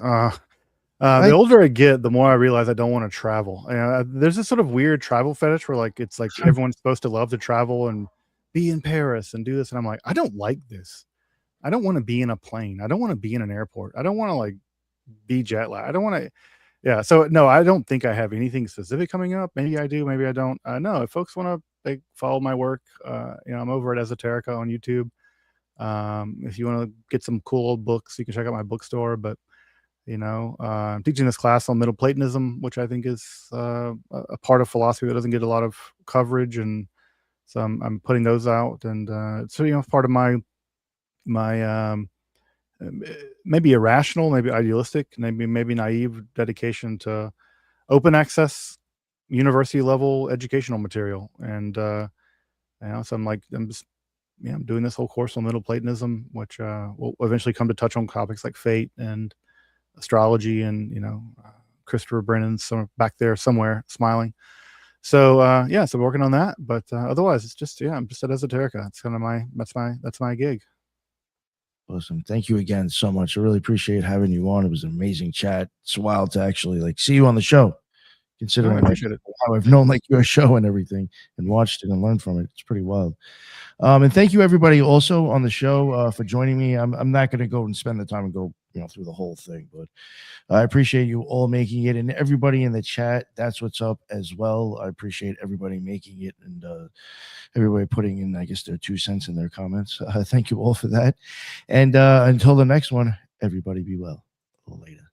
Speaker 8: The older I get, the more I realize I don't want to travel. There's this sort of weird travel fetish where like it's like everyone's supposed to love to travel and be in Paris and do this, and I'm like, I don't like this. I don't want to be in a plane. I don't want to be in an airport. I don't want to like be jet lag. I don't want to. Yeah. So no, I don't think I have anything specific coming up. Maybe I do. Maybe I don't. No, if folks want to like follow my work, I'm over at Esoterica on YouTube. If you want to get some cool old books, you can check out my bookstore. But I'm teaching this class on Middle Platonism, which I think is a part of philosophy that doesn't get a lot of coverage, and so I'm putting those out, and it's part of my maybe irrational, maybe idealistic, maybe naive dedication to open access, university level educational material, and so I'm doing this whole course on Middle Platonism, which will eventually come to touch on topics like fate and astrology, and Christopher Brennan's back there somewhere smiling. So so working on that, but otherwise it's just I'm just at Esoterica. It's kind of that's my gig.
Speaker 1: Awesome. Thank you again so much. I really appreciate having you on. It was an amazing chat. It's wild to actually see you on the show, considering
Speaker 8: I appreciate it.
Speaker 1: how I've known your show and everything and watched it and learned from it. It's pretty wild. And thank you everybody also on the show for joining me. I'm not going to go and spend the time and go through the whole thing, but I appreciate you all making it, and everybody in the chat. That's what's up as well. I appreciate everybody making it, and everybody putting in, I guess, their 2 cents in their comments. Thank you all for that. And until the next one, everybody be well. Later.